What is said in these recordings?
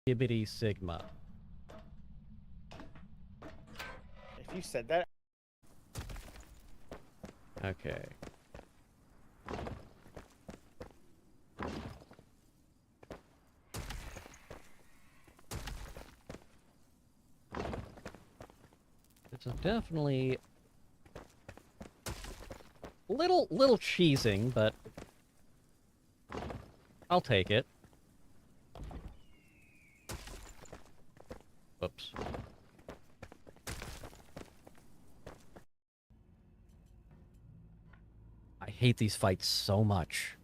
Gibbity Sigma. If you said that. Okay. This is definitely little cheesing, but I'll take it. Whoops. I hate these fights so much.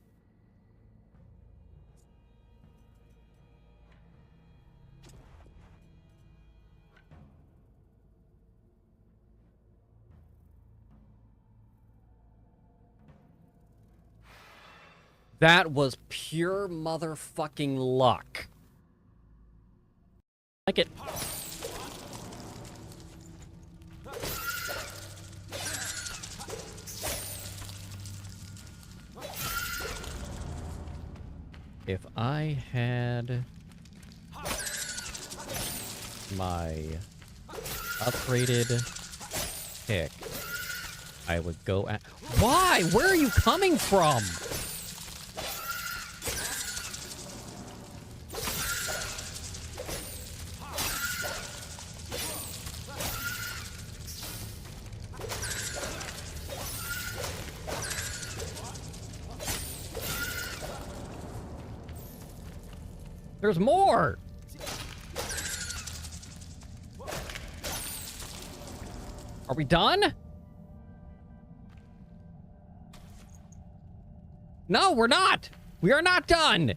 That was pure motherfucking luck. Like it. If I had my upgraded pick, I would go at... Why? Where are you coming from? There's more! Are we done? No, we're not! We are not done!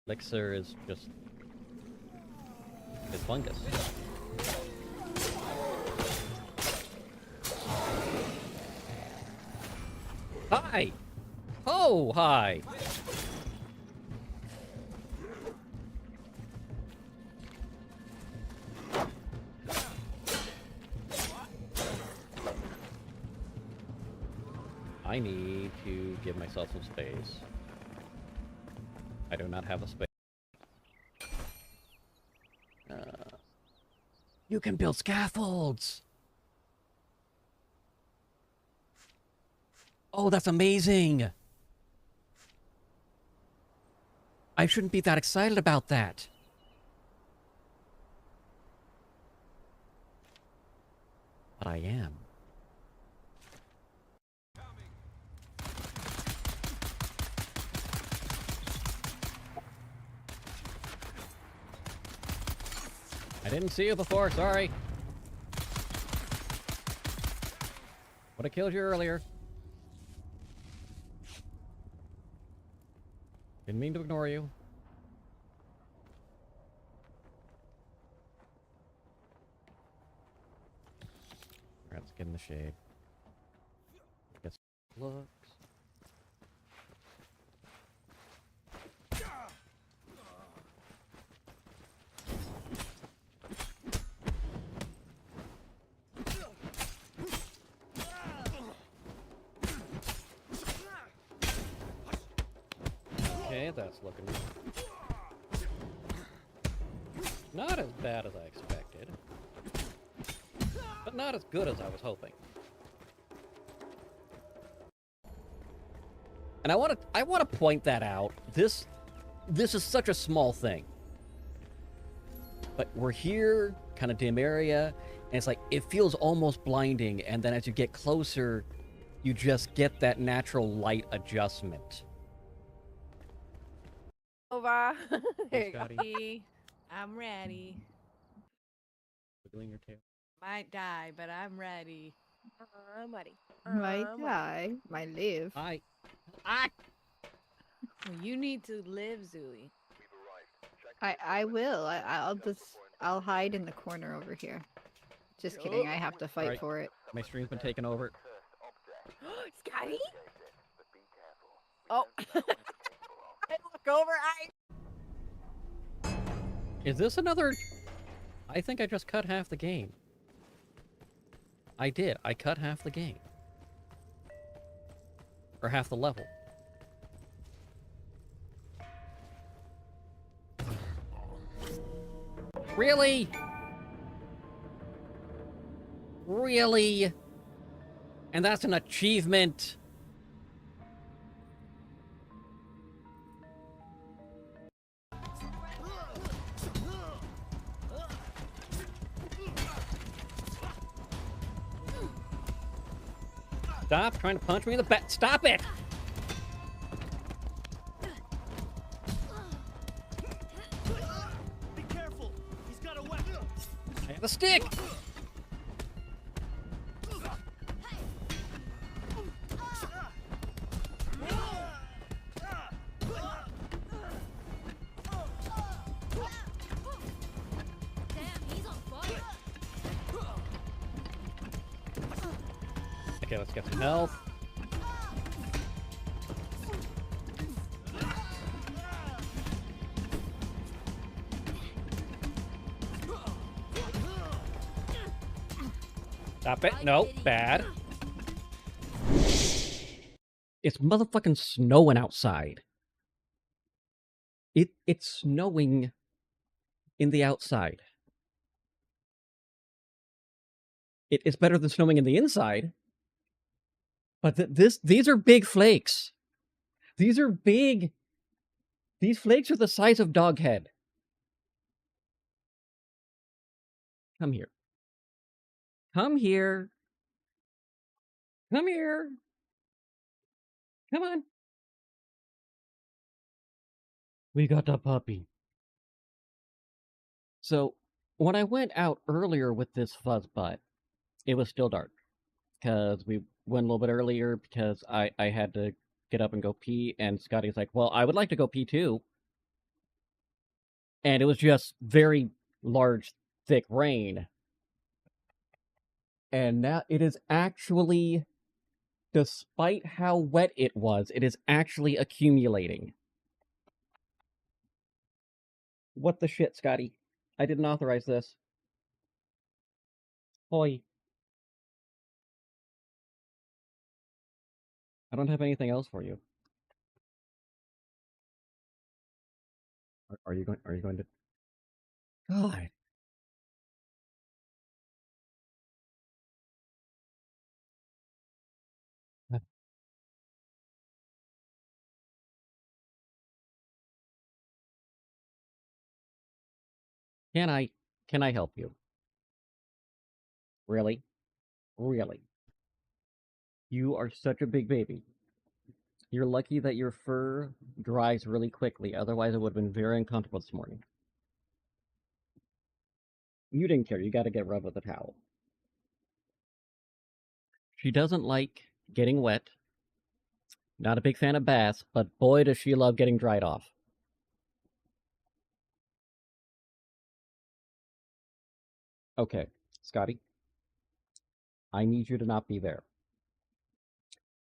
Elixir is just... it's fungus. Hi! Oh, hi! I need to give myself some space. I do not have a space. You can build scaffolds! Oh, that's amazing! I shouldn't be that excited about that. But I am. I didn't see you before, sorry. Would have killed you earlier. Didn't mean to ignore you. Alright, let's get in the shade. Get some looks. Okay, that's looking not as bad as I expected, but not as good as I was hoping. And I want to point that out. This is such a small thing, but we're here, kind of dim area, and it's like it feels almost blinding. And then as you get closer, you just get that natural light adjustment. Over. There you go. Scotty. I'm ready. Wiggling your tail. Might die, but I'm ready. I'm ready. Might I'm ready. die, might live. I Well, you need to live, Zooey. I will. I'll hide in the corner over here. Just kidding. I have to fight Alright. for it. My stream's been taken over. Scotty? Oh. I look over. Is this another... I think I just cut half the game. I did. I cut half the game. Or half the level. Really? Really? And that's an achievement. Stop trying to punch me in the back. Stop it! Be careful. He's got a weapon. I have a stick! Okay, let's get some health. Stop it. No, bad. It's motherfucking snowing outside. It's snowing in the outside. It's better than snowing in the inside. But these are big flakes. These are big. These flakes are the size of dog head. Come here. Come here. Come here. Come on. We got the puppy. So, when I went out earlier with this fuzz butt, it was still dark. Because we went a little bit earlier because I had to get up and go pee, and Scotty's like, well, I would like to go pee too. And it was just very large, thick rain. And now it is actually, despite how wet it was, it is actually accumulating. What the shit, Scotty? I didn't authorize this. Hoi. I don't have anything else for you. Are you going to... God. Can I help you? Really? Really? You are such a big baby. You're lucky that your fur dries really quickly, otherwise it would have been very uncomfortable this morning. You didn't care, you gotta get rubbed with a towel. She doesn't like getting wet. Not a big fan of baths, but boy does she love getting dried off. Okay, Scotty. I need you to not be there.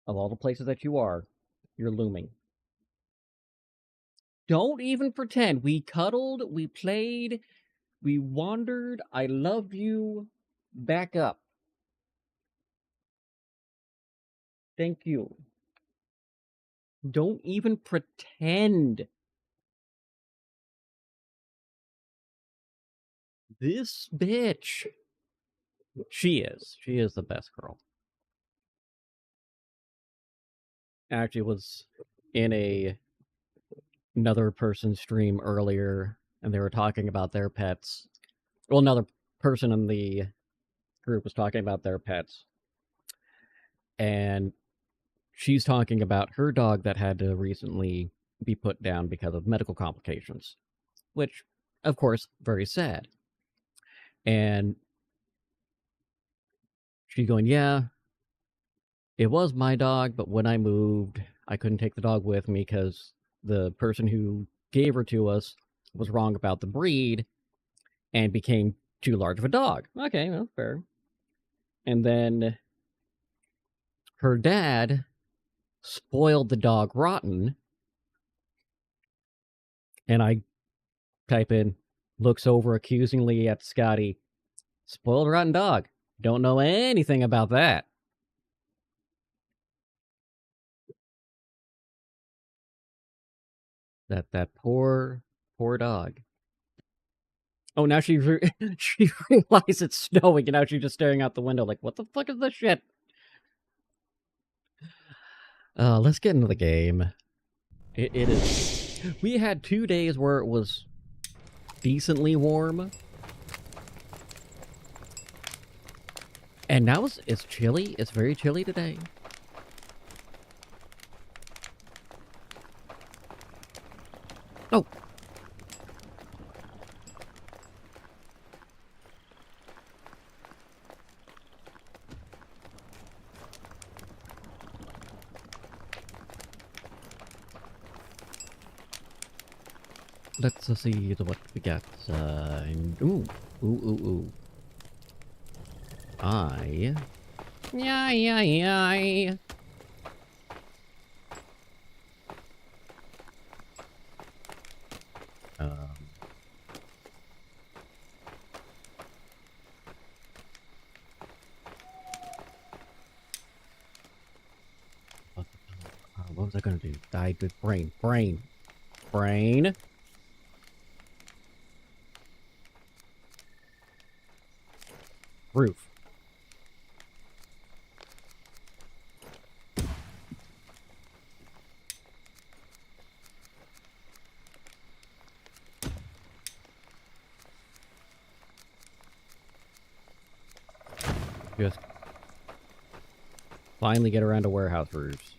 Of all the places that you are, you're looming. Don't even pretend. We cuddled, we played, we wandered, I love you. Back up. Thank you. Don't even pretend. This bitch. She is. She is the best girl. Actually was in another person's stream earlier, and they were talking about their pets. Well, another person in the group was talking about their pets. And she's talking about her dog that had to recently be put down because of medical complications. Which, of course, very sad. And she's going, yeah, it was my dog, but when I moved, I couldn't take the dog with me because the person who gave her to us was wrong about the breed and became too large of a dog. Okay, well, fair. And then her dad spoiled the dog rotten, and I type in, looks over accusingly at Scotty, spoiled rotten dog. Don't know anything about that. That poor dog. Oh, now she she realized it's snowing, and now she's just staring out the window like, what the fuck is this shit? Let's get into the game. It is... We had 2 days where it was decently warm. And now it's chilly. It's very chilly today. Oh. Let's see what we got. Ooh. Yeah. What was I gonna do? Died with brain. Roof. Just finally get around to warehouse roofs.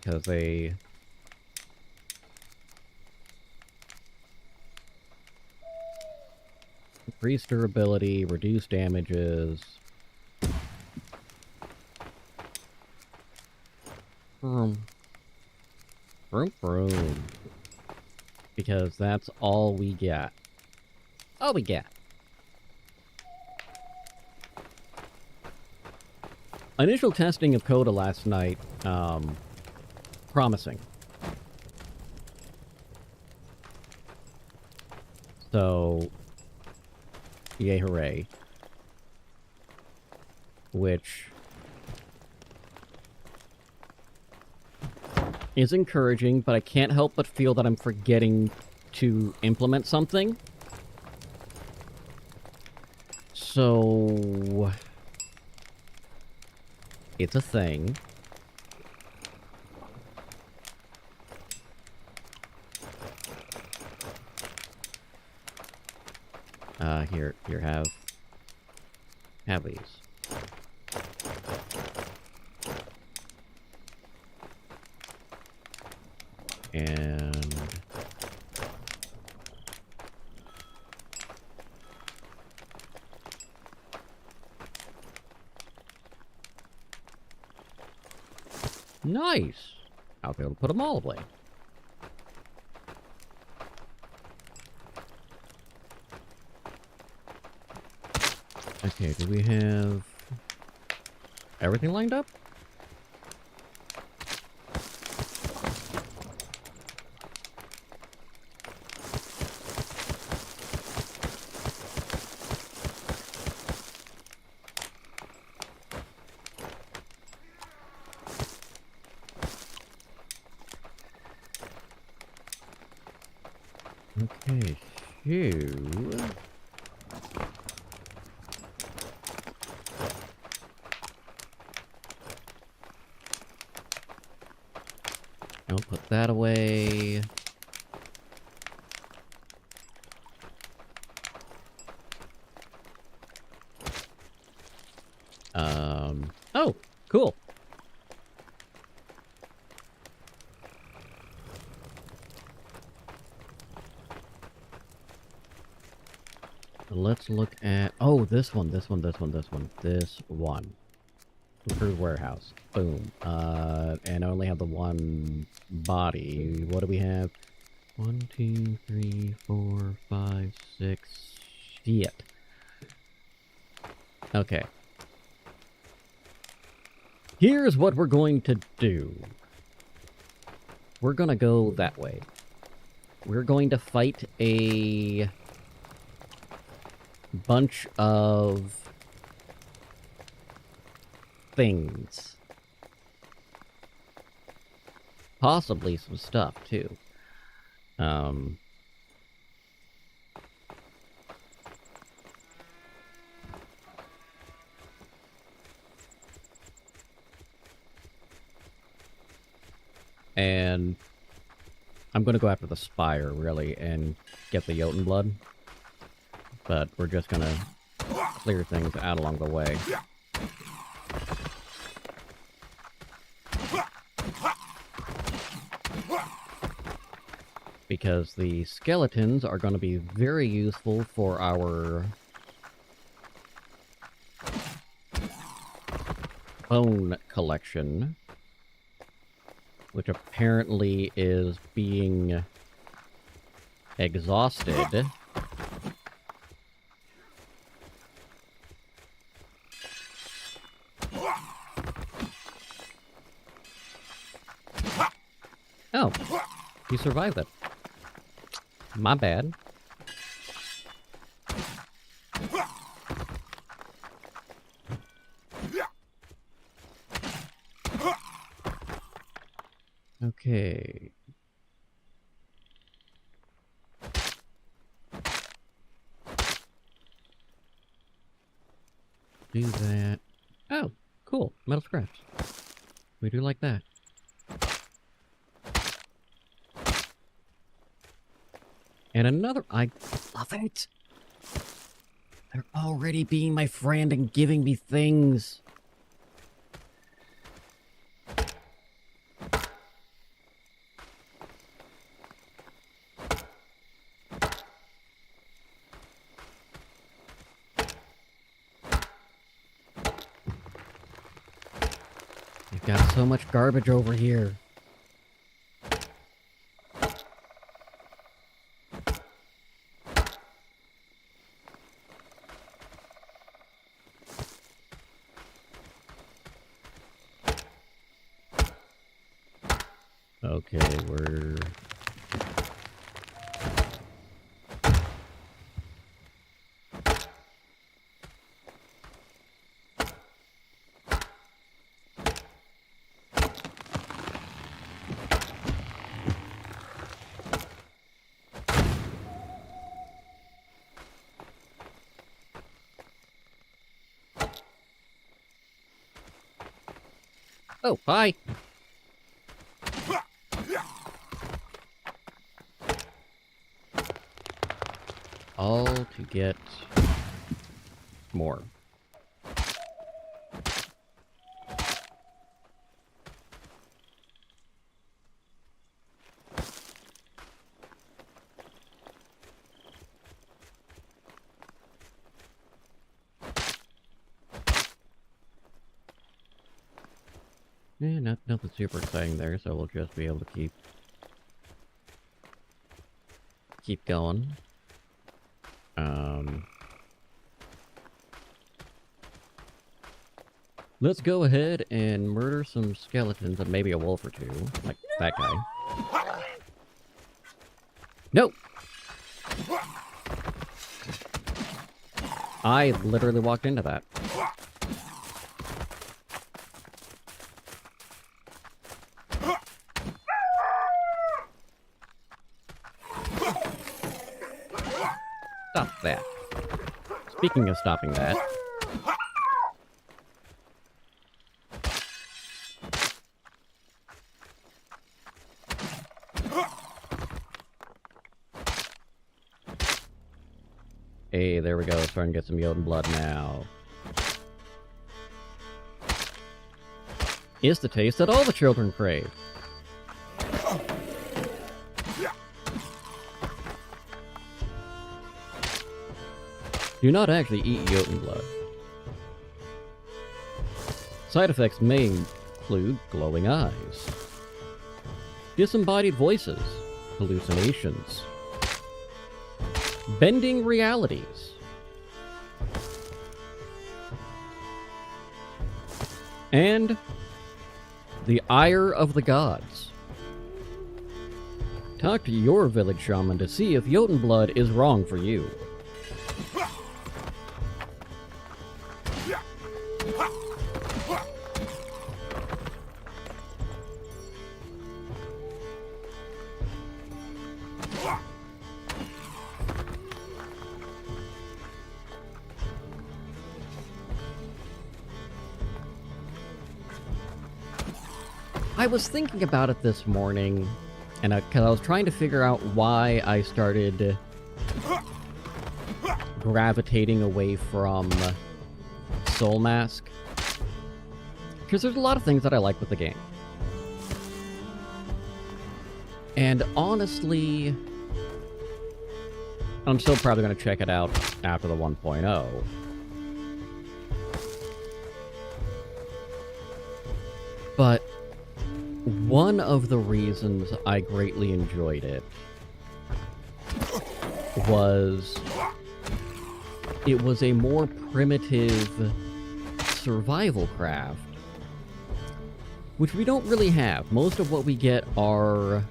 Because they... increase durability, reduce damages. Vroom. Because that's all we get. All we get. Initial testing of Coda last night, promising. So, yay hooray. Which is encouraging, but I can't help but feel that I'm forgetting to implement something. So... it's a thing. Here, have these. And... nice! I'll be able to put them all away. Okay, do we have everything lined up? Okay, phew. I'll put that away. Oh, cool. Let's look at... oh, this one. Improved warehouse. Boom. And I only have the one body. What do we have? 1, 2, 3, 4, 5, 6... shit. Okay. Here's what we're going to do. We're gonna go that way. We're going to fight a bunch of things. Possibly some stuff, too. and I'm gonna go after the spire, really, and get the Jotun blood. But we're just gonna clear things out along the way. Because the skeletons are going to be very useful for our bone collection, which apparently is being exhausted. Oh, you survived it. My bad. Okay. Do that. Oh, cool. Metal scraps. We do like that. And another... I love it! They're already being my friend and giving me things. You've got so much garbage over here. Okay, we're... Oh, hi! All to get more. Yeah, nothing super exciting there, so we'll just be able to keep going. Let's go ahead and murder some skeletons and maybe a wolf or two, like that guy. No! I literally walked into that. Stop that. Speaking of stopping that... Hey, there we go. Starting to get some Jotun blood now. Is the taste that all the children crave. Do not actually eat Jotun blood. Side effects may include glowing eyes, disembodied voices, hallucinations, bending realities, and the ire of the gods. Talk to your village shaman to see if Jotun blood is wrong for you. I was thinking about it this morning, and because I was trying to figure out why I started gravitating away from Soul Mask. Because there's a lot of things that I like with the game. And honestly, I'm still probably going to check it out after the 1.0. But one of the reasons I greatly enjoyed it was it was a more primitive survival craft, which we don't really have. Most of what we get are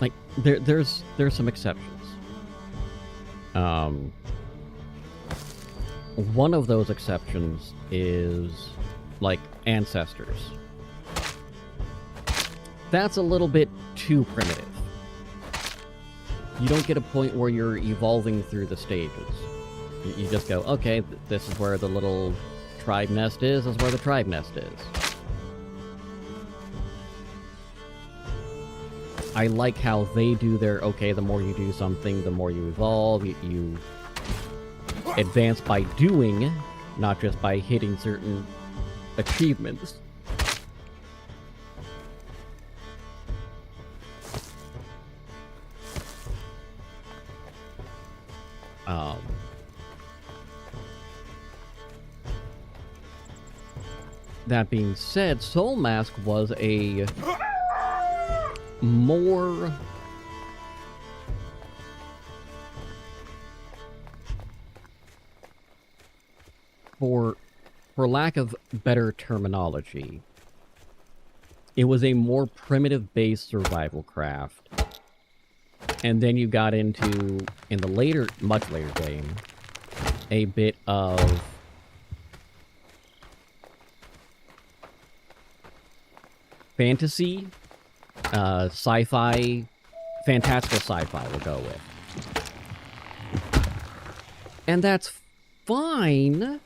like there's some exceptions. One of those exceptions is like ancestors. That's a little bit too primitive. You don't get a point where you're evolving through the stages. You just go, okay, this is where the little tribe nest is, this is where the tribe nest is. I like how they do their, okay, the more you do something, the more you evolve, you advance by doing, not just by hitting certain achievements. That being said, Soul Mask was a more for lack of better terminology, it was a more primitive-based survival craft. And then you got into, in the later, much later game, a bit of fantasy, sci-fi, fantastical sci-fi we'll go with. And that's fine,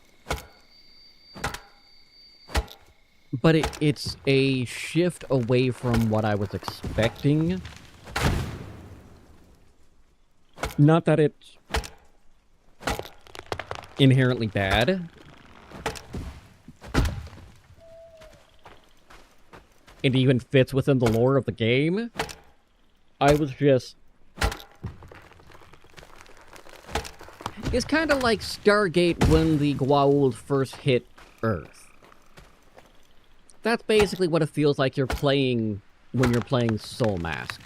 but it's a shift away from what I was expecting. Not that it's inherently bad. It even fits within the lore of the game. I was just... It's kind of like Stargate when the Goa'uld first hit Earth. That's basically what it feels like you're playing when you're playing Soul Mask.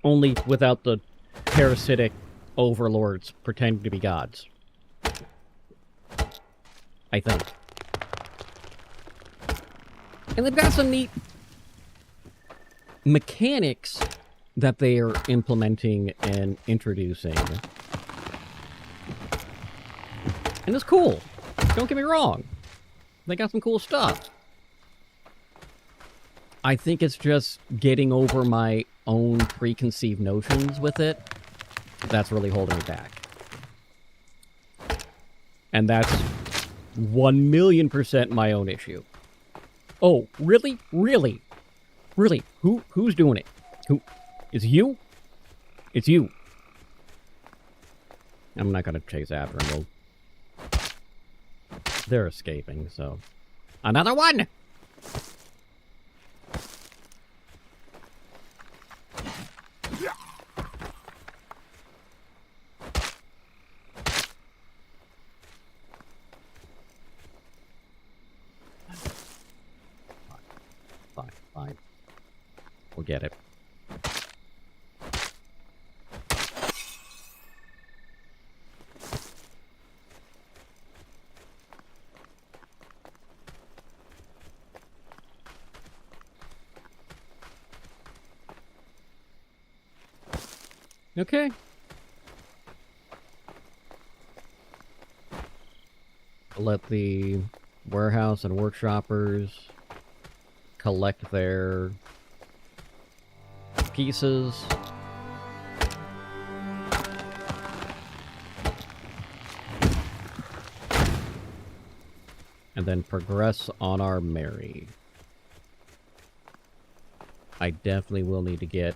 Only without the parasitic overlords pretending to be gods. I think. And they've got some neat mechanics that they are implementing and introducing. And it's cool. Don't get me wrong. They got some cool stuff. I think it's just getting over my own preconceived notions with it that's really holding me back. And that's 1,000,000% my own issue. Oh, really? Really? Really? Who's doing it? Who? Is it you? It's you. I'm not gonna chase after them. They're escaping, so... Another one! Fine. We'll get it. Okay. Let the warehouse and workshoppers collect their pieces. and then progress on our merry. I definitely will need to get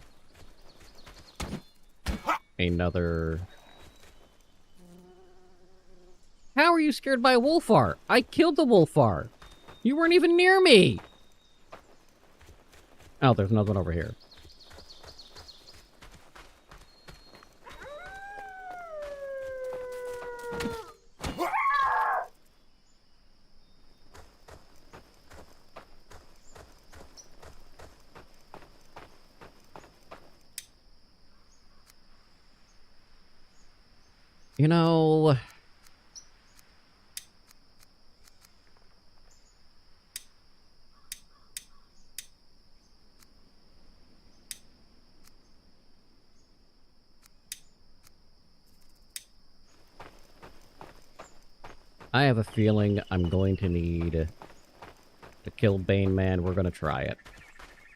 another... How are you scared by a wolfar? I killed the wolfar. You weren't even near me. Oh, there's another one over here. You know... I have a feeling I'm going to need to kill Bane Man. We're going to try it.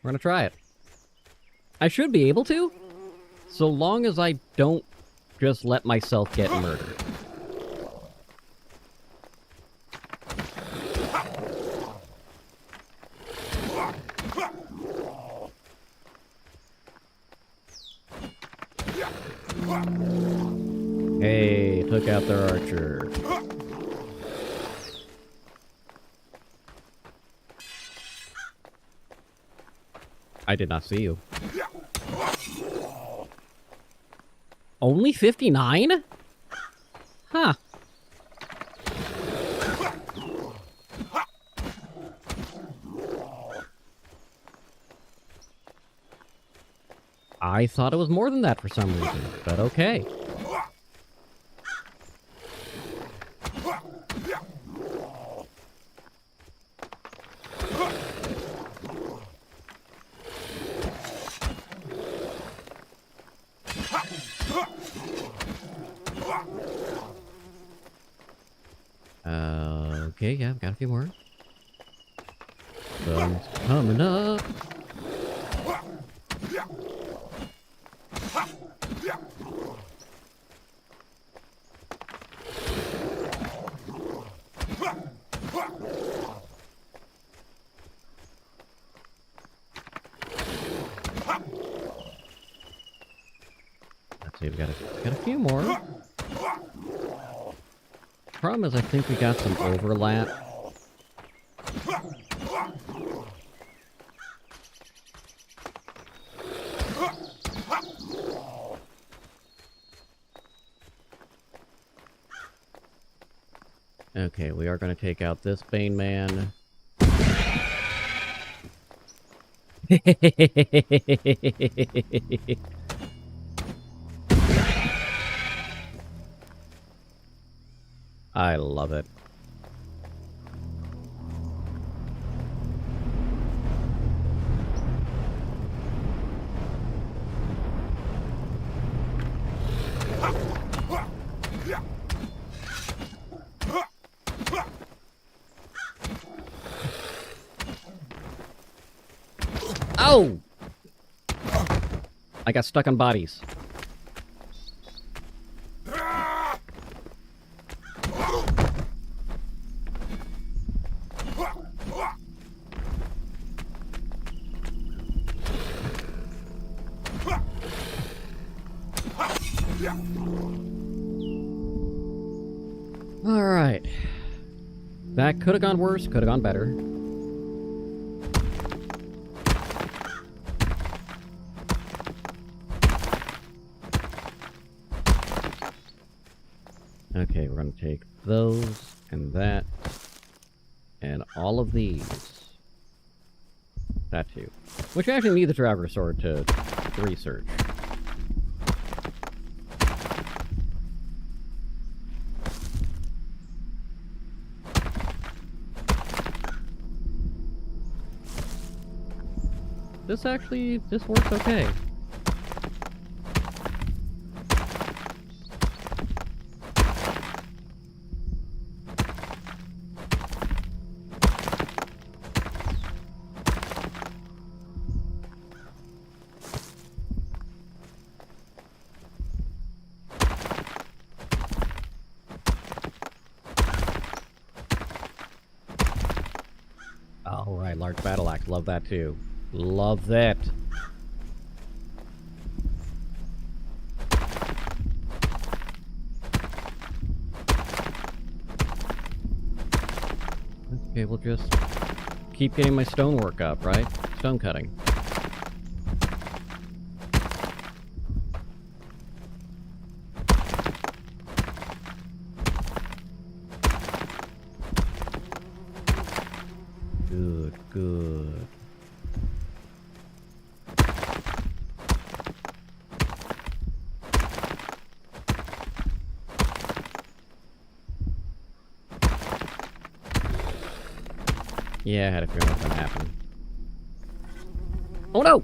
We're going to try it. I should be able to, so long as I don't just let myself get murdered. Hey, took out their archer. I did not see you. Only 59? Huh. I thought it was more than that for some reason, but okay. Okay, yeah, I've got a few more. Sun's coming up. Let's see, we got a few more. Problem is, I think we got some overlap. Okay, we are going to take out this Bane Man. I love it. Oh! I got stuck on bodies. Alright. That could have gone worse, could have gone better. Okay, we're going to take those and that and all of these. That too. Which I actually need the driver's sword to research. This works okay. Dark Battle Axe. Love that too. Love that. Okay, we'll just keep getting my stonework up, right? Stone cutting. Good, good. Yeah, I had a feeling it was gonna happen. Oh no!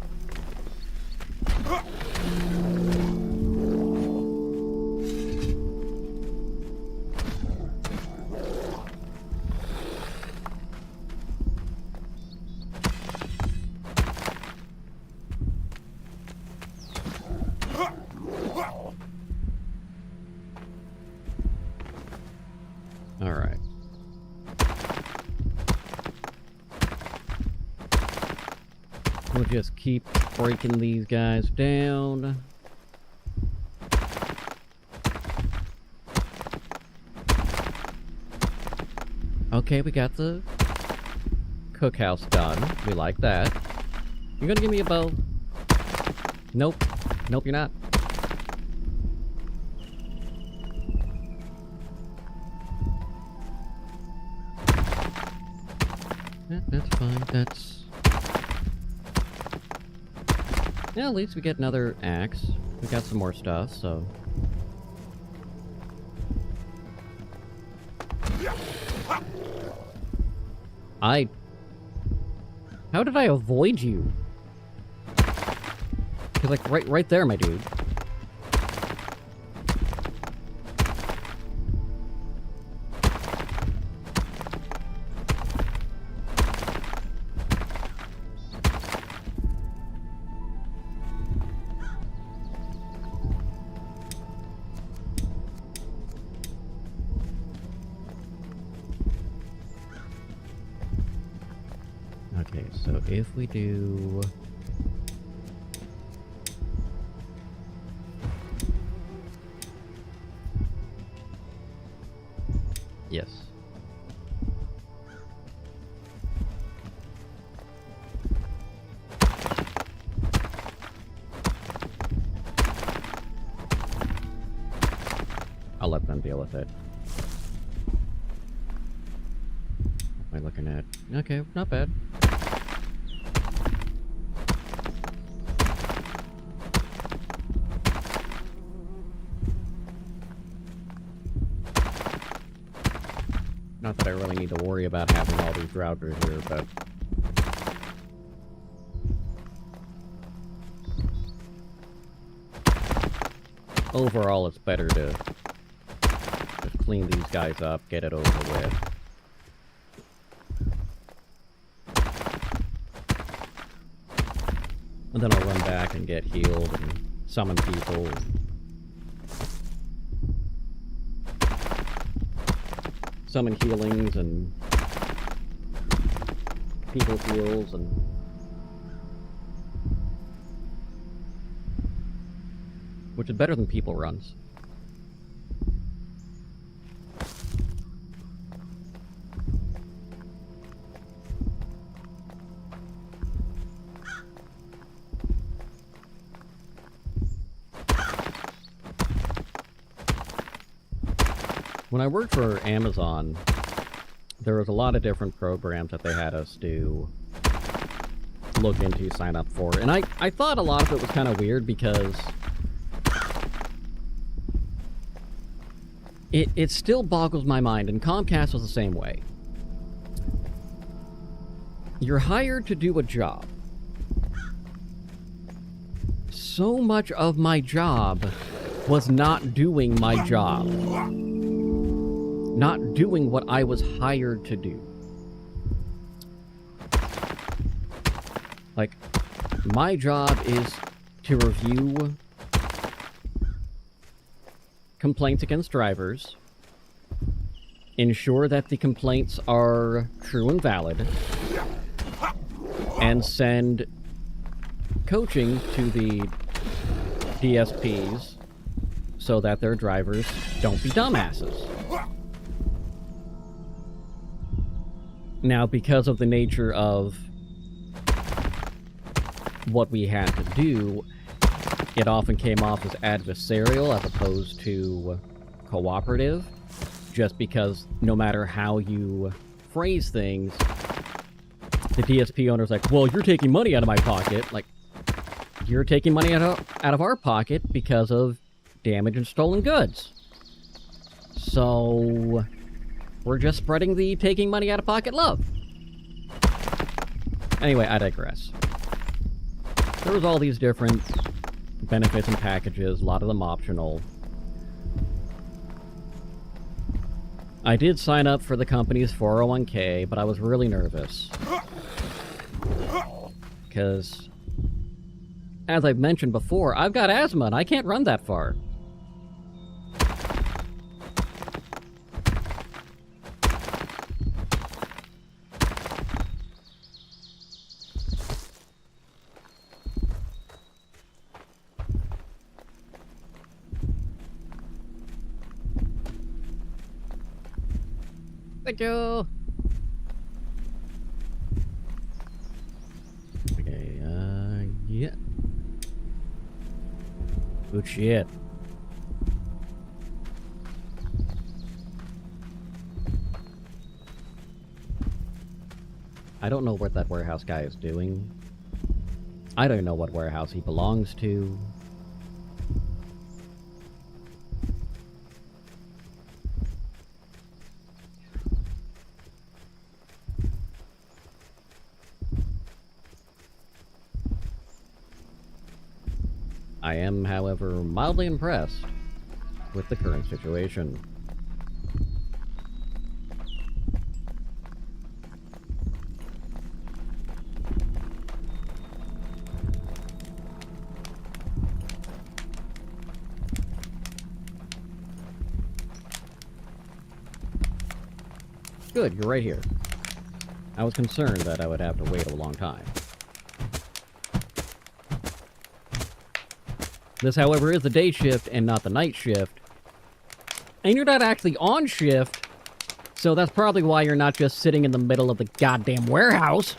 Alright. We'll just keep breaking these guys down. Okay, we got the cookhouse done. We like that. You're gonna give me a bow? Nope. Nope, you're not. That's fine. That's... Yeah, at least we get another axe. We got some more stuff, so... How did I avoid you? Cause like, right there, my dude. Okay, so if we do... Yes. I'll let them deal with it. What am I looking at? Okay, not bad. Not that I really need to worry about having all these routers here, but... Overall, it's better to just clean these guys up, get it over with. And then I'll run back and get healed and summon people. Summon healings and people heals and which is better than people runs. When I worked for Amazon, there was a lot of different programs that they had us do look into, sign up for. And I thought a lot of it was kind of weird because it still boggles my mind, and Comcast was the same way. You're hired to do a job. So much of my job was not doing my job. Not doing what I was hired to do. Like, my job is to review complaints against drivers, ensure that the complaints are true and valid, and send coaching to the DSPs so that their drivers don't be dumbasses. Now, because of the nature of what we had to do, it often came off as adversarial as opposed to cooperative, just because no matter how you phrase things, the DSP owner's like, well, you're taking money out of my pocket. Like, you're taking money out of our pocket because of damage and stolen goods. So, we're just spreading the taking money out of pocket love. Anyway, I digress. There was all these different benefits and packages, a lot of them optional. I did sign up for the company's 401k, but I was really nervous. Because, as I've mentioned before, I've got asthma and I can't run that far. Thank you! Okay, yeah. Good shit. I don't know what that warehouse guy is doing. I don't know what warehouse he belongs to. I am, however, mildly impressed with the current situation. Good, you're right here. I was concerned that I would have to wait a long time. This, however, is the day shift and not the night shift. And you're not actually on shift, so that's probably why you're not just sitting in the middle of the goddamn warehouse.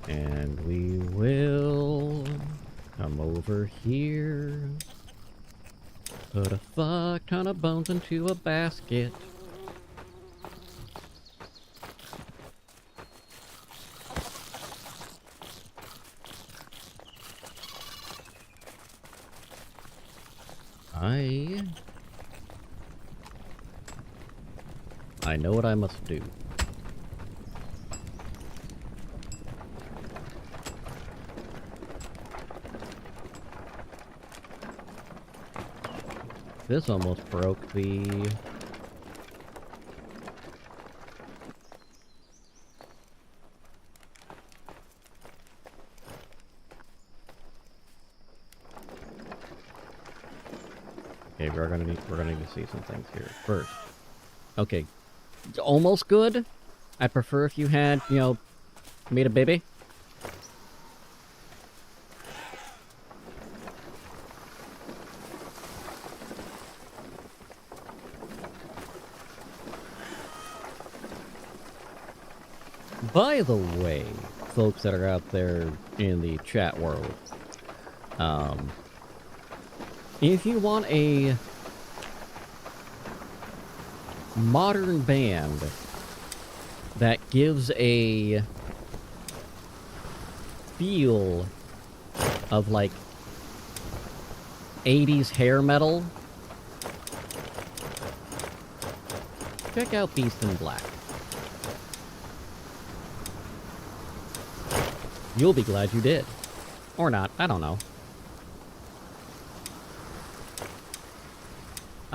And we will come over here, put a fuck ton of bones into a basket. I know what I must do. This almost broke the... Okay, we're gonna need to see some things here first. Okay, almost good. I'd prefer if you had, you know, made a baby. By the way, folks that are out there in the chat world, if you want a modern band that gives a feel of like 80s hair metal, check out Beast in Black. You'll be glad you did. Or not, I don't know.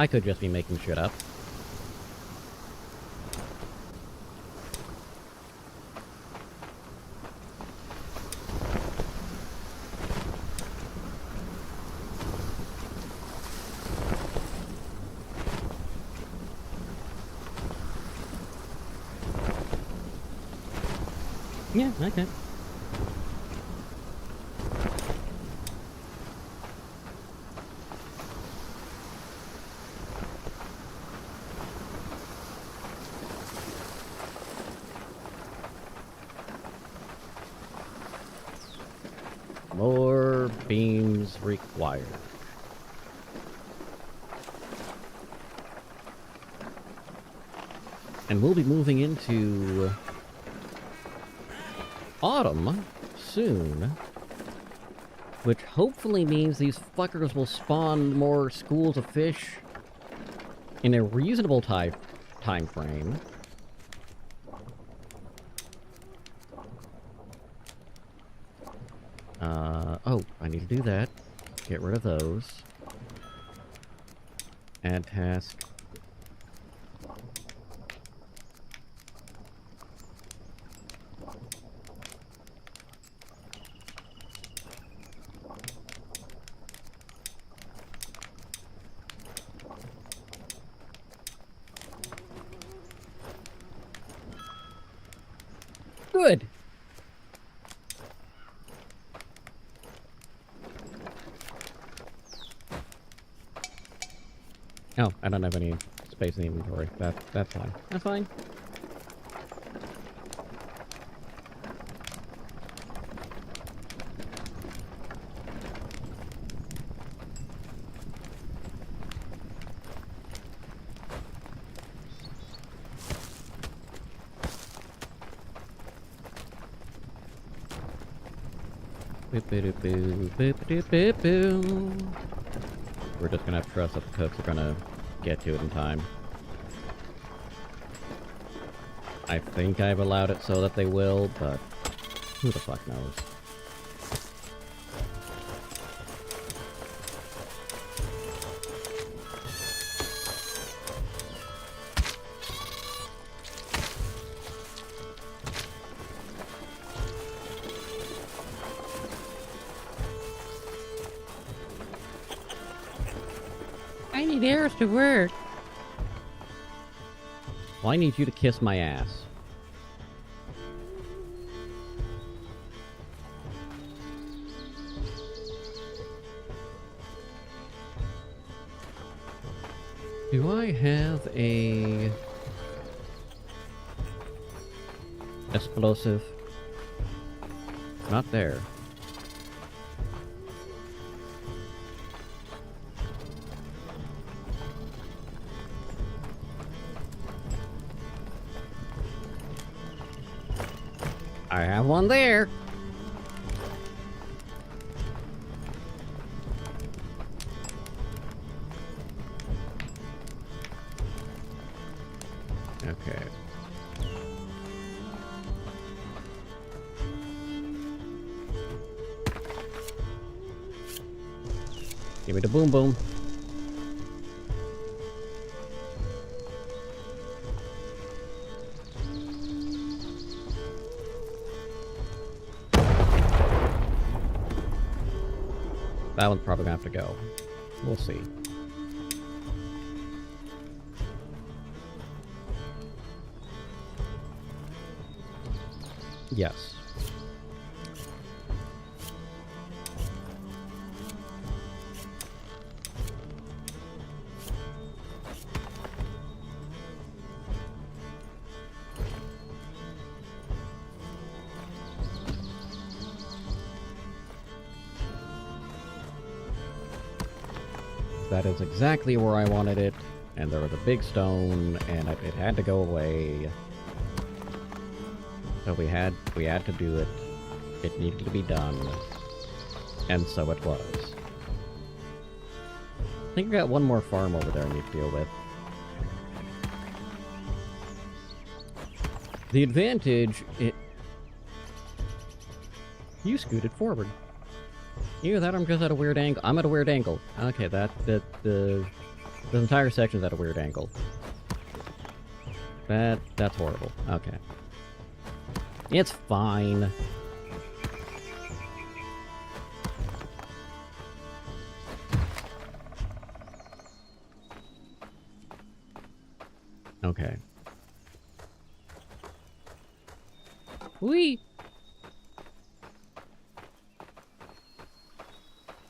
I could just be making shit up. Yeah, okay. More beams required. And we'll be moving into autumn soon, which hopefully means these fuckers will spawn more schools of fish in a reasonable time frame. Oh, I need to do that. Get rid of those. Add task. Good! Oh, I don't have any space in the inventory. That's fine. That's fine. Boop-a-doop-boo, boop-a-doop-boo-boo. We're just gonna have to trust that the cooks are gonna get to it in time. I think I've allowed it so that they will, but who the fuck knows? I need arrows to work. Well, I need you to kiss my ass. Do I have a explosive? Not there. I have one there. Okay. Give me the boom boom. That one's probably gonna have to go. We'll see. Yes. That is exactly where I wanted it, and there was a big stone, and it had to go away. So we had to do it. It needed to be done, and so it was. I think I got one more farm over there I need to deal with. The advantage, you scooted forward. Either that or I'm just at a weird angle. I'm at a weird angle. Okay, the This entire section's at a weird angle. That's horrible. Okay. It's fine. Okay. Whee!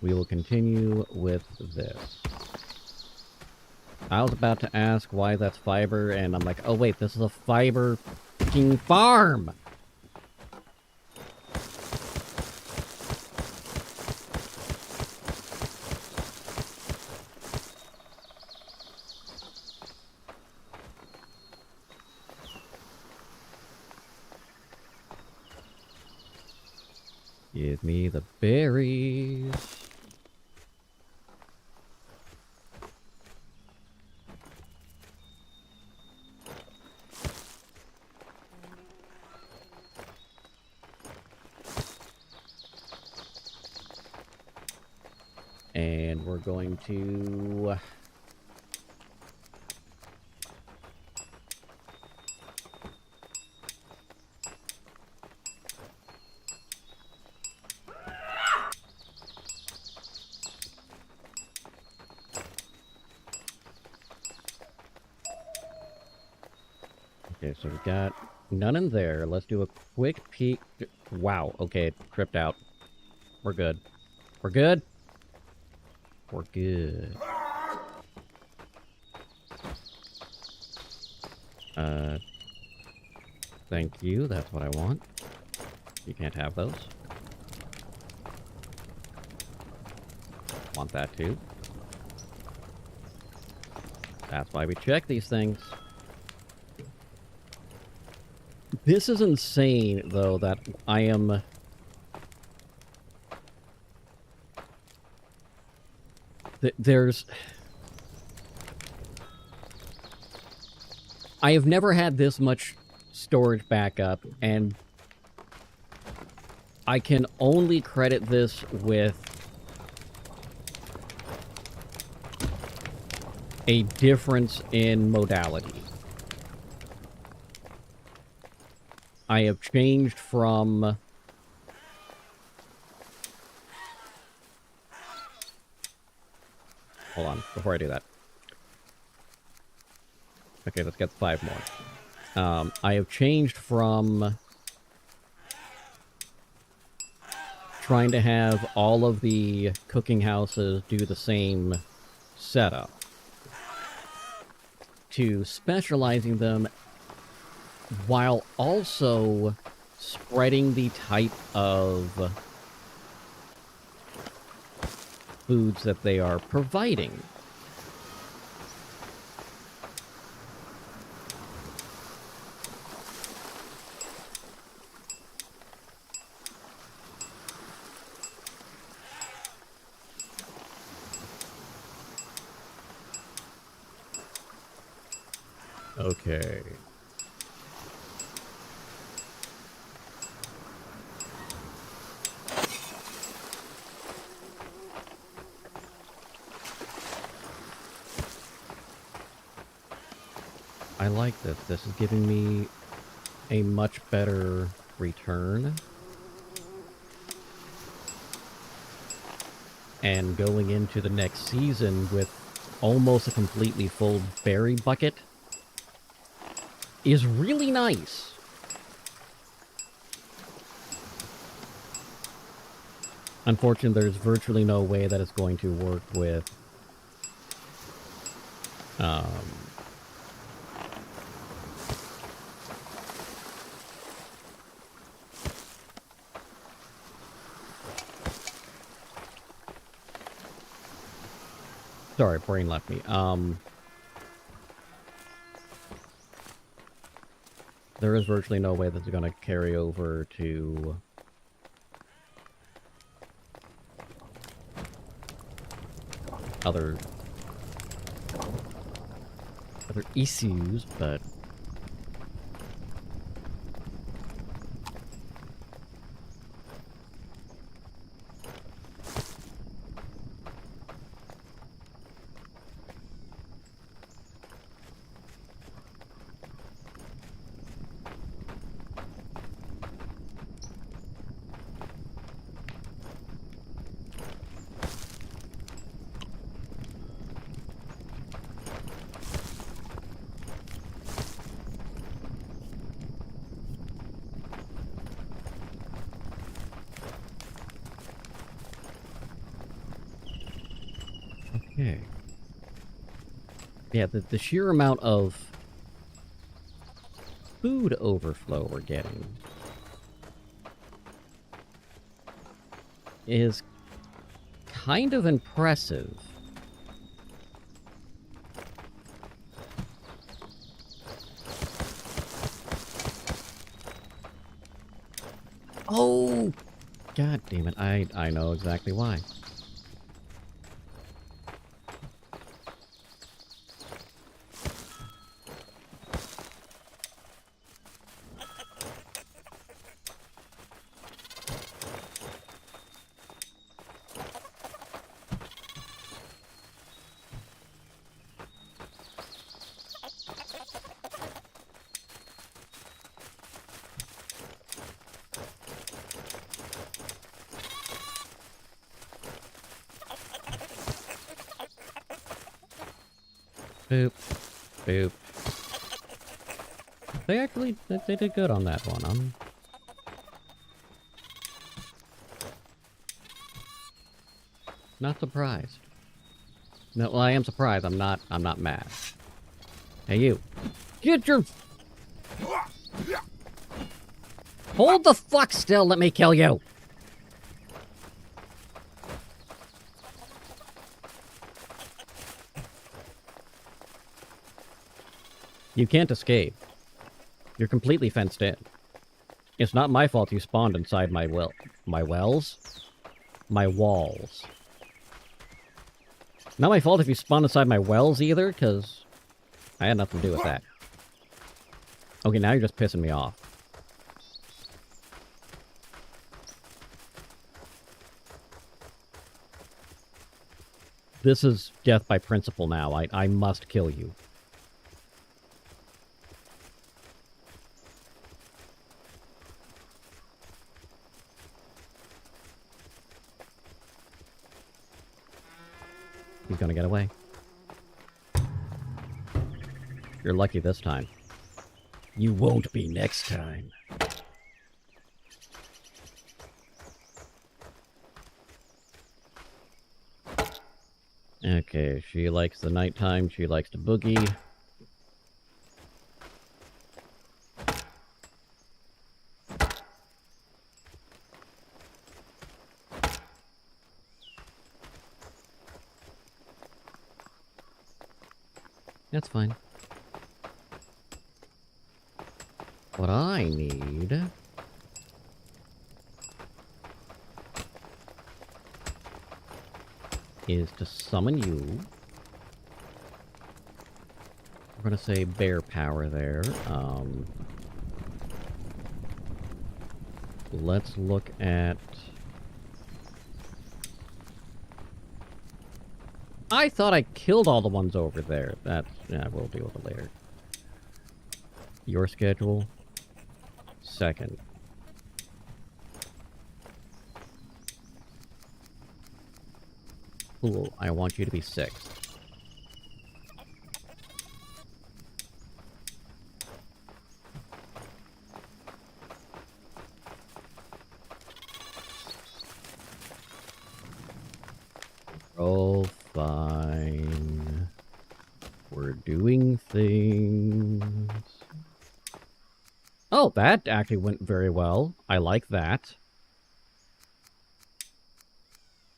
We will continue with this. I was about to ask why that's fiber, and I'm like, oh wait, this is a fiber fucking farm! Give me the berries. And we're going to... Okay, so we got none in there. Let's do a quick peek. Wow, okay, tripped out. We're good. We're good? We're good. Thank you, that's what I want. You can't have those. Want that too. That's why we check these things. This is insane, though, that I am... There's... I have never had this much storage backup, and I can only credit this with a difference in modality. I have changed from... Hold on, before I do that. Okay, let's get 5 more. I have changed from trying to have all of the cooking houses do the same setup to specializing them while also spreading the type of foods that they are providing. Okay. I like this. This is giving me a much better return. And going into the next season with almost a completely full berry bucket is really nice. Unfortunately, there's virtually no way that it's going to work with sorry, brain left me. There is virtually no way that's going to carry over to other issues, but Okay. Yeah, the sheer amount of food overflow we're getting is kind of impressive. Oh! God damn it, I know exactly why. Boop. Boop. They did good on that one. I'm not surprised. No, well, I am surprised. I'm not mad. Hey, you. Get your... Hold the fuck still, let me kill you! You can't escape. You're completely fenced in. It's not my fault you spawned inside my wells? My walls. Not my fault if you spawned inside my wells either, because I had nothing to do with that. Okay, now you're just pissing me off. This is death by principle now. I must kill you. He's gonna get away. You're lucky this time. You won't be next time. Okay, she likes the nighttime, she likes to boogie. That's fine. What I need... is to summon you. We're gonna say bear power there. Let's look at... I thought I killed all the ones over there. That's... yeah, we'll deal with it later. Your schedule. Second. Cool. I want you to be sixth. Oh, fine. We're doing things. Oh, that actually went very well. I like that.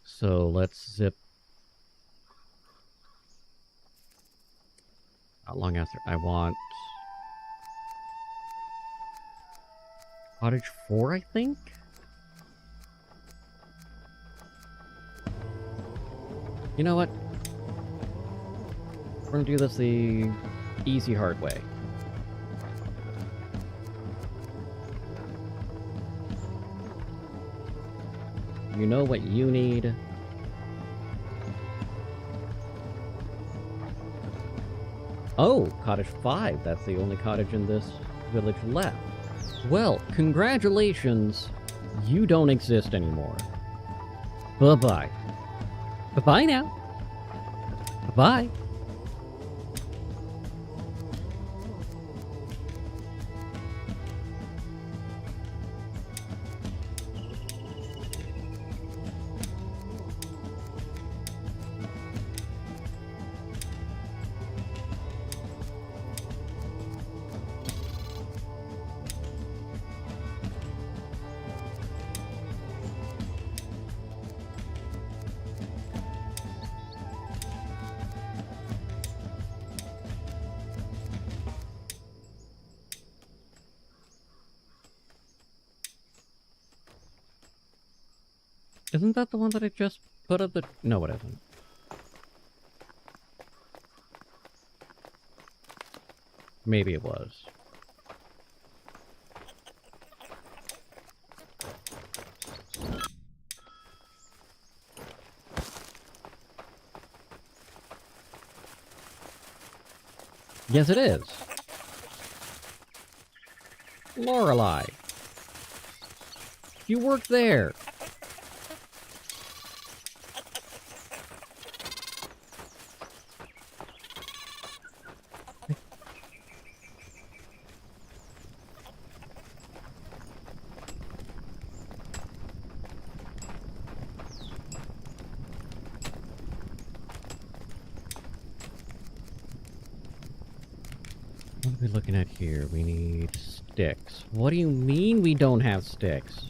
So let's zip. How long after? I want cottage 4, I think. You know what? We're gonna do this the easy, hard way. You know what you need. Oh, cottage 5. That's the only cottage in this village left. Well, congratulations. You don't exist anymore. Bye-bye. Bye-bye now. Bye-bye. Isn't that the one that I just put at the... No, it isn't. Maybe it was. Yes, it is. Lorelei. You work there. What are we looking at here? We need sticks. What do you mean we don't have sticks?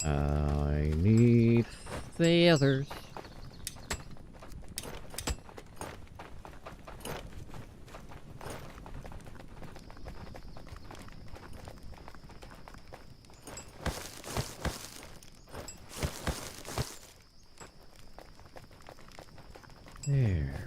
I need feathers. There.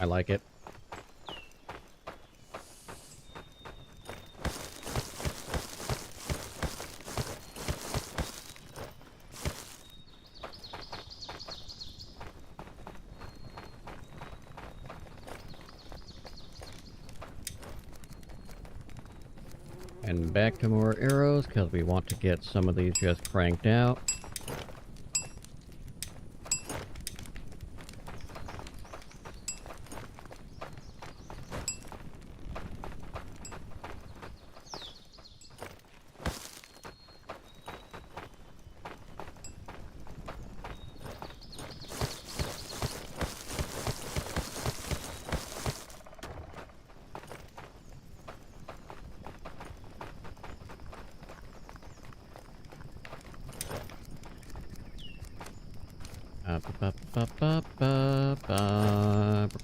I like it. And back to more arrows, because we want to get some of these just cranked out.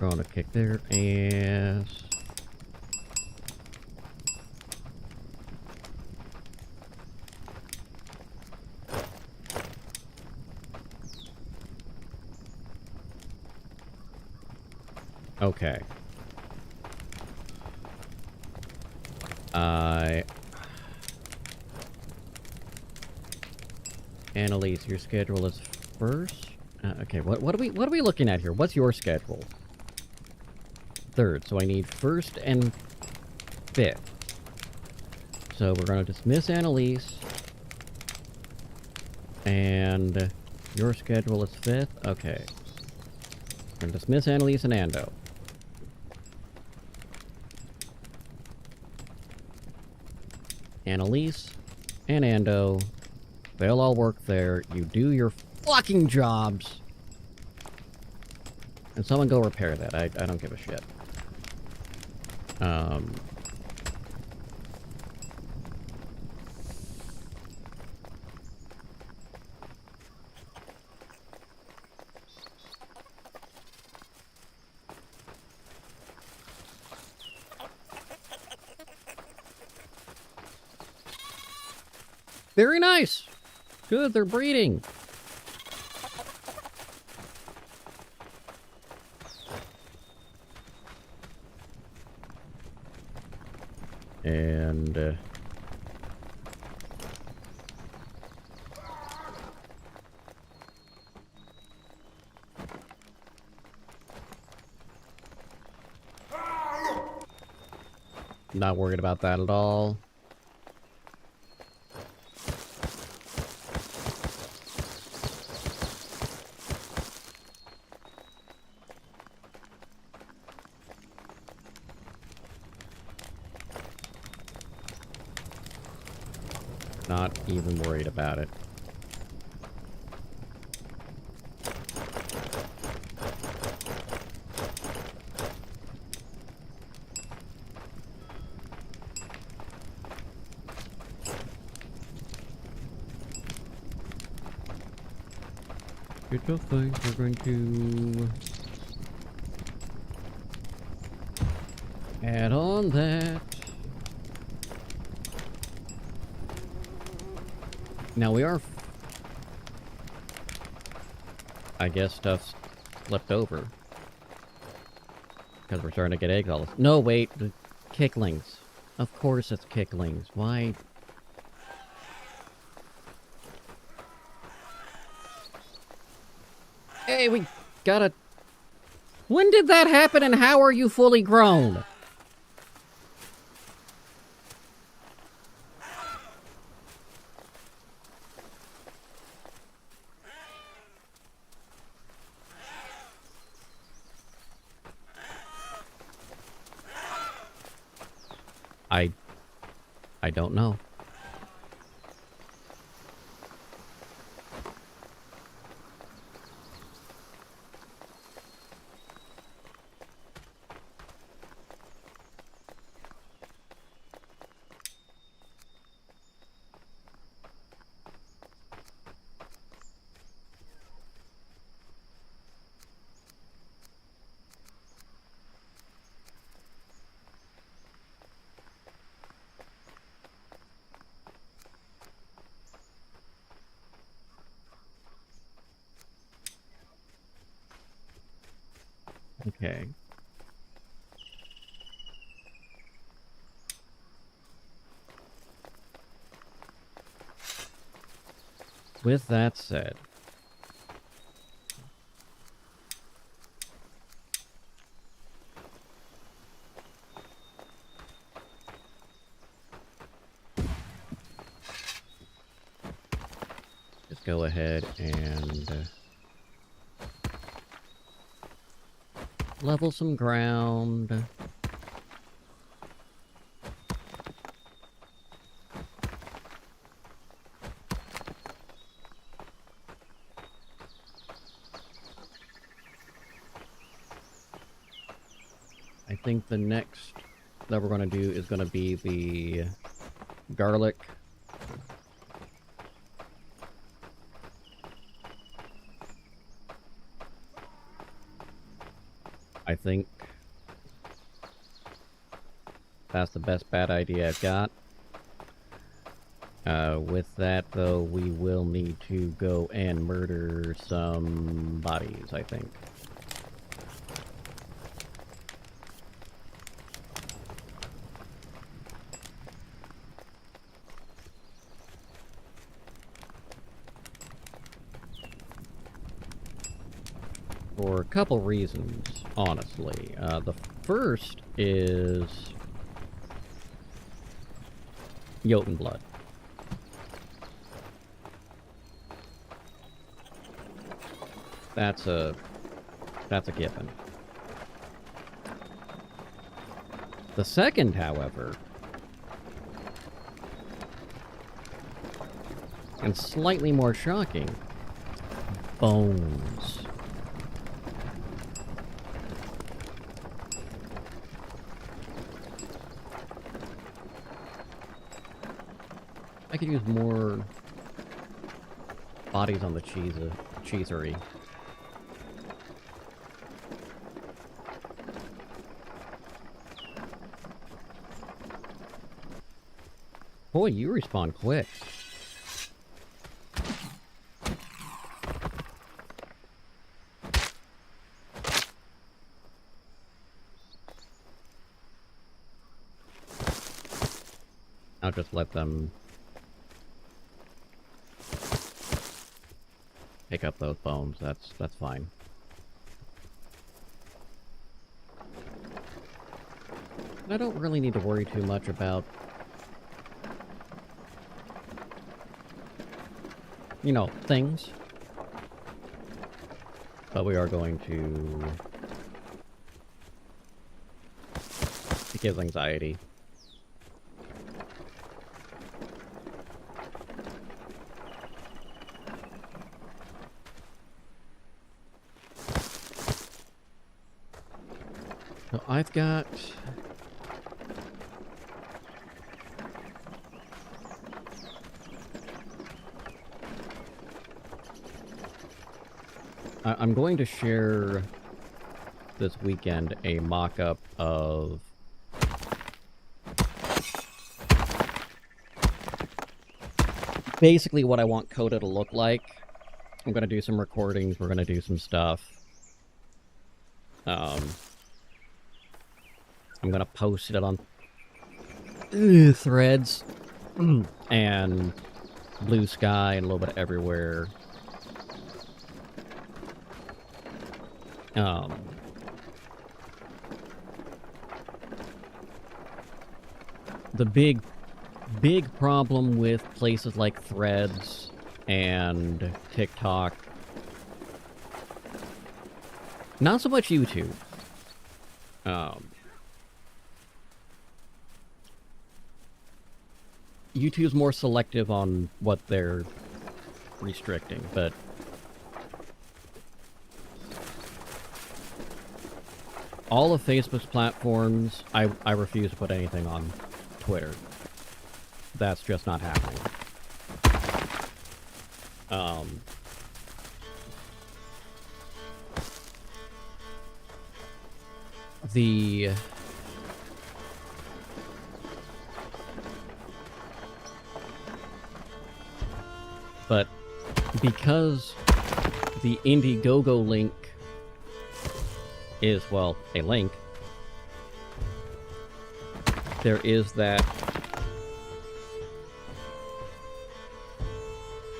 We're going to kick their ass. Okay. Annalise, your schedule is first? Okay, what are we looking at here? What's your schedule? Third, so I need first and fifth. So we're gonna dismiss Annalise. And your schedule is fifth? Okay. We're gonna dismiss Annalise and Ando. Annalise and Ando, they'll all work there. You do your fucking jobs. And someone go repair that. I don't give a shit. Very nice. Good, they're breeding. And not worried about that at all. Not even worried about it. Good job, things. We're going to add on that. Now we are, I guess stuff's left over. Because we're starting to get eggs all this. No, wait, the kicklings. Of course it's kicklings. Why? Hey, we gotta... When did that happen and how are you fully grown? I don't know. Okay. With that said, just go ahead and level some ground. I think the next that we're going to do is going to be the garlic. I think that's the best bad idea I've got. With that, though, we will need to go and murder some bodies, I think. For a couple reasons, honestly. The first is Jotun blood. That's a given. The second, however, and slightly more shocking, bones. I could use more bodies on the cheesery. Boy, you respawn quick. I'll just let them pick up those bones. That's fine. I don't really need to worry too much about, you know, things. But we are going to give anxiety. I've got... I'm going to share this weekend a mock-up of basically what I want Coda to look like. I'm going to do some recordings, we're going to do some stuff. I'm going to post it on Threads and Blue Sky and a little bit everywhere. The big problem with places like Threads and TikTok, not so much YouTube. YouTube's more selective on what they're restricting, but all of Facebook's platforms, I refuse to put anything on Twitter. That's just not happening. But because the Indiegogo link is, well, a link, there is that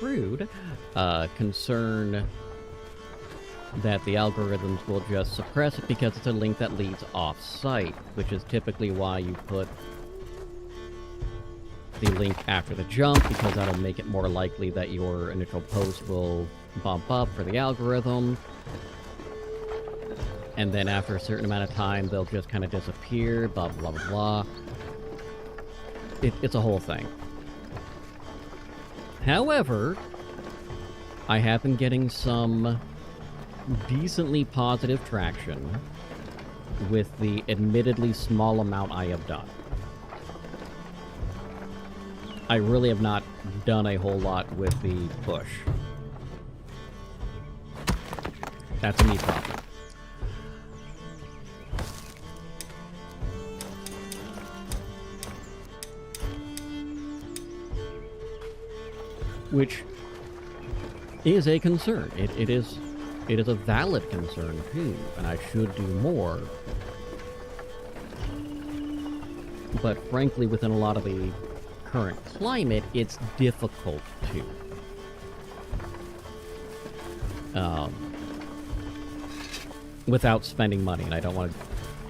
rude concern that the algorithms will just suppress it because it's a link that leads off-site, which is typically why you put the link after the jump, because that'll make it more likely that your initial post will bump up for the algorithm. And then after a certain amount of time, they'll just kind of disappear, blah, blah, blah, blah. It's a whole thing. However, I have been getting some decently positive traction with the admittedly small amount I have done. I really have not done a whole lot with the push. That's a me problem. Which is a concern. It is a valid concern too, and I should do more. But frankly, within a lot of the current climate, it's difficult to. Without spending money, and I don't want to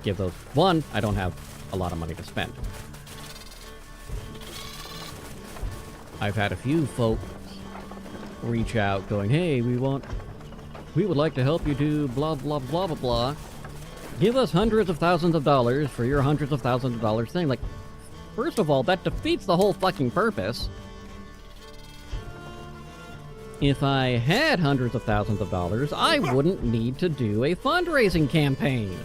give those... One, I don't have a lot of money to spend. I've had a few folks reach out going, hey, we would like to help you do blah, blah, blah, blah, blah. Give us hundreds of thousands of dollars for your hundreds of thousands of dollars thing. Like, first of all, that defeats the whole fucking purpose. If I had hundreds of thousands of dollars, I wouldn't need to do a fundraising campaign.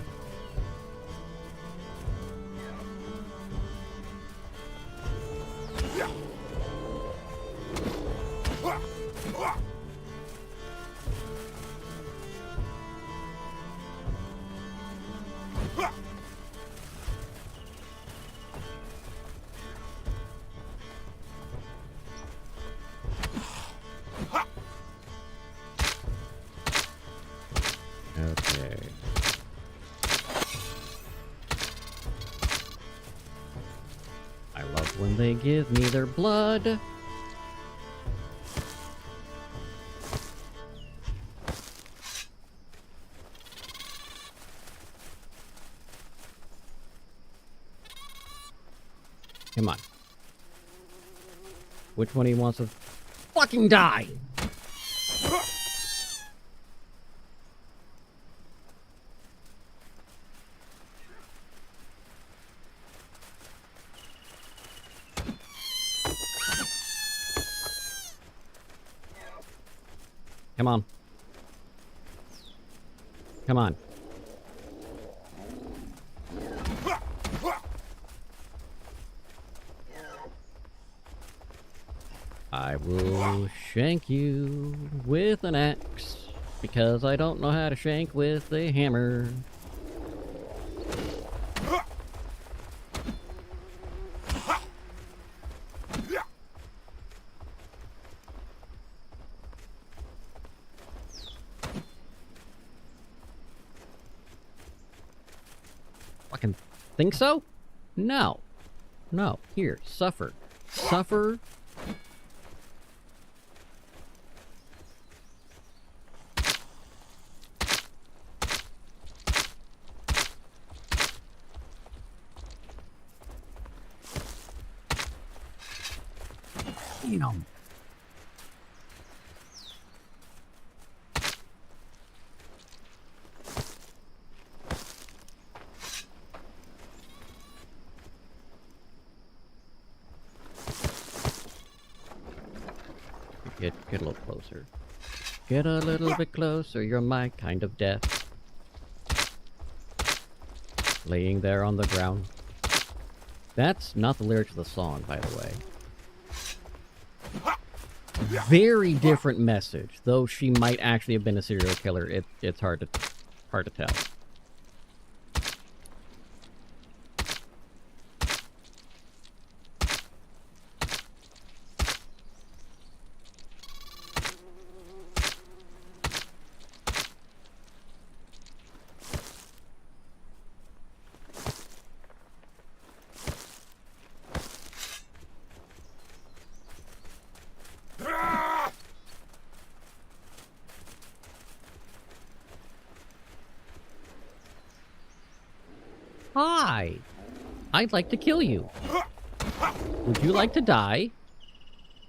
Okay. I love when they give me their blood. Come on. Which one of you wants to fucking die? Come on. I will shank you with an axe, because I don't know how to shank with a hammer. Fucking think so? No. No. Here, suffer. Suffer. Damn. Get a little closer. Get a little bit closer, you're my kind of death. Laying there on the ground. That's not the lyrics of the song, by the way. Very different message, though she might actually have been a serial killer. It's hard to tell. Hi! I'd like to kill you. Would you like to die?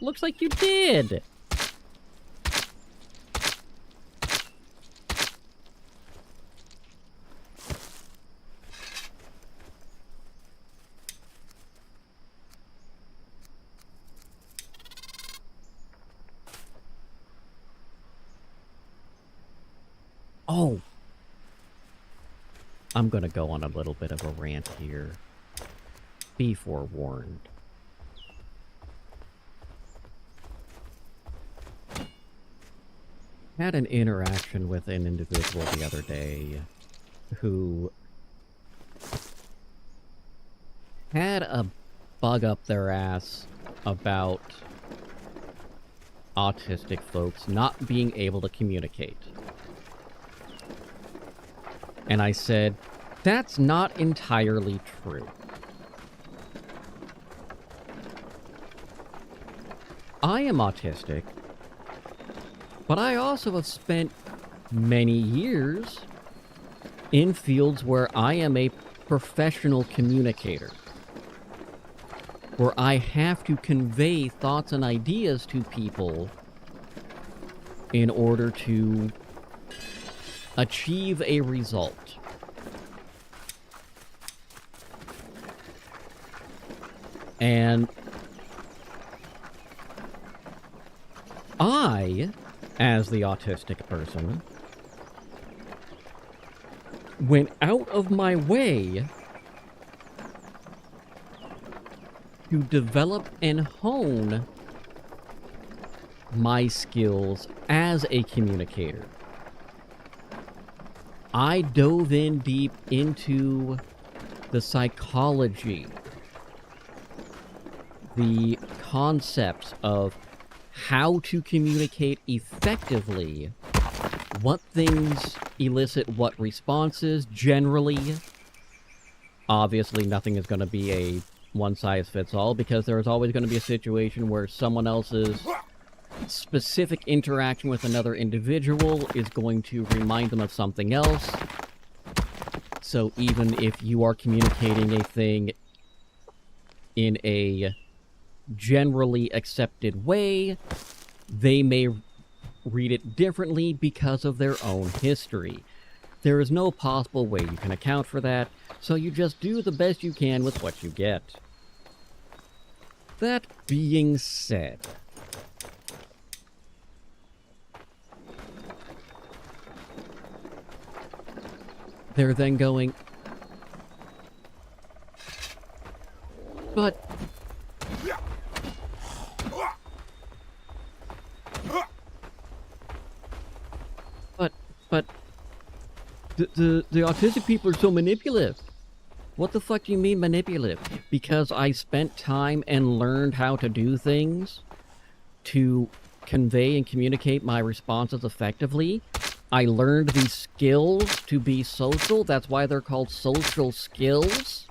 Looks like you did! Oh! I'm gonna go on a little bit of a rant here. Be forewarned. Had an interaction with an individual the other day who had a bug up their ass about autistic folks not being able to communicate. And I said, that's not entirely true. I am autistic, but I also have spent many years in fields where I am a professional communicator, where I have to convey thoughts and ideas to people in order to achieve a result. And I, as the autistic person, went out of my way to develop and hone my skills as a communicator. I dove in deep into the psychology, the concepts of how to communicate effectively, what things elicit what responses generally. Obviously, nothing is going to be a one-size-fits-all, because there is always going to be a situation where someone else's specific interaction with another individual is going to remind them of something else. So even if you are communicating a thing in a generally accepted way, they may read it differently because of their own history. There is no possible way you can account for that, so you just do the best you can with what you get. That being said, they're then going, but The autistic people are so manipulative. What the fuck do you mean manipulative? Because I spent time and learned how to do things to convey and communicate my responses effectively. I learned these skills to be social. That's why they're called social skills.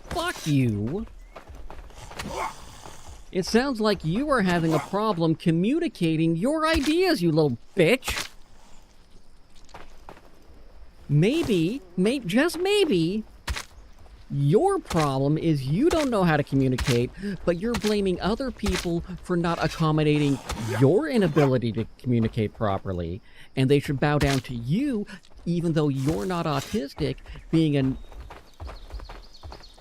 Fuck you. It sounds like you are having a problem communicating your ideas, you little bitch. Maybe, just maybe, your problem is you don't know how to communicate, but you're blaming other people for not accommodating your inability to communicate properly, and they should bow down to you, even though you're not autistic, being a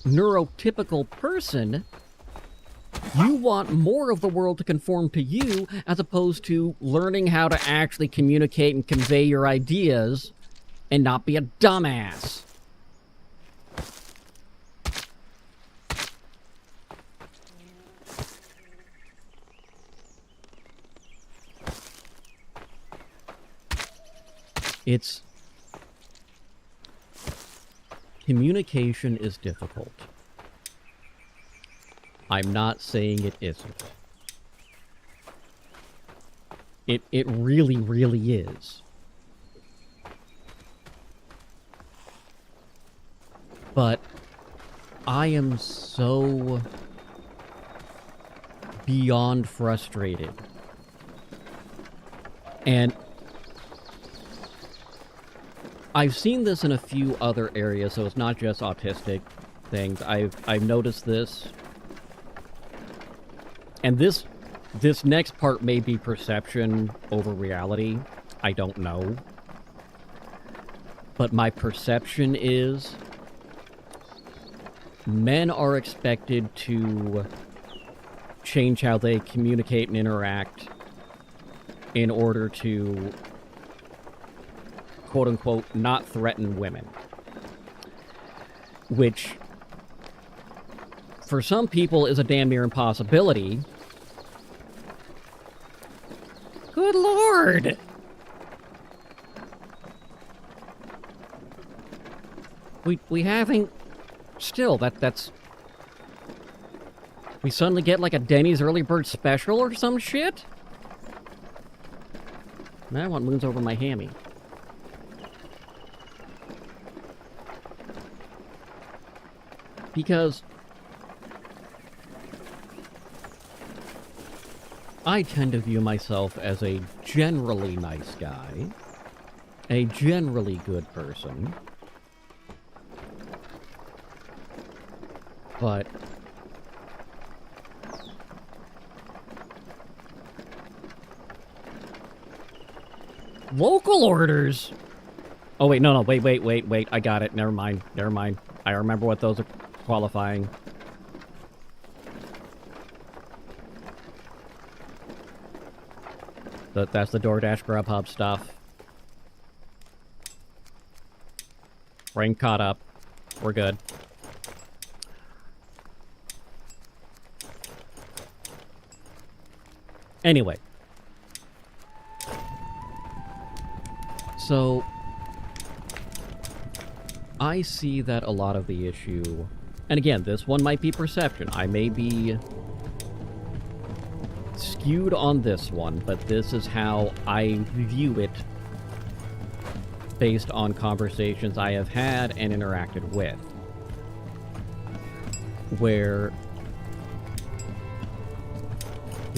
neurotypical person. You want more of the world to conform to you, as opposed to learning how to actually communicate and convey your ideas and not be a dumbass. Communication is difficult. I'm not saying it isn't. It really, really is. But I am so beyond frustrated. And I've seen this in a few other areas, so it's not just autistic things. I've noticed this. And this next part may be perception over reality. I don't know. But my perception is men are expected to change how they communicate and interact in order to, quote-unquote, not threaten women. Which, for some people, is a damn near impossibility. Good lord! We having... Still, that's... We suddenly get like a Denny's early bird special or some shit? I want moons over my hammy. Because I tend to view myself as a generally nice guy, a generally good person, but local orders? Oh wait, no, wait, I got it, never mind. I remember what those are qualifying. That's the DoorDash Grubhub stuff. Brain caught up. We're good. Anyway. So, I see that a lot of the issue... And again, this one might be perception. I may be skewed on this one, but this is how I view it based on conversations I have had and interacted with. Where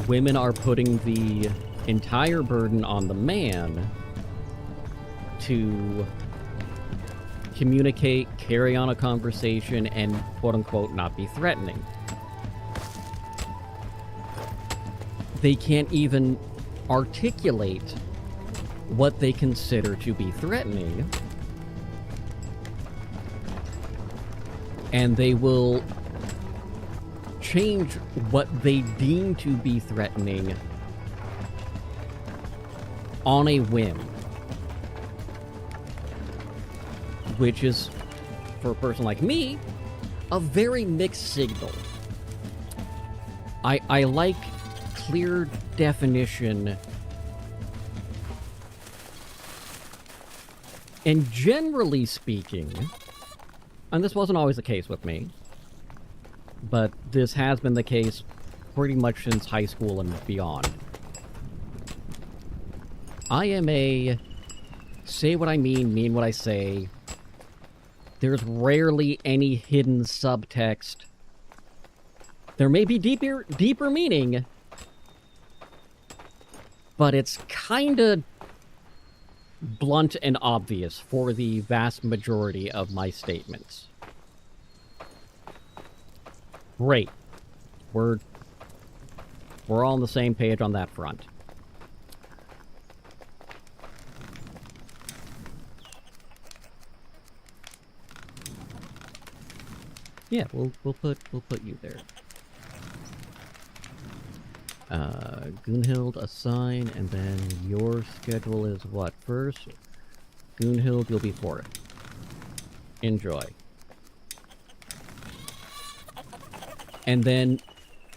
women are putting the entire burden on the man to communicate, carry on a conversation, and quote-unquote not be threatening. They can't even articulate what they consider to be threatening, and they will change what they deem to be threatening on a whim. Which is, for a person like me, a very mixed signal. I like clear definition And generally speaking, and this wasn't always the case with me, but this has been the case pretty much since high school and beyond. I am a say what I mean what I say. There's rarely any hidden subtext. There may be deeper meaning, but it's kinda blunt and obvious for the vast majority of my statements. Great. We're all on the same page on that front. Yeah, we'll put you there. Gunhild, assign, and then your schedule is what first? Gunhild, you'll be for it. Enjoy. And then,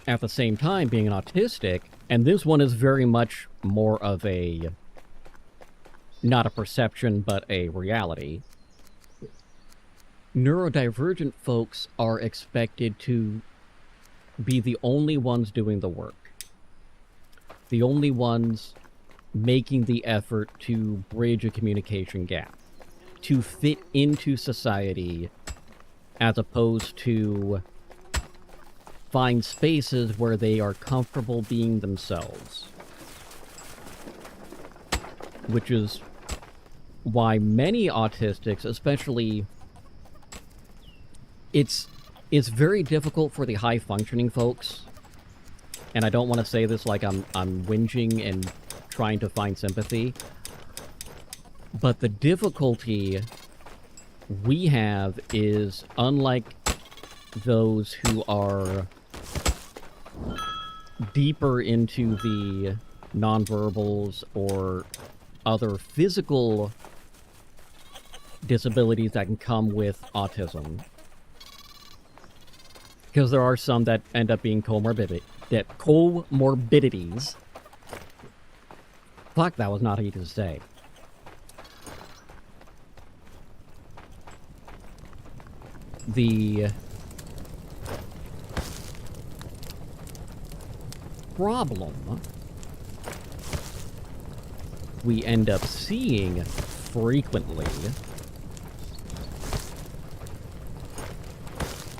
at the same time, being an autistic, and this one is very much more of a, not a perception, but a reality. Neurodivergent folks are expected to be the only ones doing the work. The only ones making the effort to bridge a communication gap, to fit into society, as opposed to find spaces where they are comfortable being themselves. Which is why many autistics, especially, it's very difficult for the high-functioning folks. And I don't want to say this like I'm whinging and trying to find sympathy. But the difficulty we have is, unlike those who are deeper into the nonverbals or other physical disabilities that can come with autism. Because there are some that end up being comorbidities. Fuck, that was not easy to say. The problem we end up seeing frequently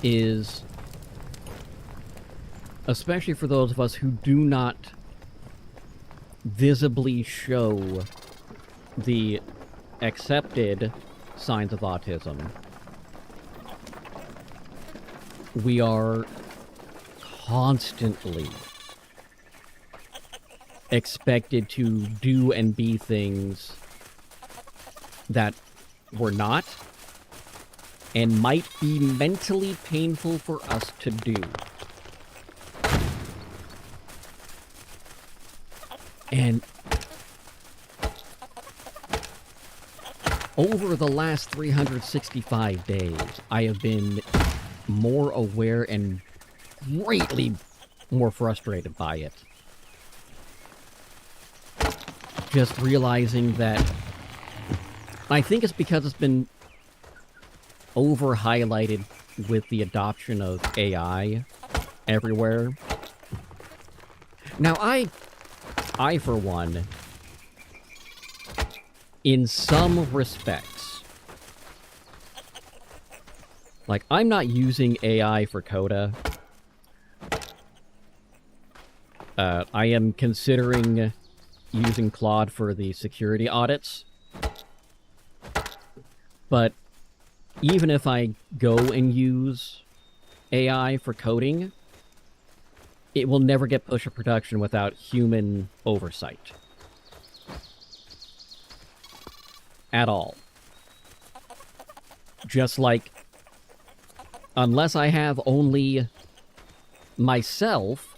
is, especially for those of us who do not visibly show the accepted signs of autism, we are constantly expected to do and be things that we're not, and might be mentally painful for us to do. And over the last 365 days, I have been more aware and greatly more frustrated by it. Just realizing that I think it's because it's been over-highlighted with the adoption of AI everywhere. Now, I for one, in some respects, like, I'm not using AI for Coda. I am considering using Claude for the security audits. But even if I go and use AI for coding, it will never get pushed to production without human oversight. At all. Just like, unless I have only myself,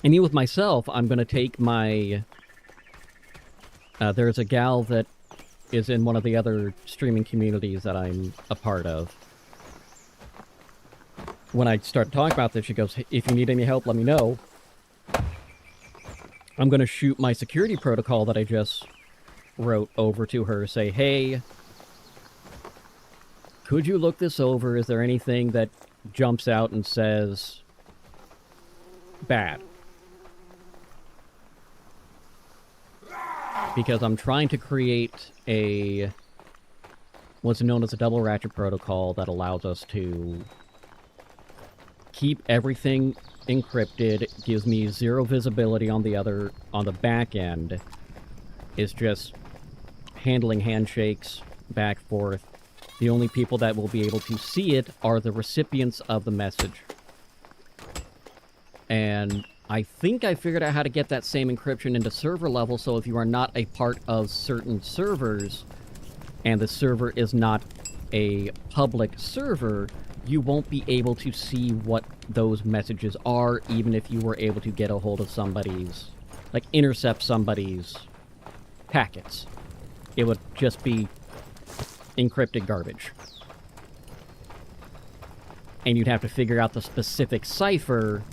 and even with myself, I'm going to take my... there's a gal that is in one of the other streaming communities that I'm a part of. When I start talking about this, she goes, if you need any help, let me know. I'm going to shoot my security protocol that I just wrote over to her, say, hey, could you look this over? Is there anything that jumps out and says bad? Because I'm trying to create a what's known as a double ratchet protocol that allows us to keep everything encrypted, gives me zero visibility on the back end. It's just handling handshakes back forth. The only people that will be able to see it are the recipients of the message. And I think I figured out how to get that same encryption into server level, so if you are not a part of certain servers, and the server is not a public server, you won't be able to see what those messages are, even if you were able to get a hold of somebody's, like, intercept somebody's packets. It would just be encrypted garbage. And you'd have to figure out the specific cipher,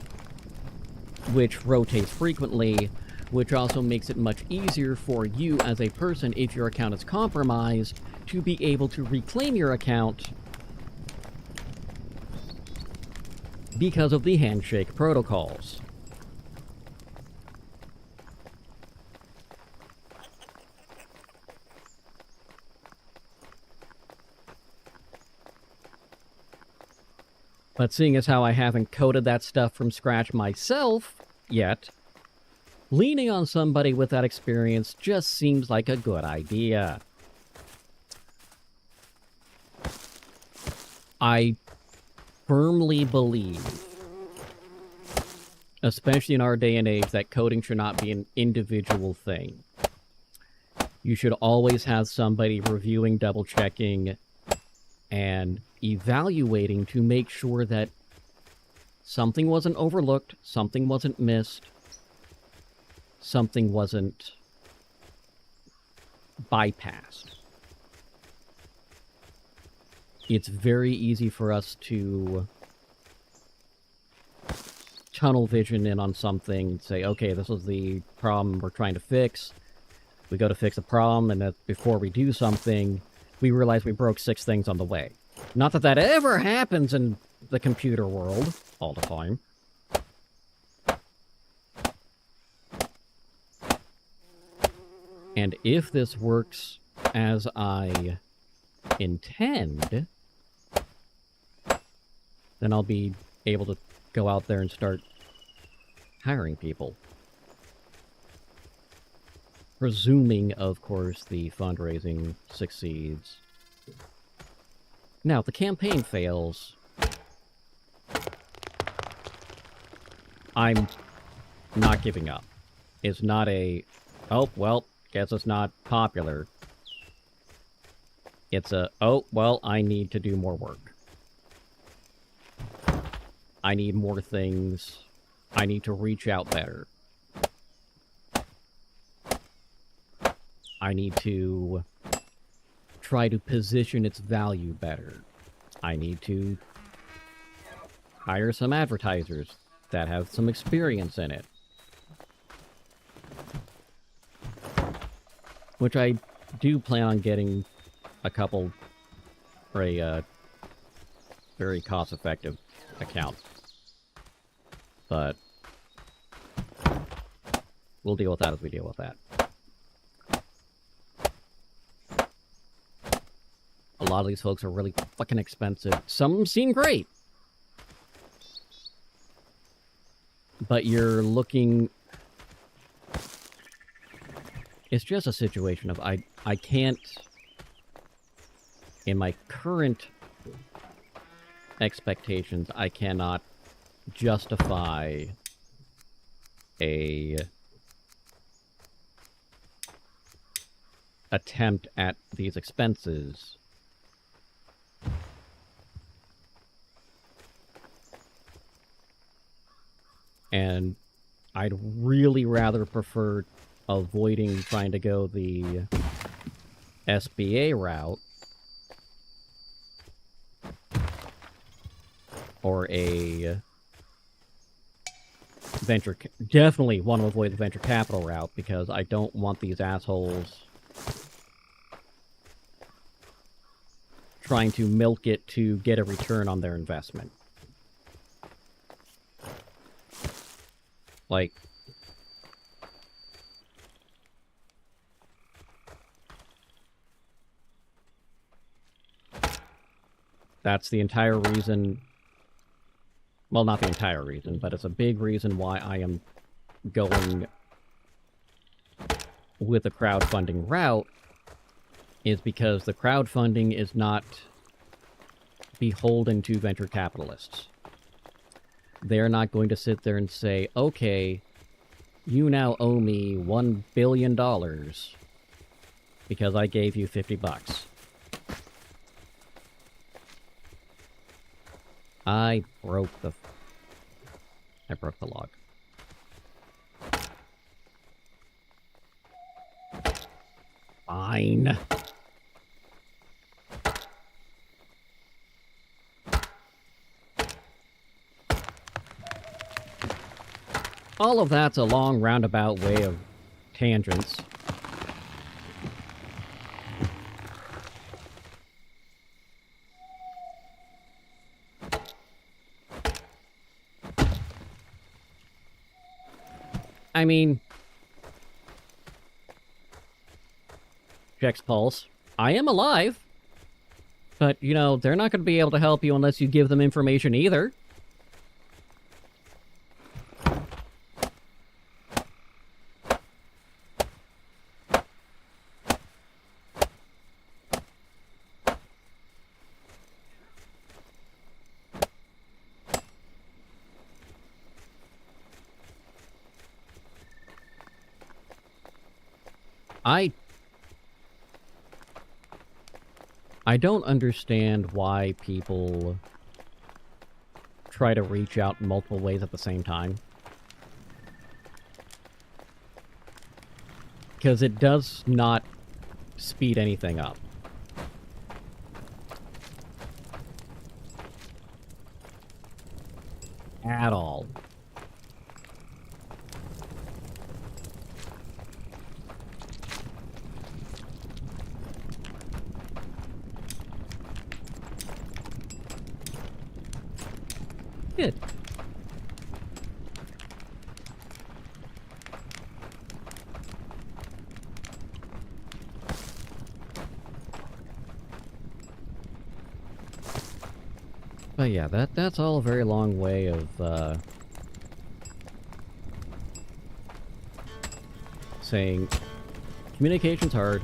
which rotates frequently, which also makes it much easier for you as a person, if your account is compromised, to be able to reclaim your account because of the handshake protocols. But seeing as how I haven't coded that stuff from scratch myself yet, leaning on somebody with that experience just seems like a good idea. I firmly believe, especially in our day and age, that coding should not be an individual thing. You should always have somebody reviewing, double-checking, and evaluating to make sure that something wasn't overlooked, something wasn't missed, something wasn't bypassed. It's very easy for us to tunnel vision in on something, say, okay, this is the problem we're trying to fix. We go to fix the problem, and that before we do something, we realize we broke 6 things on the way. Not that that ever happens in the computer world all the time. And if this works as I intend, then I'll be able to go out there and start hiring people. Presuming, of course, the fundraising succeeds. Now, if the campaign fails, I'm not giving up. It's not a, oh, well, guess it's not popular. It's a, oh, well, I need to do more work. I need more things. I need to reach out better. I need to try to position its value better. I need to hire some advertisers that have some experience in it. Which I do plan on getting a couple for a very cost-effective account. But we'll deal with that as we deal with that. A lot of these folks are really fucking expensive. Some of them seem great. But you're looking... It's just a situation of I can't... In my current expectations, I cannot justify a attempt at these expenses. And I'd really rather prefer avoiding trying to go the SBA route or a venture... Definitely want to avoid the venture capital route because I don't want these assholes trying to milk it to get a return on their investment. Like, that's the entire reason, well, not the entire reason, but it's a big reason why I am going with the crowdfunding route, is because the crowdfunding is not beholden to venture capitalists. They're not going to sit there and say, okay, you now owe me $1 billion because I gave you $50. I broke the log. Fine. All of that's a long roundabout way of tangents. I mean, checks pulse. I am alive. But, you know, they're not going to be able to help you unless you give them information either. I don't understand why people try to reach out in multiple ways at the same time. Because it does not speed anything up. At all. Good. But yeah, that's all a very long way of saying communication's hard.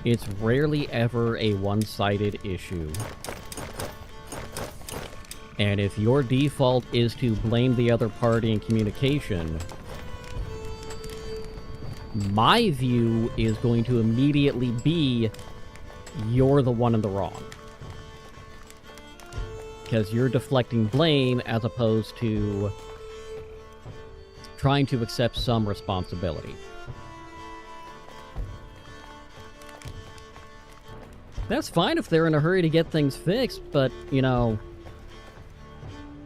It's rarely ever a one-sided issue. And if your default is to blame the other party in communication, my view is going to immediately be, you're the one in the wrong. Because you're deflecting blame as opposed to trying to accept some responsibility. That's fine if they're in a hurry to get things fixed, but, you know,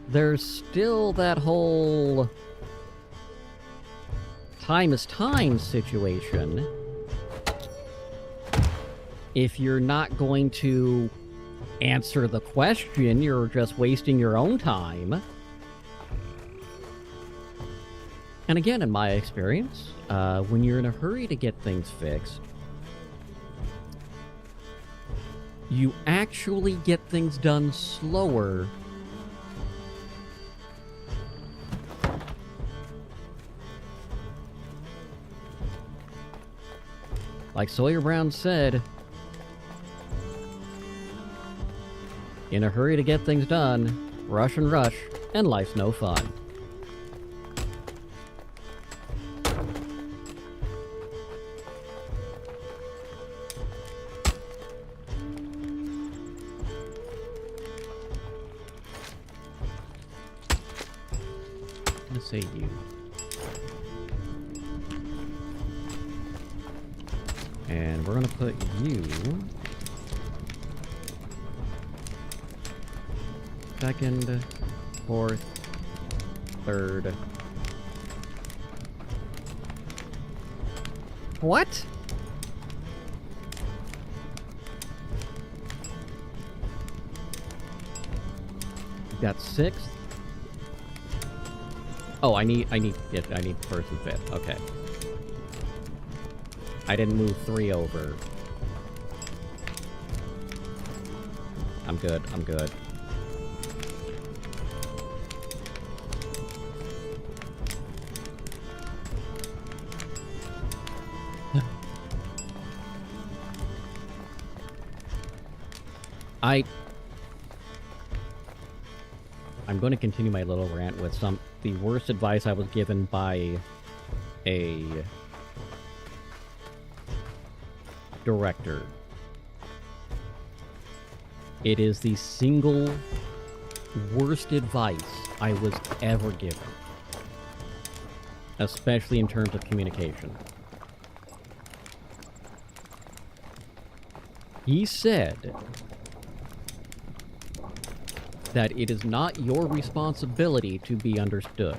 there's still that whole time is time situation. If you're not going to answer the question, you're just wasting your own time. And again, in my experience, when you're in a hurry to get things fixed, you actually get things done slower. Like Sawyer Brown said, in a hurry to get things done, rush, and life's no fun. I'm gonna say you. And we're gonna put you second, fourth, third. What? Got 6. Oh, I need first and 5th. Okay. I didn't move 3 over. I'm good. I'm good. I'm going to continue my little rant with the worst advice I was given by a director. It is the single worst advice I was ever given, especially in terms of communication. He said that it is not your responsibility to be understood.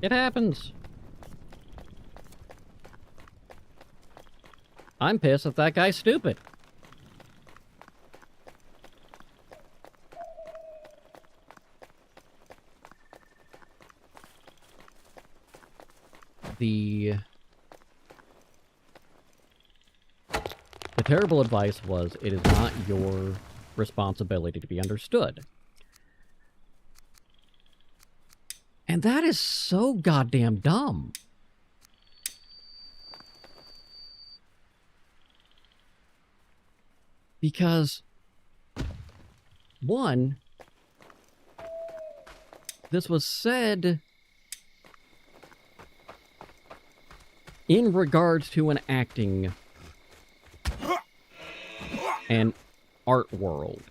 It happens. I'm pissed that that guy's stupid. The terrible advice was, it is not your responsibility to be understood. And that is so goddamn dumb. Because, one, this was said in regards to an acting and art world.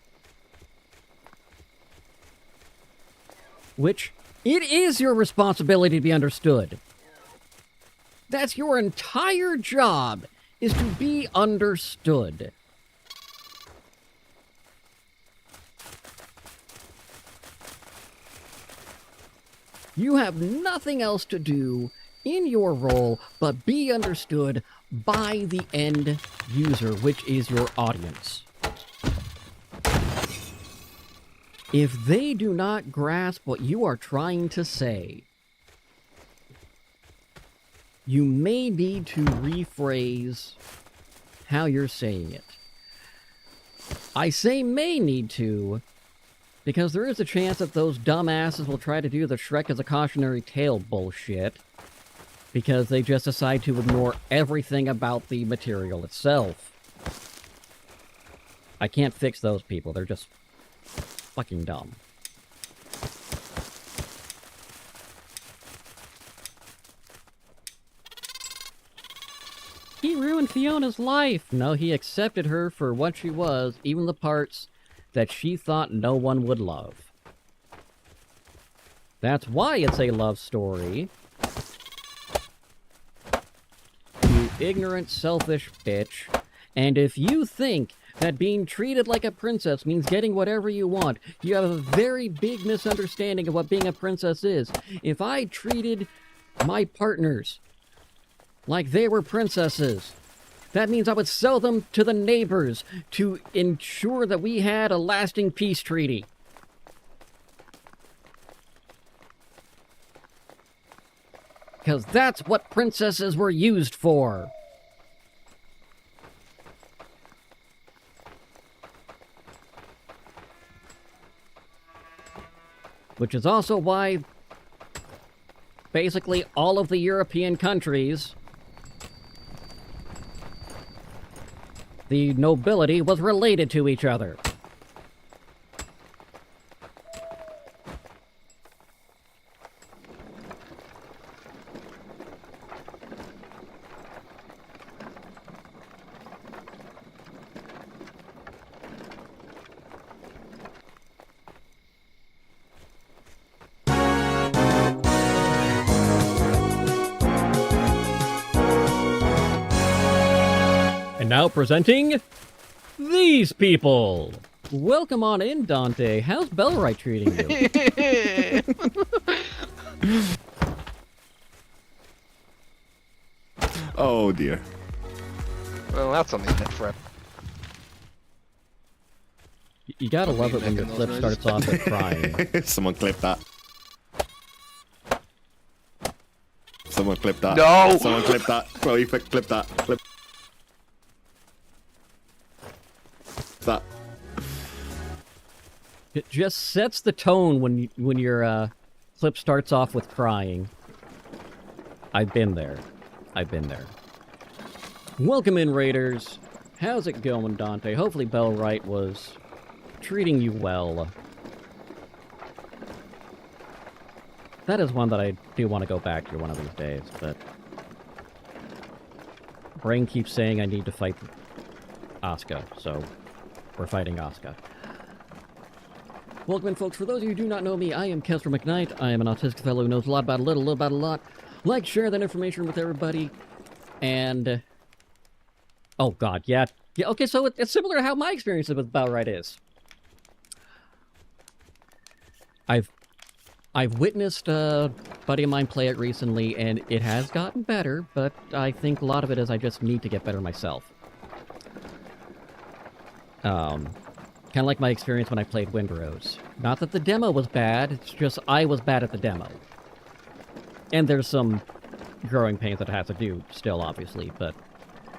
Which, it is your responsibility to be understood. That's your entire job, is to be understood. You have nothing else to do in your role but be understood by the end user, which is your audience. If they do not grasp what you are trying to say, you may need to rephrase how you're saying it. I say may need to, because there is a chance that those dumbasses will try to do the Shrek as a cautionary tale bullshit, because they just decide to ignore everything about the material itself. I can't fix those people, they're just fucking dumb. He ruined Fiona's life! No, he accepted her for what she was, even the parts that she thought no one would love. That's why it's a love story. You ignorant, selfish bitch. And if you think that being treated like a princess means getting whatever you want, you have a very big misunderstanding of what being a princess is. If I treated my partners like they were princesses, that means I would sell them to the neighbors to ensure that we had a lasting peace treaty. Because that's what princesses were used for. Which is also why basically all of the European countries, the nobility was related to each other. And now presenting these people. Welcome on in, Dante. How's Bellwright treating you? Oh dear. Well, that's something different. You gotta love it when your making clip those noises. starts off with crying. Someone clip that. Someone clip that. No! Someone clip that. Chloe, clip that. Clip that. It just sets the tone when your clip starts off with crying. I've been there. I've been there. Welcome in, Raiders. How's it going, Dante? Hopefully Bell Wright was treating you well. That is one that I do want to go back to one of these days, but brain keeps saying I need to fight Asuka, so we're fighting Asuka. Welcome in, folks. For those of you who do not know me, I am Kester McKnight. I am an autistic fellow who knows a lot about a little about a lot. Like, share that information with everybody, and... oh, God, yeah. Yeah, okay, so it's similar to how my experience with Bellwright is. I've witnessed a buddy of mine play it recently, and it has gotten better, but I think a lot of it is I just need to get better myself. Kind of like my experience when I played Windrose. Not that the demo was bad, it's just I was bad at the demo. And there's some growing pains that I have to do still, obviously, but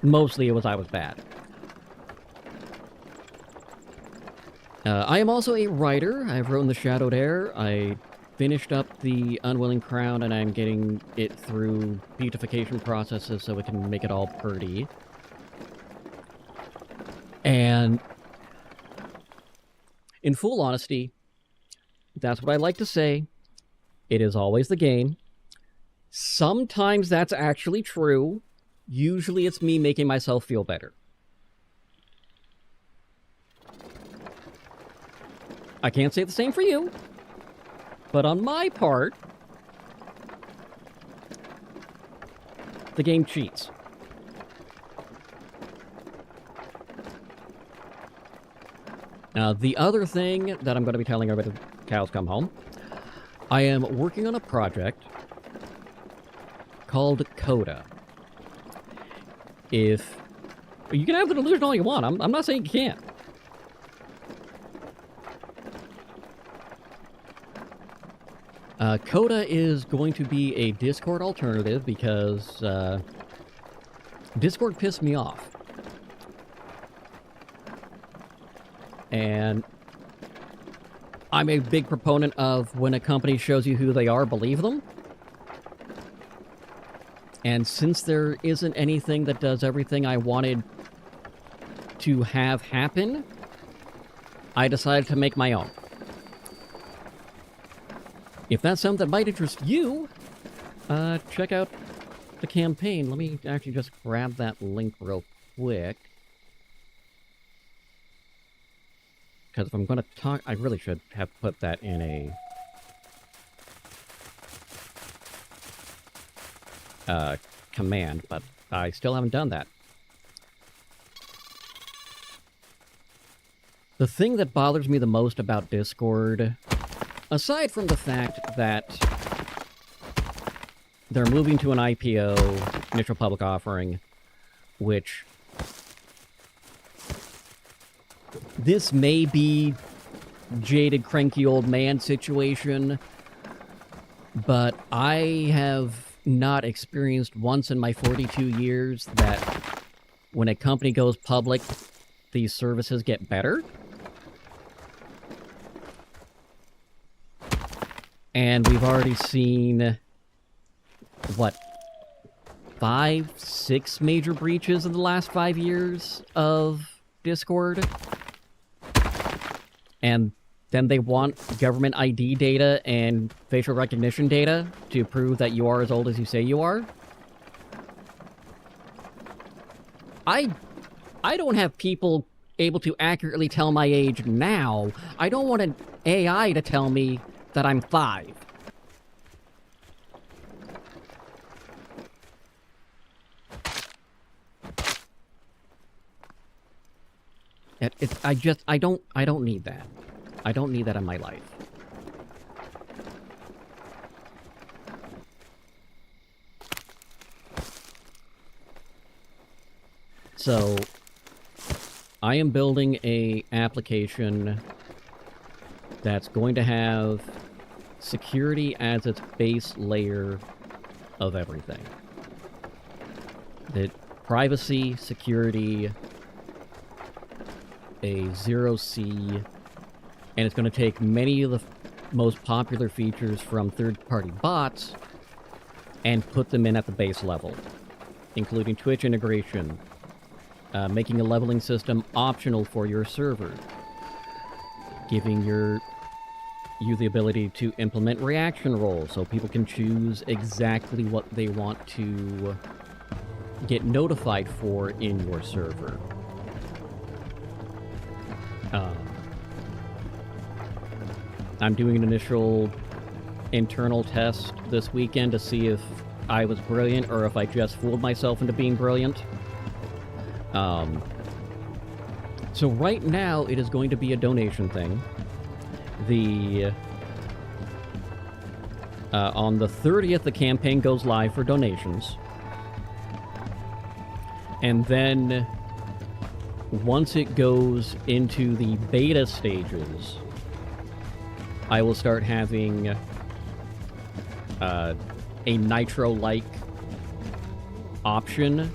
mostly it was I was bad. I am also a writer. I've written The Shadowed Heir. I finished up The Unwilling Crown, and I'm getting it through beautification processes so we can make it all pretty. And in full honesty, that's what I like to say. It is always the game. Sometimes that's actually true. Usually it's me making myself feel better. I can't say the same for you, but on my part, the game cheats. Now, the other thing that I'm going to be telling everybody when cows come home, I am working on a project called Coda. If you can have the delusion all you want, I'm not saying you can't. Coda is going to be a Discord alternative because Discord pissed me off. And I'm a big proponent of when a company shows you who they are, believe them. And since there isn't anything that does everything I wanted to have happen, I decided to make my own. If that's something that might interest you, check out the campaign. Let me actually just grab that link real quick. Because if I'm going to talk, I really should have put that in a command, but I still haven't done that. The thing that bothers me the most about Discord, aside from the fact that they're moving to an IPO, initial public offering, which this may be jaded, cranky old man situation, but I have not experienced once in my 42 years that when a company goes public, these services get better. And we've already seen, what, 5, 6 major breaches in the last 5 years of Discord? And then they want government ID data and facial recognition data to prove that you are as old as you say you are? I don't have people able to accurately tell my age now. I don't want an AI to tell me that I'm 5. I don't need that. I don't need that in my life. So, I am building a application that's going to have security as its base layer of everything. The privacy, security, a 0C, and it's going to take many of the most popular features from third-party bots and put them in at the base level, including Twitch integration, making a leveling system optional for your server, giving you the ability to implement reaction roles so people can choose exactly what they want to get notified for in your server. I'm doing an initial internal test this weekend to see if I was brilliant or if I just fooled myself into being brilliant. So right now it is going to be a donation thing. On the 30th, the campaign goes live for donations. And then once it goes into the beta stages, I will start having a Nitro-like option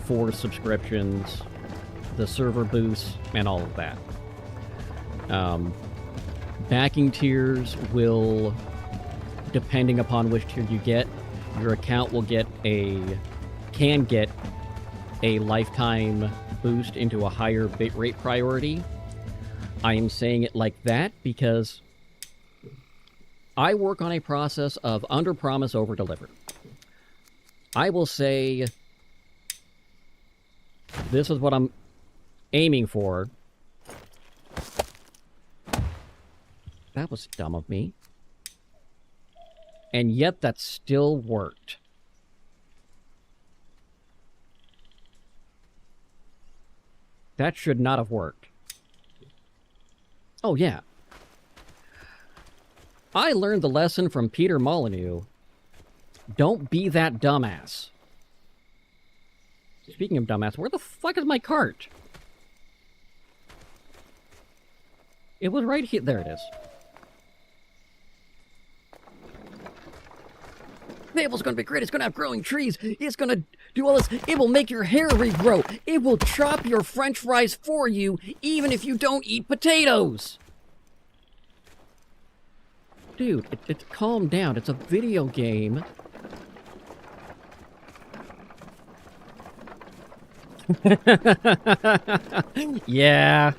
for subscriptions, the server boosts, and all of that. Backing tiers will, depending upon which tier you get, your account will can get a lifetime boost into a higher bitrate priority. I am saying it like that because I work on a process of under-promise, over-deliver. I will say, this is what I'm aiming for. That was dumb of me. And yet that still worked. That should not have worked. Oh, yeah. I learned the lesson from Peter Molyneux. Don't be that dumbass. Speaking of dumbass, where the fuck is my cart? It was right here. There it is. Maple's gonna be great. It's gonna have growing trees. It's gonna do all this. It will make your hair regrow. It will chop your french fries for you, even if you don't eat potatoes. Dude, calm down. It's a video game. Yeah.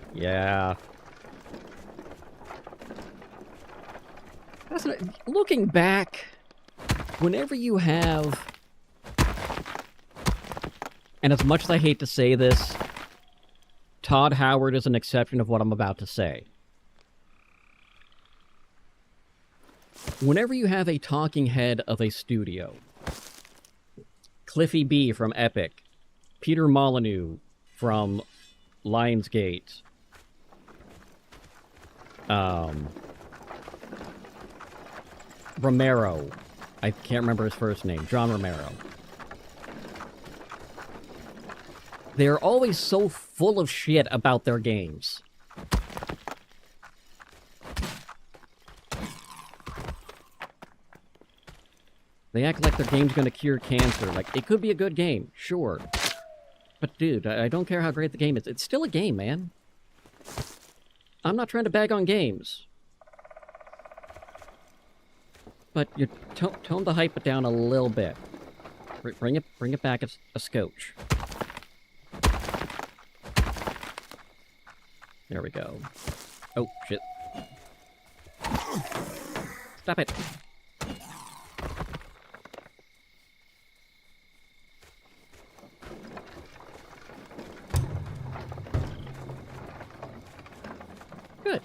Looking back, whenever you have, and as much as I hate to say this, Todd Howard is an exception of what I'm about to say. Whenever you have a talking head of a studio, Cliffy B from Epic, Peter Molyneux from Lionsgate, Romero, I can't remember his first name, John Romero. They're always so full of shit about their games. They act like their game's gonna cure cancer. Like, it could be a good game, sure. But dude, I don't care how great the game is. It's still a game, man. I'm not trying to bag on games. But you tone the hype down a little bit. Bring it back a scotch. There we go. Oh, shit. Stop it. Good.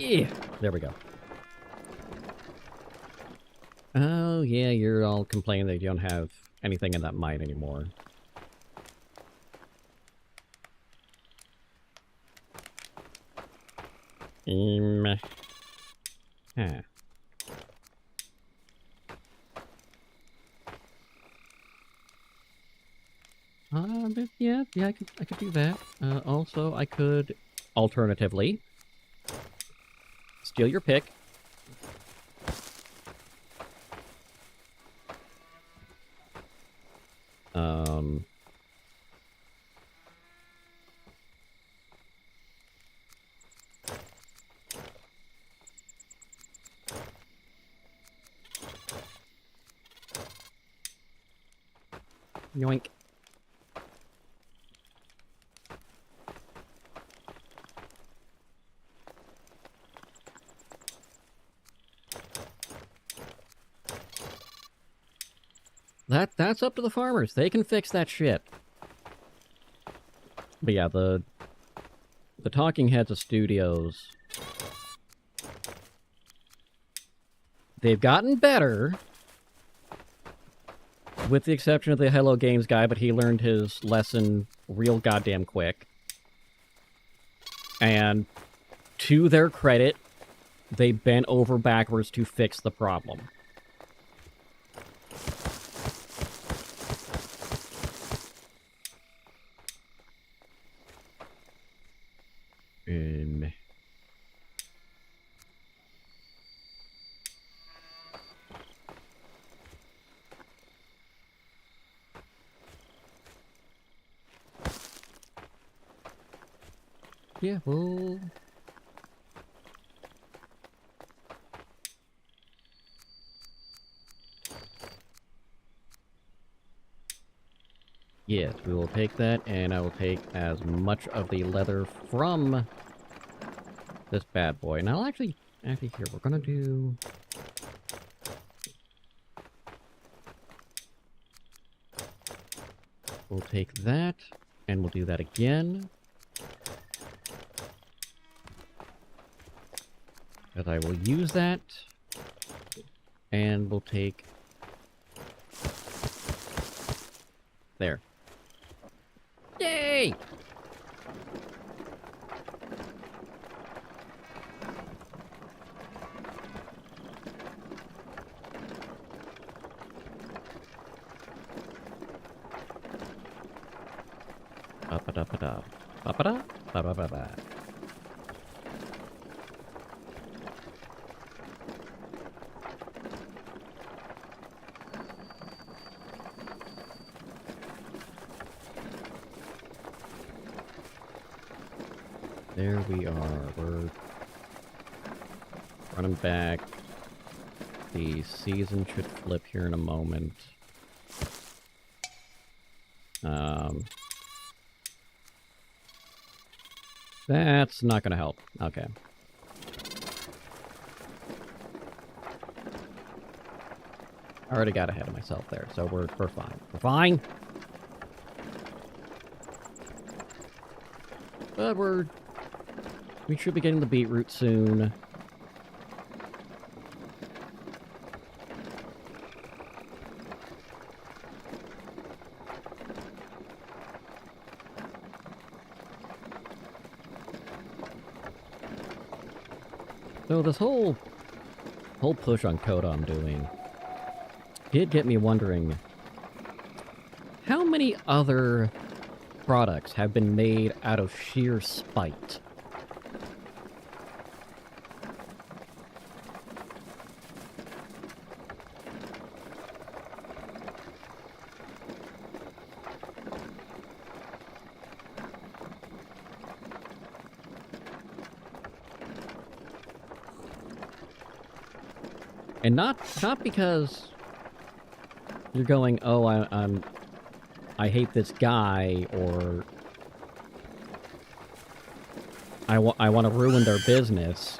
Yeah, there we go. Oh, yeah, you're all complaining that you don't have anything in that mine anymore. Huh. But yeah, I could do that. Also, I could, alternatively, steal your pick. Yoink. That's up to the farmers. They can fix that shit. But yeah, the talking heads of studios, they've gotten better, with the exception of the Hello Games guy, but he learned his lesson real goddamn quick. And to their credit, they bent over backwards to fix the problem. Yeah, well... Yes, we will take that, and I will take as much of the leather from this bad boy. And I'll actually here, we're gonna do... We'll take that, and we'll do that again. Because I will use that, and we'll take... There. Yay! Ba-ba-da-ba-da. Ba-ba-da. Ba-ba-ba-ba. There we are. We're running back. The season should flip here in a moment. That's not gonna help. Okay. I already got ahead of myself there, so we're fine. We're fine! But we should be getting the beetroot soon. So this whole push on Coda I'm doing did get me wondering, how many other products have been made out of sheer spite? And not because you're going, oh, I hate this guy, or I want to ruin their business,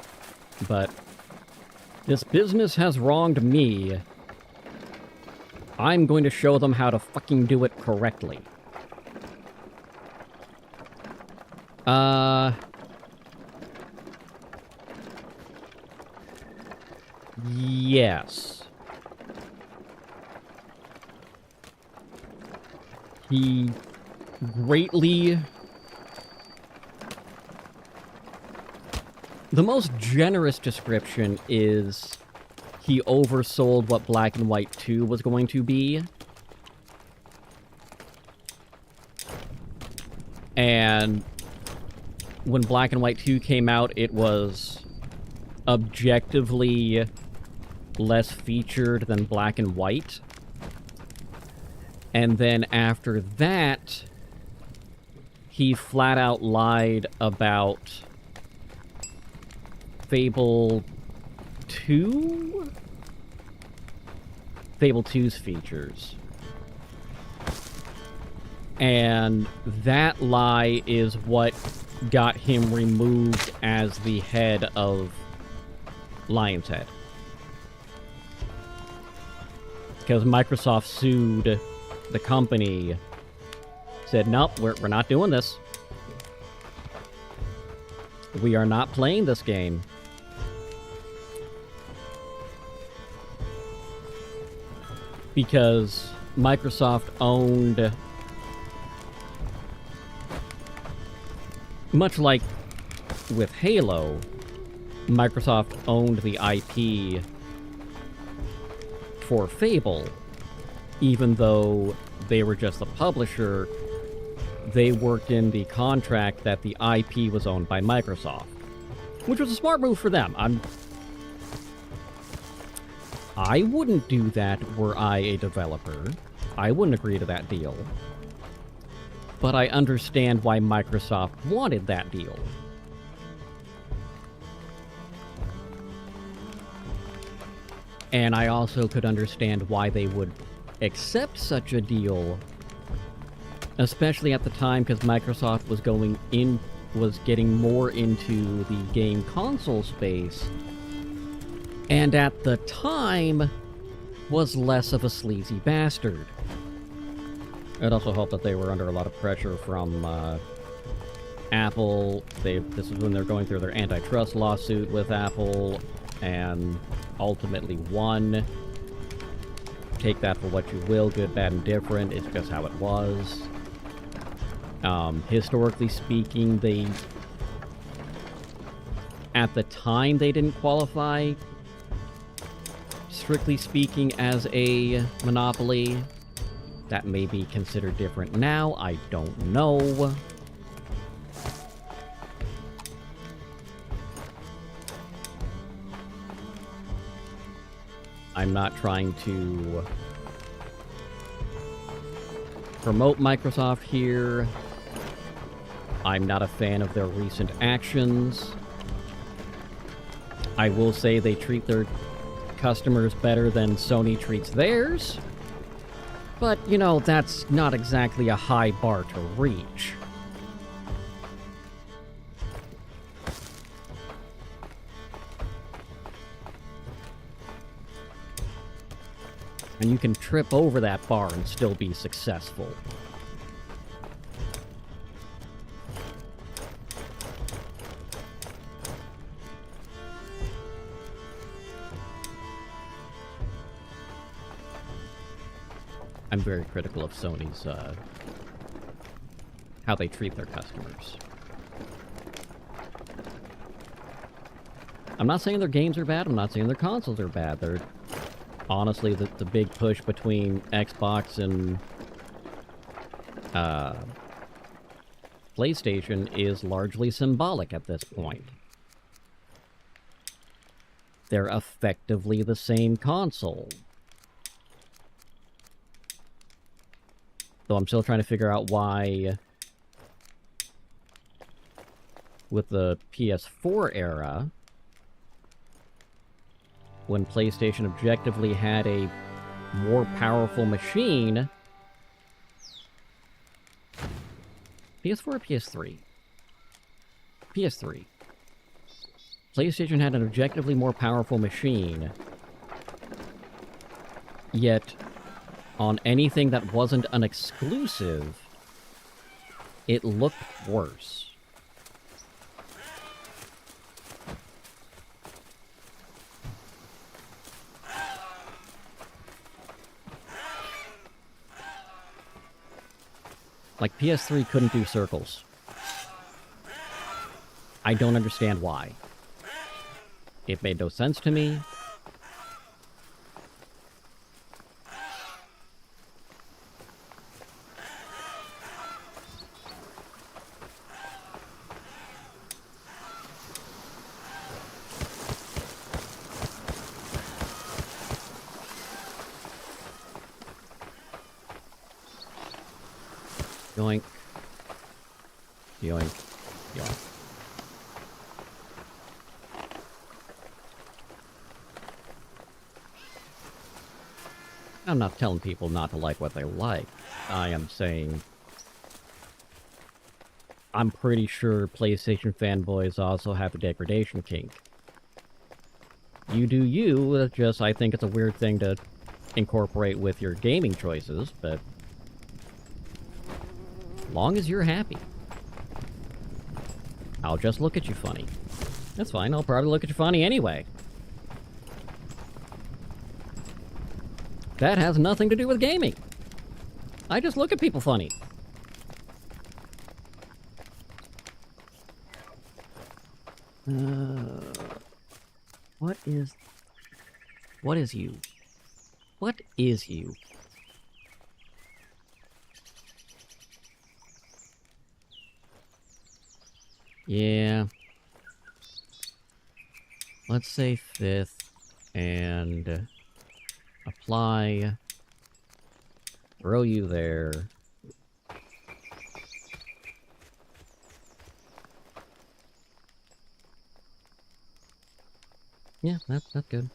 but this business has wronged me. I'm going to show them how to fucking do it correctly. Yes. He greatly... The most generous description is he oversold what Black and White 2 was going to be. And when Black and White 2 came out, it was objectively less featured than Black and White. And then after that, he flat out lied about Fable 2? Fable 2's features. And that lie is what got him removed as the head of Lion's Head. Because Microsoft sued the company, said, nope, we're not doing this. We are not playing this game. Because Microsoft owned, much like with Halo, Microsoft owned the IP for Fable. Even though they were just the publisher, they worked in the contract that the IP was owned by Microsoft. Which was a smart move for them. I wouldn't do that were I a developer. I wouldn't agree to that deal. But I understand why Microsoft wanted that deal. And I also could understand why they would accept such a deal, especially at the time, because Microsoft was getting more into the game console space, and at the time was less of a sleazy bastard. It also helped that they were under a lot of pressure from Apple. This is when they're going through their antitrust lawsuit with Apple, and ultimately won. Take that for what you will, good, bad, and different. It's just how it was. Historically speaking, at the time, they didn't qualify, strictly speaking, as a monopoly. That may be considered different now. I don't know. I'm not trying to promote Microsoft here. I'm not a fan of their recent actions. I will say they treat their customers better than Sony treats theirs. But, you know, that's not exactly a high bar to reach. And you can trip over that bar and still be successful. I'm very critical of Sony's, how they treat their customers. I'm not saying their games are bad, I'm not saying their consoles are bad. They're honestly the big push between Xbox and PlayStation is largely symbolic at this point. They're effectively the same console. Though I'm still trying to figure out why, with the PS4 era, when PlayStation objectively had a more powerful machine... PS4 or PS3? PS3. PlayStation had an objectively more powerful machine, yet on anything that wasn't an exclusive, it looked worse. Like, PS3 couldn't do circles. I don't understand why. It made no sense to me. Yoink. Yoink. Yoink. I'm not telling people not to like what they like. I am saying... I'm pretty sure PlayStation fanboys also have a degradation kink. You do you, just I think it's a weird thing to incorporate with your gaming choices, but... long as you're happy. I'll just look at you funny. That's fine, I'll probably look at you funny anyway. That has nothing to do with gaming. I just look at people funny. What is you? What is you? Yeah. Let's say 5th and apply. Throw you there. Yeah, that's good.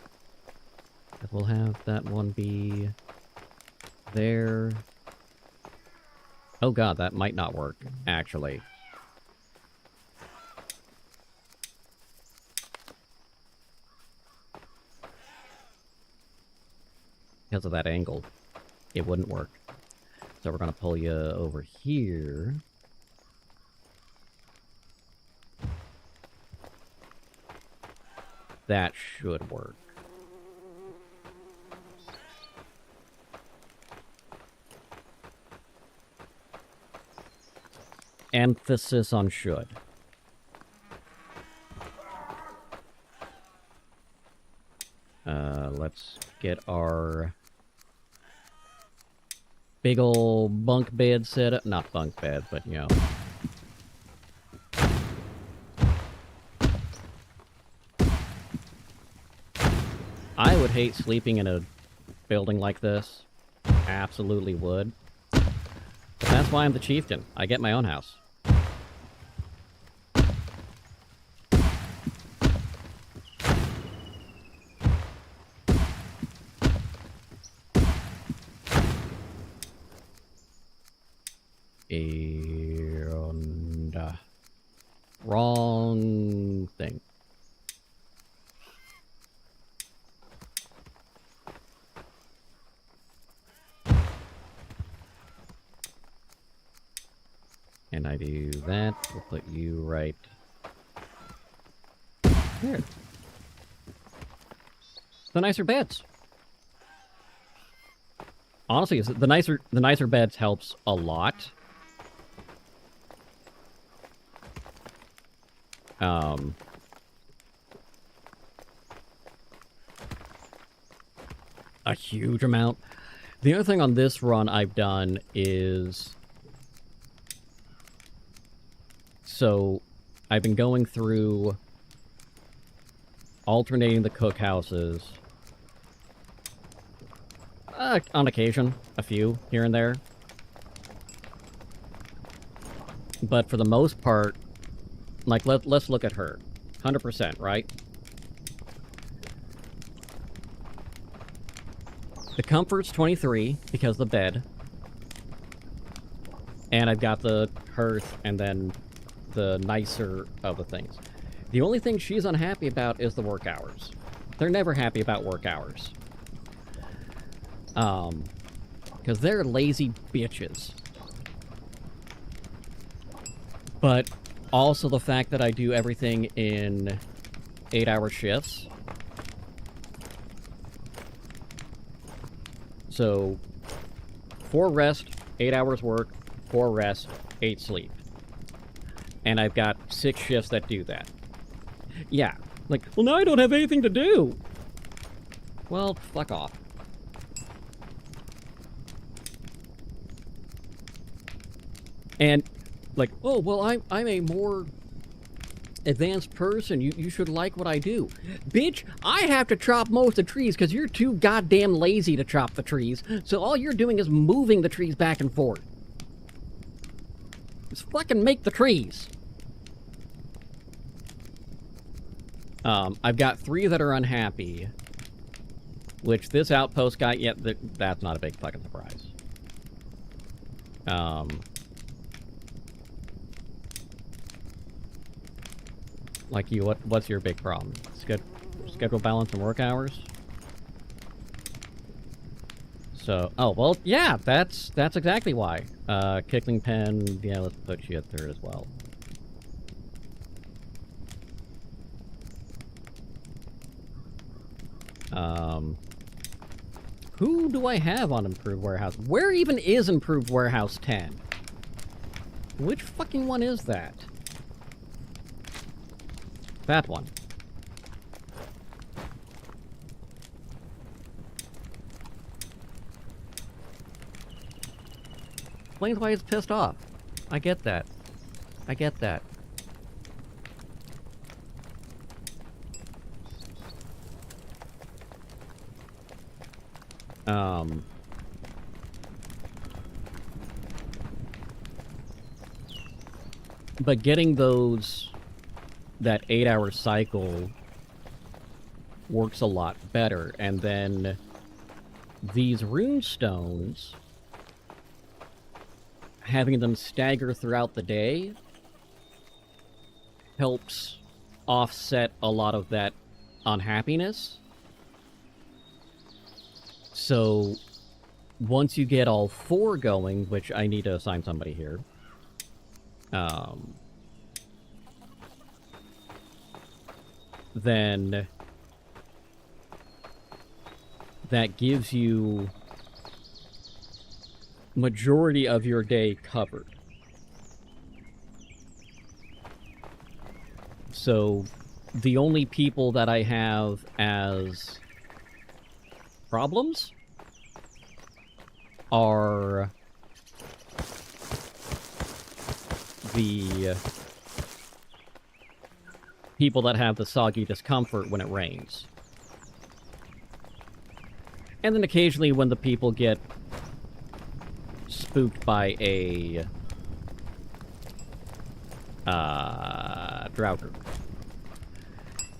We'll have that one be there. Oh god, that might not work, actually. Because of that angle, it wouldn't work. So we're gonna pull you over here. That should work. Emphasis on should. Let's get our big old bunk bed set up. Not bunk bed, but you know. I would hate sleeping in a building like this. Absolutely would. But that's why I'm the chieftain. I get my own house. And wrong thing. And I do that. We'll put you right there. The nicer beds. Honestly, the nicer beds helps a lot. A huge amount. The other thing on this run I've done is... So, I've been going through alternating the cookhouses. On occasion, a few here and there. But for the most part, like, let's look at her. 100%, right? The comfort's 23 because of the bed. And I've got the hearth and then the nicer of the things. The only thing she's unhappy about is the work hours. They're never happy about work hours. Because they're lazy bitches. But also the fact that I do everything in 8-hour shifts. So, 4 rest, 8 hours work, 4 rest, 8 sleep. And I've got 6 shifts that do that. Yeah. Like, well, now I don't have anything to do. Well, fuck off. And, like, oh, well, I'm a more advanced person. You should like what I do. Bitch, I have to chop most of the trees because you're too goddamn lazy to chop the trees. So all you're doing is moving the trees back and forth. Just fucking make the trees. I've got 3 that are unhappy. Which this outpost guy, yeah, that's not a big fucking surprise. Like you, what's your big problem? Schedule balance and work hours? So, oh, well, yeah, that's exactly why. Kickling pen, yeah, let's put you at 3rd as well. Who do I have on Improved Warehouse? Where even is Improved Warehouse 10? Which fucking one is that? That one. Explains why he's pissed off. I get that. I get that. But getting that 8-hour cycle works a lot better, and then these rune stones, having them stagger throughout the day helps offset a lot of that unhappiness. So once you get all 4 going, which I need to assign somebody here, then that gives you majority of your day covered. So the only people that I have as problems are the people that have the soggy discomfort when it rains. And then occasionally when the people get spooked by a droughter.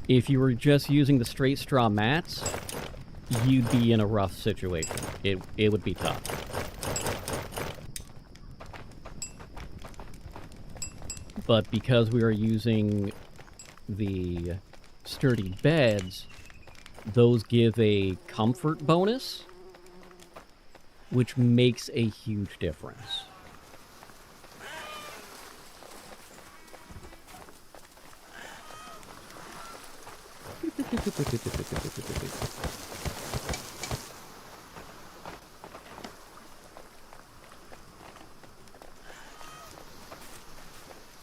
If you were just using the straight straw mats, you'd be in a rough situation. It would be tough. But because we are using the sturdy beds, those give a comfort bonus, which makes a huge difference.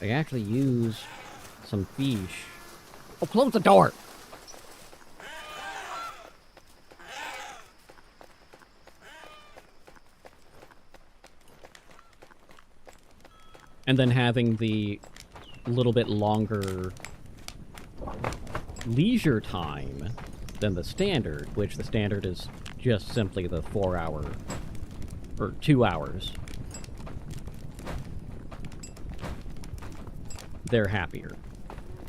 I actually use some fish. Oh, close the door! And then having the little bit longer leisure time than the standard, which the standard is just simply the 4-hour, or 2 hours. They're happier.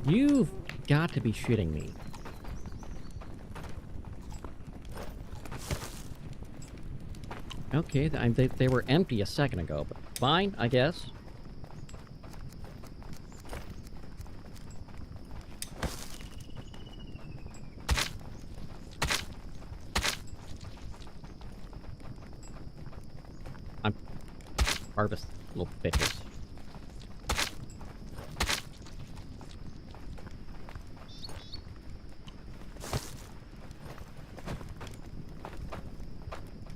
You've got to be shitting me. Okay, they were empty a second ago, but fine, I guess. I'm harvest little bitches.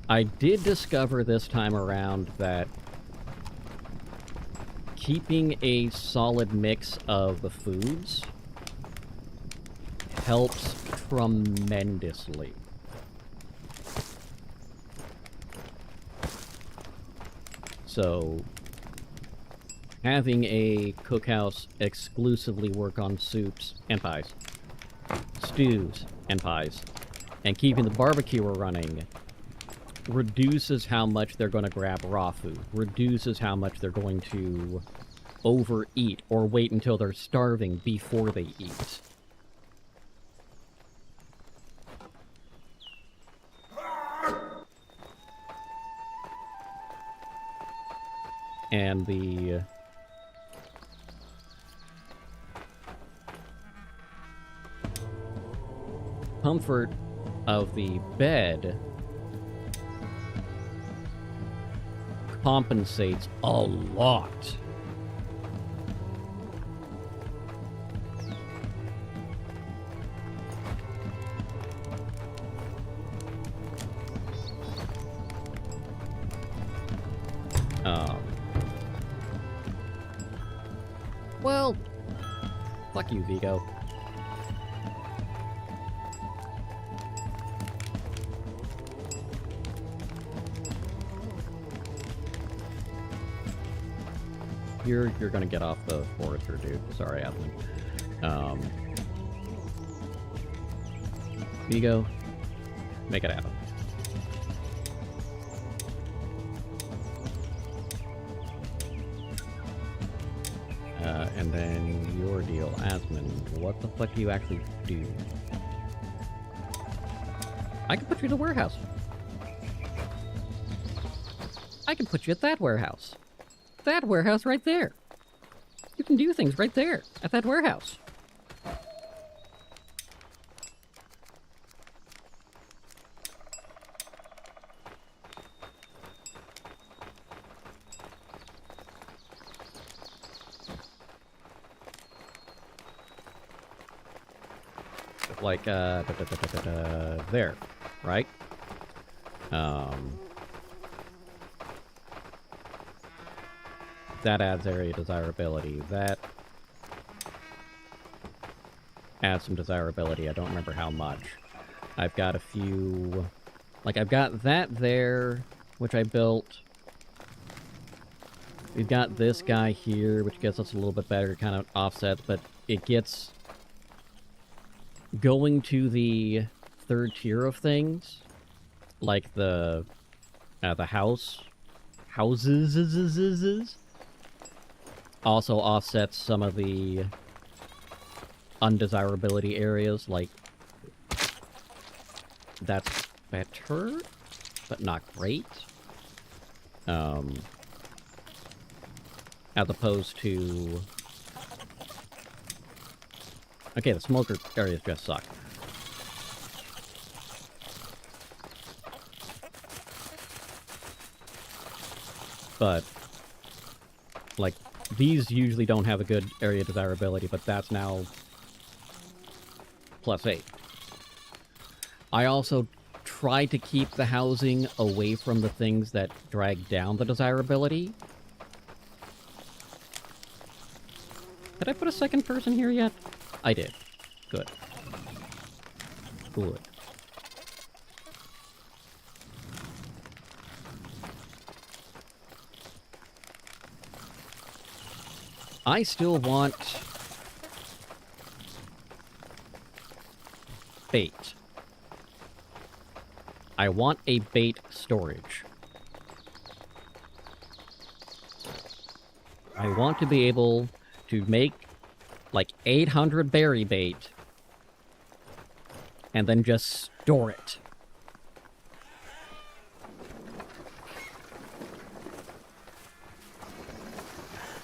I did discover this time around that keeping a solid mix of the foods helps tremendously. So, having a cookhouse exclusively work on soups and pies, stews and pies, and keeping the barbecue running reduces how much they're going to grab raw food, reduces how much they're going to overeat or wait until they're starving before they eat. And the comfort of the bed compensates a lot. Well, fuck you, Vigo. You're gonna get off the forester, dude. Sorry, Adlin. Vigo, make it happen. And then your deal, Asmon. What the fuck do you actually do? I can put you in the warehouse. I can put you at that warehouse. That warehouse right there. You can do things right there, at that warehouse. Like, there, right? That adds area desirability. That adds some desirability. I don't remember how much. I've got a few... Like, I've got that there, which I built. We've got this guy here, which gets us a little bit better kind of offsets, but it gets... Going to the third tier of things, like the houses, also offsets some of the undesirability areas, like, that's better, but not great. As opposed to... Okay, the smoker areas just suck. But, like, these usually don't have a good area desirability, but that's now +8. I also try to keep the housing away from the things that drag down the desirability. Did I put a second person here yet? I did. Good. Good. I still want bait. I want a bait storage. I want to be able to make like 800 berry bait and then just store it.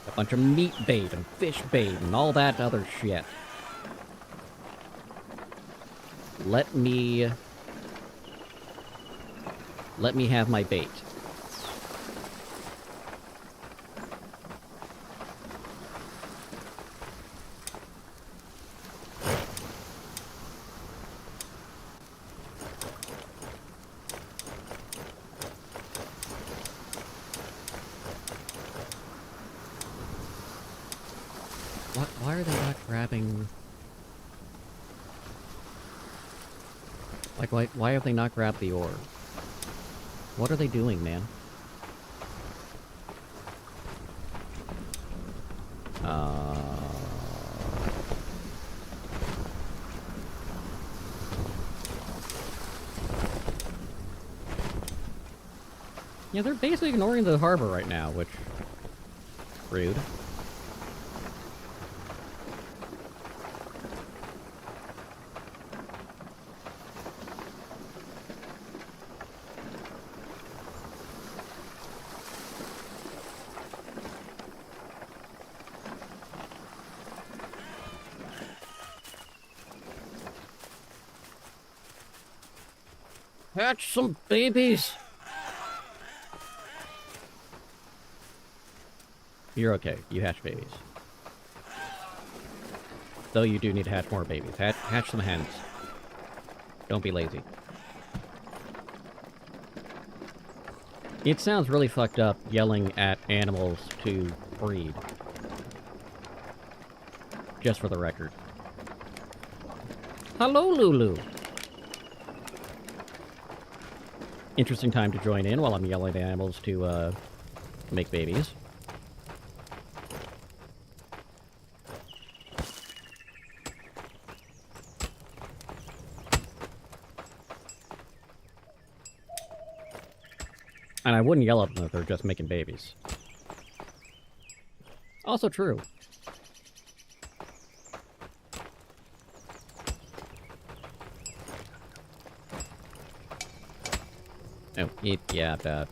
A bunch of meat bait and fish bait and all that other shit. Let me have my bait. why are they not grabbing... Like, why have they not grabbed the ore? What are they doing, man? Yeah, they're basically ignoring the harbor right now, which... Rude. 'Hatch some babies! You're okay. You hatch babies. Though you do need to hatch more babies. Hatch some hens. Don't be lazy. It sounds really fucked up yelling at animals to breed. Just for the record. Hello, Lulu! Interesting time to join in while I'm yelling at animals to, make babies. And I wouldn't yell at them if they're just making babies. Also true. Oh, yeah, that...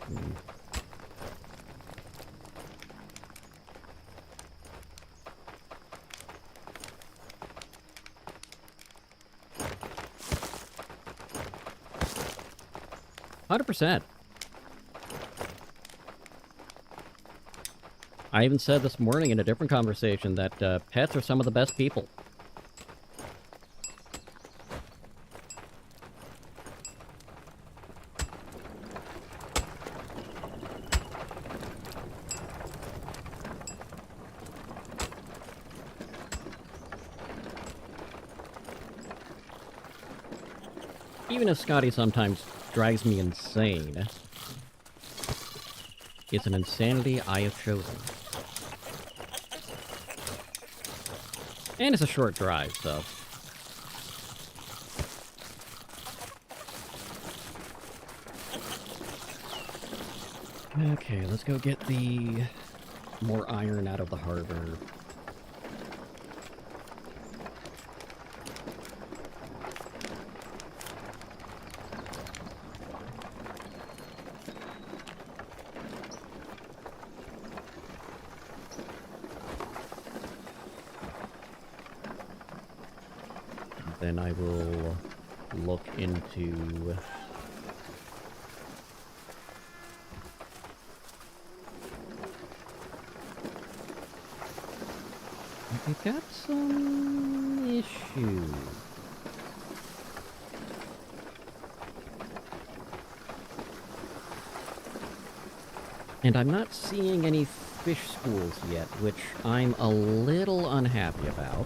100%. I even said this morning in a different conversation that pets are some of the best people. Even if Scotty sometimes drives me insane, it's an insanity I have chosen. And it's a short drive, so... Okay, let's go get the more iron out of the harbor. Then I will look into... We've got some issues. And I'm not seeing any fish schools yet, which I'm a little unhappy about.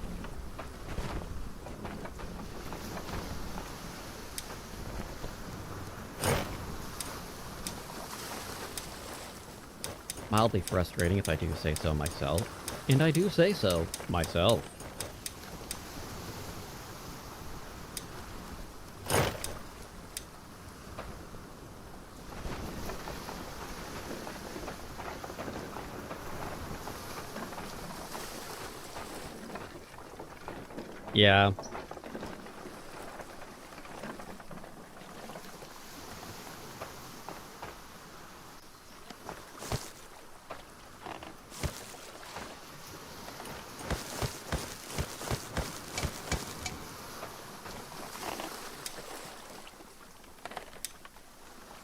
Mildly frustrating if I do say so myself. And I do say so myself. Yeah.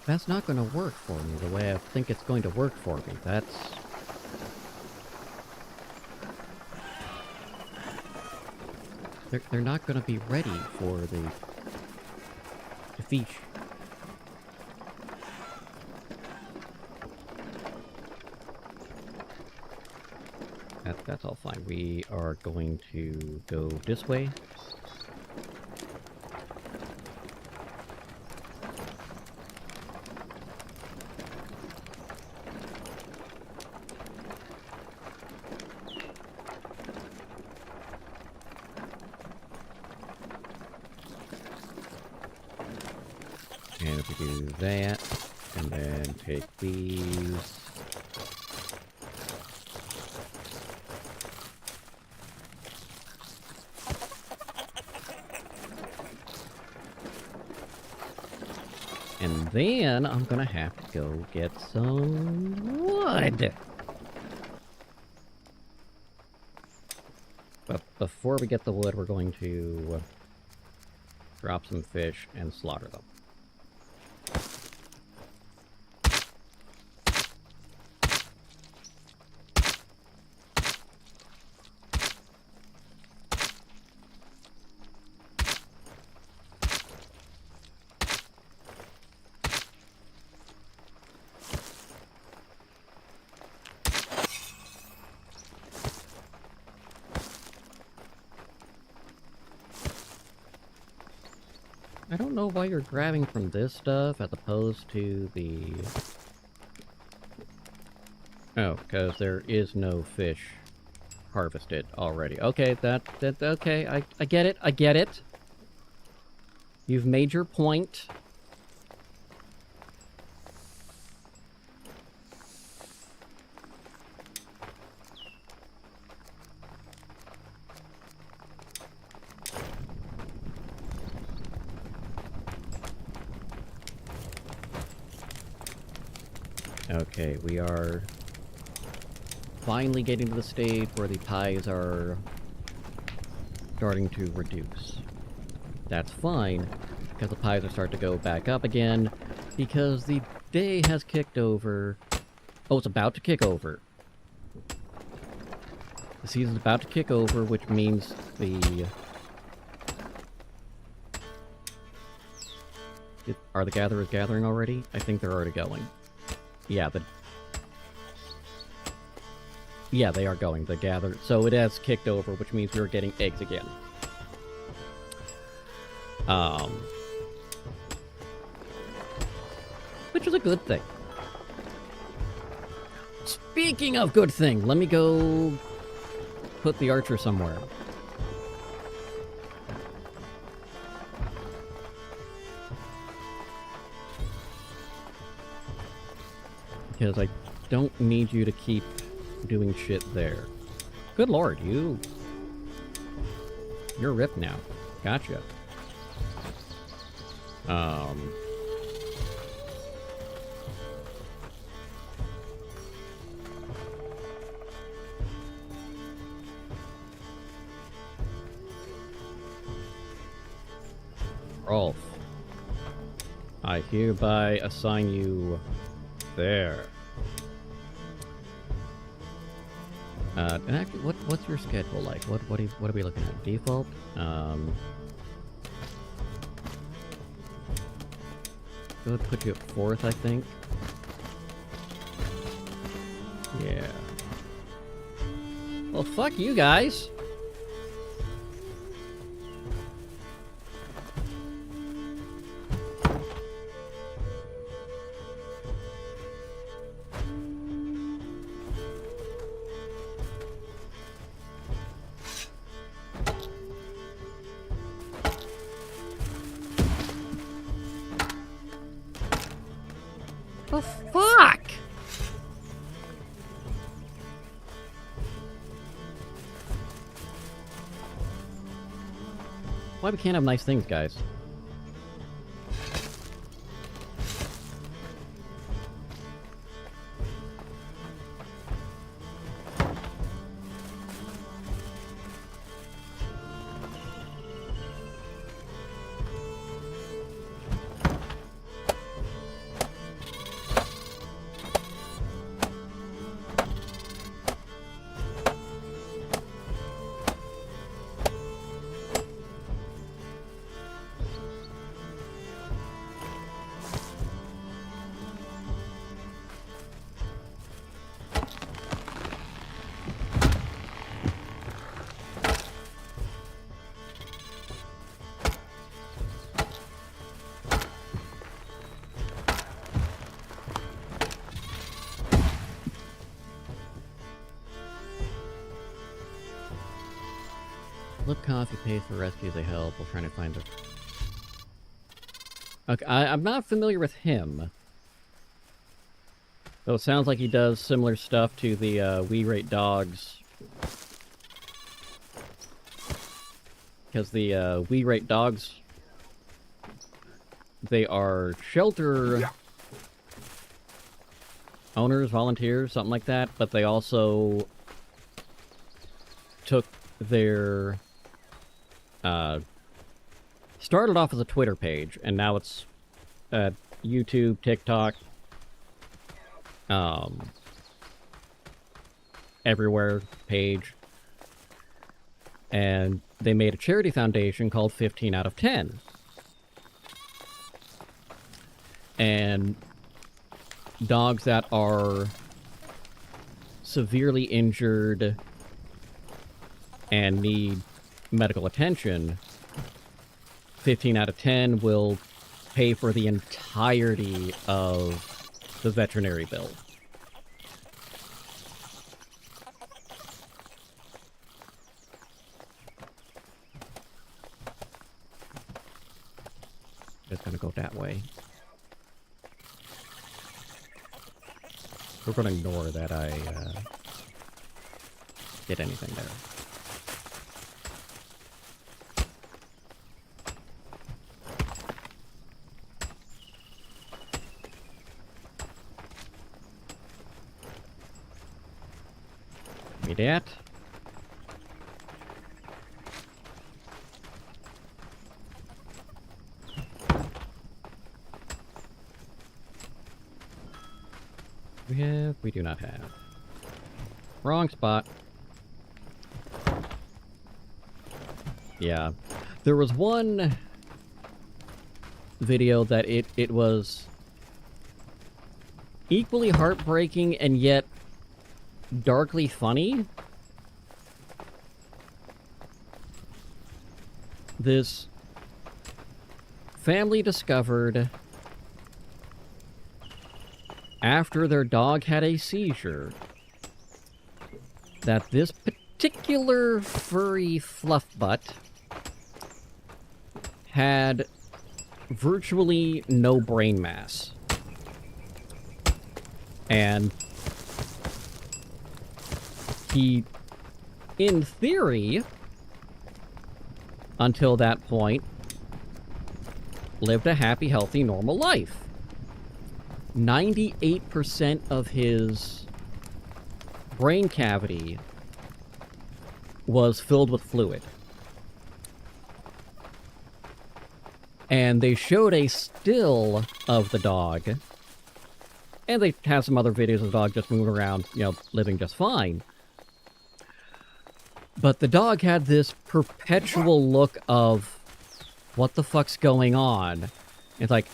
That's not going to work for me the way I think it's going to work for me. That's... They're not going to be ready for the fish. That's all fine. We are going to go this way. And if we do that, and then take these. And then I'm gonna have to go get some wood. But before we get the wood, we're going to drop some fish and slaughter them. I don't know why you're grabbing from this stuff as opposed to the... Oh, because there is no fish harvested already. Okay, okay, I get it, I get it. You've made your point. Okay, we are finally getting to the stage where the pies are starting to reduce. That's fine, because the pies are starting to go back up again, because the day has kicked over. Oh, it's about to kick over. The season's about to kick over, which means the... Are the gatherers gathering already? I think they're already going. Yeah, yeah, they are going. The gather. So it has kicked over, which means we're getting eggs again. Which is a good thing. Speaking of good thing, let me go put the archer somewhere. Because I don't need you to keep doing shit there. Good lord, you're ripped now. Gotcha. Rolf, I hereby assign you there. And actually, what's your schedule like? What are we looking at? Default? We'll put you at 4th, I think. Yeah. Well, fuck you guys. Oh, fuck! Why we can't have nice things, guys? Flip coffee pays for rescues they help while trying to find the... Okay, I'm not familiar with him. Though it sounds like he does similar stuff to the We Rate Dogs. Because the We Rate Dogs, they are shelter owners, volunteers, something like that, but they also took their... started off as a Twitter page, and now it's YouTube, TikTok, everywhere page. And they made a charity foundation called 15 out of 10. And dogs that are severely injured and need medical attention, 15 out of 10 will pay for the entirety of the veterinary bill. It's gonna go that way. We're gonna ignore that I did anything there. Give me that. We do not have. Wrong spot. Yeah. There was one video that it was equally heartbreaking and yet darkly funny. This family discovered after their dog had a seizure that this particular furry fluff butt had virtually no brain mass. And he, in theory, until that point, lived a happy, healthy, normal life. 98% of his brain cavity was filled with fluid. And they showed a still of the dog. And they have some other videos of the dog just moving around, you know, living just fine. But the dog had this perpetual look of, what the fuck's going on? It's like,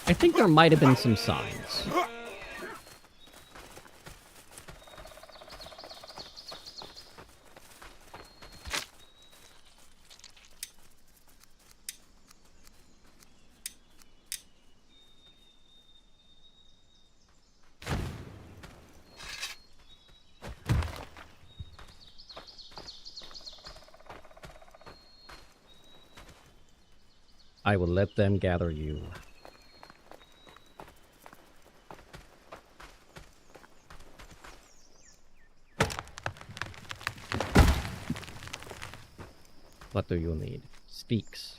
I think there might have been some signs. I will let them gather you. What do you need? Speaks.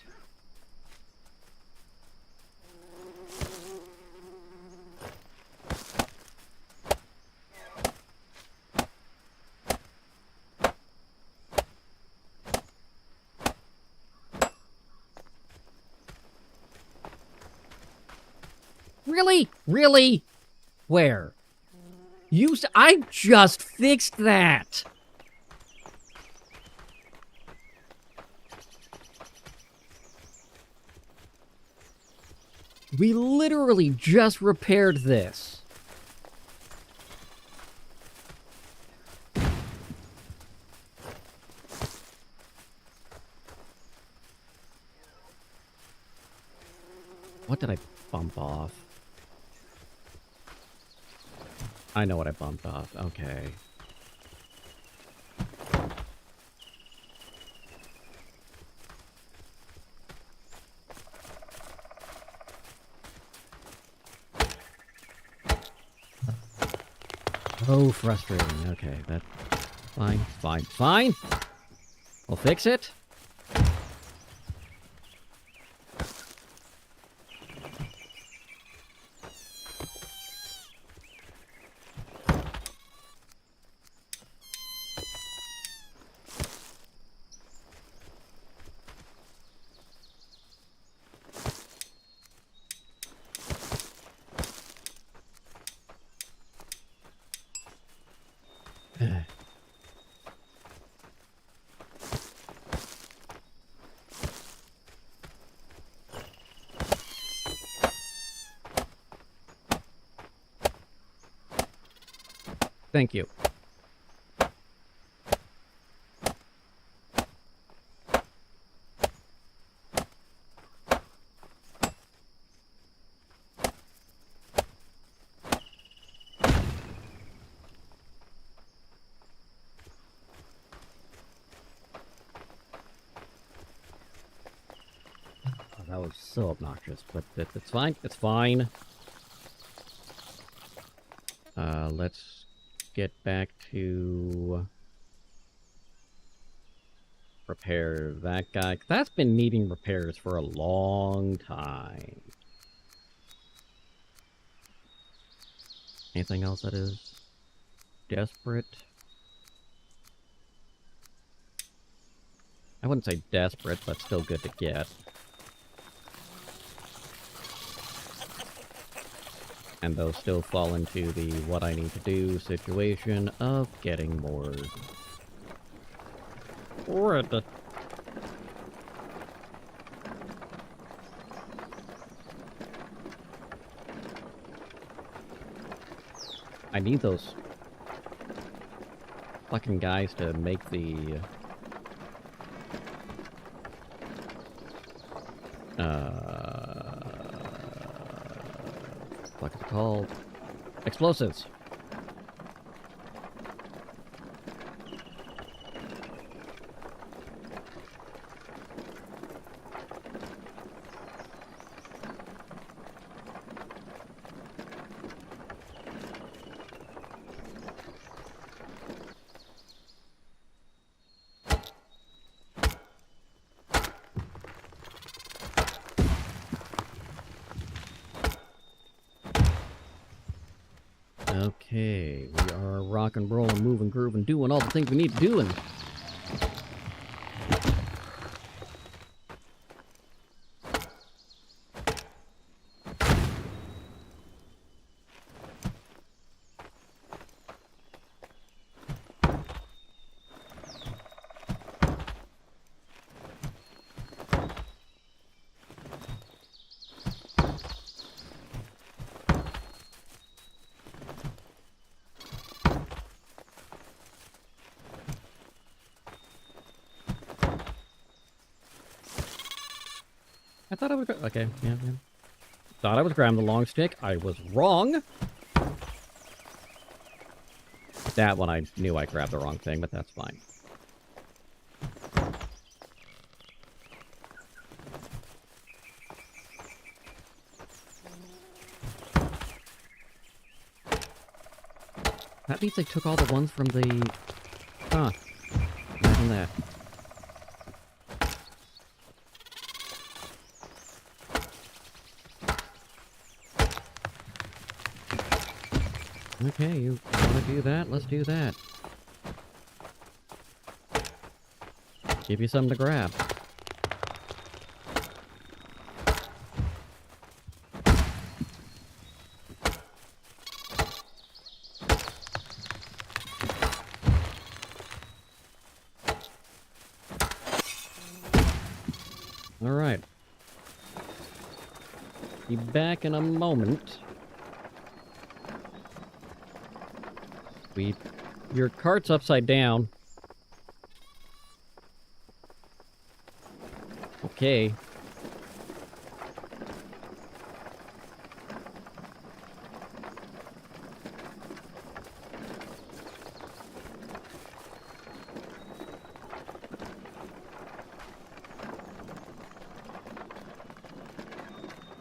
Really? Really? Where? I just fixed that! We literally just repaired this. What did I bump off? I know what I bumped off. Okay. Oh, frustrating. Okay, that... Fine. We'll fix it. Thank you. Oh, that was so obnoxious, but it's fine. It's fine. Let's get back to repair that guy. That's been needing repairs for a long time. Anything else that is desperate? I wouldn't say desperate, but still good to get. And those still fall into the what I need to do situation of getting more wood. I need those fucking guys to make the what is it called? Explosives. Okay, we are rock and roll and moving, grooving, doing all the things we need to do, and I thought I was okay, yeah. Thought I was grabbing the long stick. I was wrong. That one I knew I grabbed the wrong thing, but that's fine. That means they took all the ones from the... Huh. Imagine that. Okay, you want to do that? Let's do that. Give you something to grab. All right. Be back in a moment. Your cart's upside down. Okay.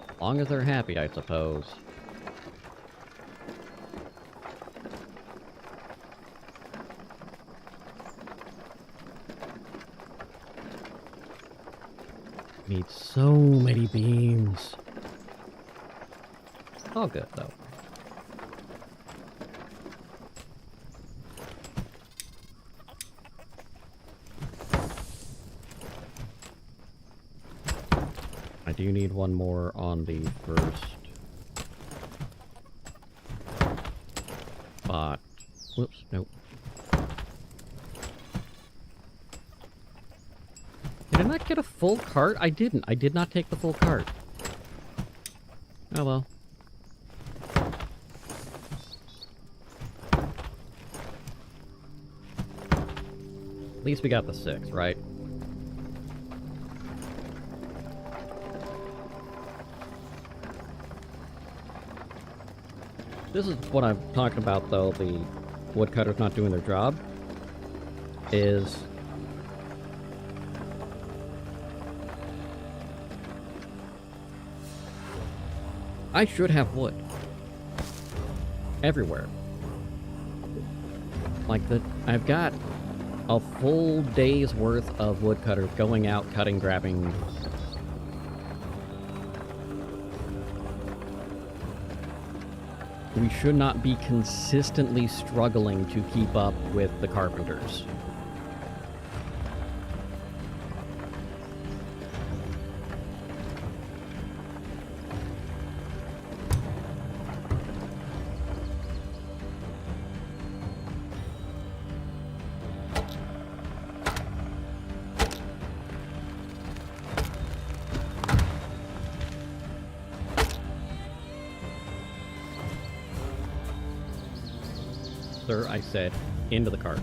As long as they're happy, I suppose. Need so many beams. All good, though. I do need one more on the first spot. Whoops, nope. Did I not get a full cart? I didn't. I did not take the full cart. Oh well. At least we got the 6, right? This is what I'm talking about, though, the woodcutters not doing their job, is... I should have wood. Everywhere. Like, I've got a full day's worth of woodcutters going out, cutting, grabbing... We should not be consistently struggling to keep up with the carpenters. Sir, I said, into the cart.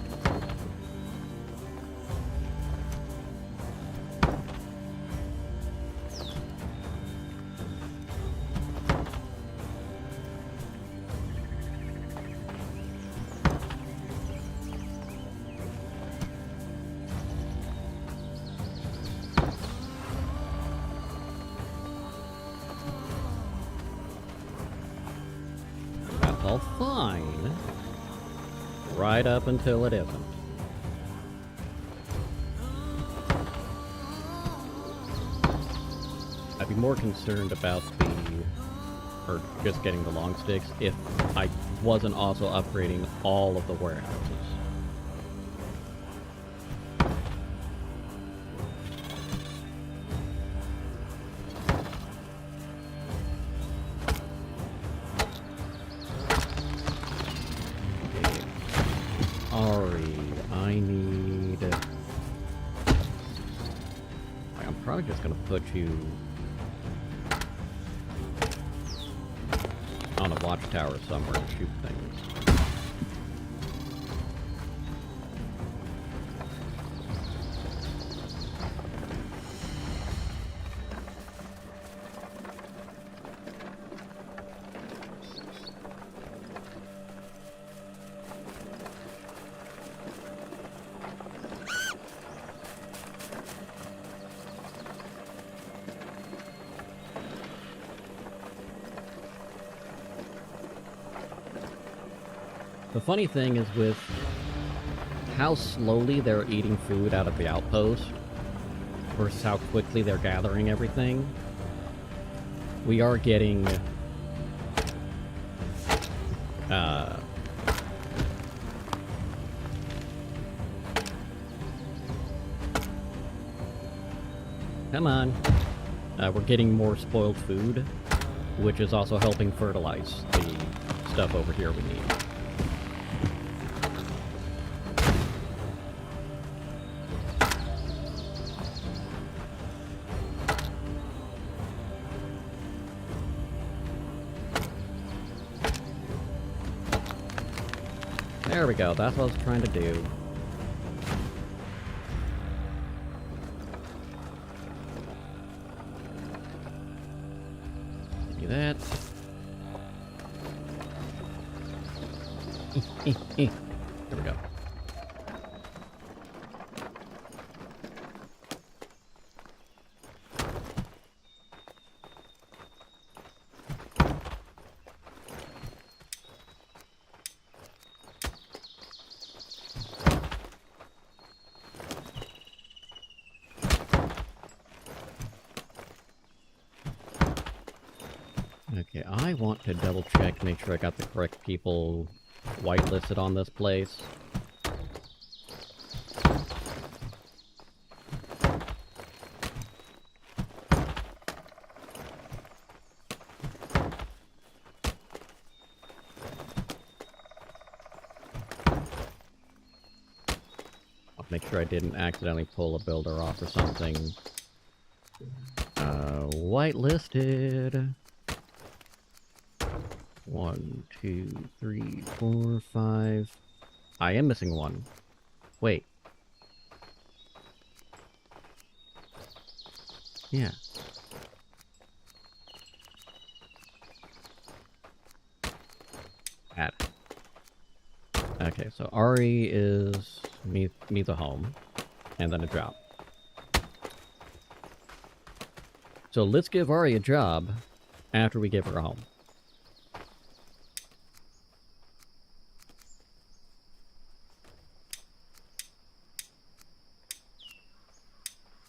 That's all fine. Right up until it isn't. I'd be more concerned about or just getting the long sticks if I wasn't also upgrading all of the warehouses. I'm just gonna put you on a watchtower somewhere and shoot things. The funny thing is with how slowly they're eating food out of the outpost versus how quickly they're gathering everything, we are getting come on. We're getting more spoiled food, which is also helping fertilize the stuff over here we need. There we go, that's what I was trying to do. Give me that. There we go. I want to double check, make sure I got the correct people whitelisted on this place. I'll make sure I didn't accidentally pull a builder off or something. Whitelisted. 1, 2, 3, 4, 5. I am missing one. Wait. Yeah. Add. Okay, so Ari is me the home, and then a job. So let's give Ari a job after we give her a home.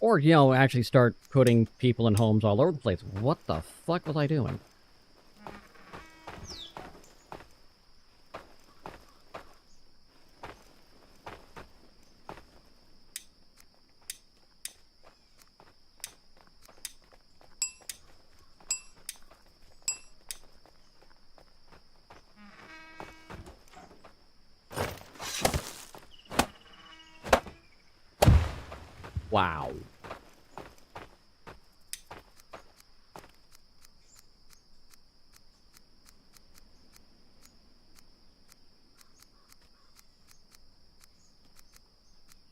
Or, you know, actually start putting people in homes all over the place. What the fuck was I doing? Wow.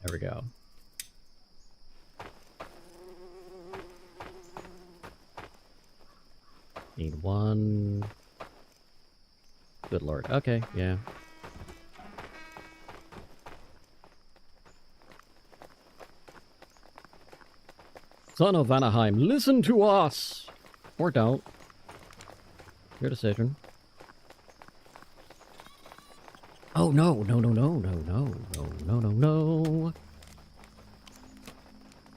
There we go. Need one. Good lord. Okay, yeah. Son of Anaheim, listen to us! Or don't. Your decision. Oh no, no, no, no, no, no, no, no, no, no.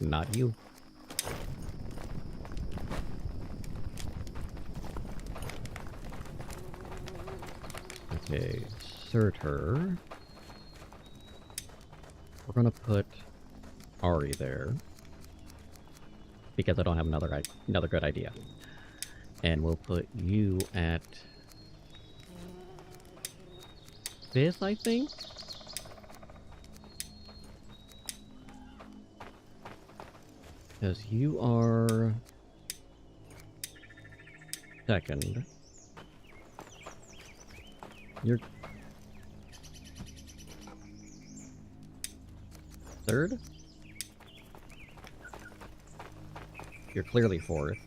Not you. Okay, insert her. We're gonna put Ari there. Because I don't have another good idea. And we'll put you at 5th, I think? Because you are 2nd. You're 3rd? You're clearly 4th.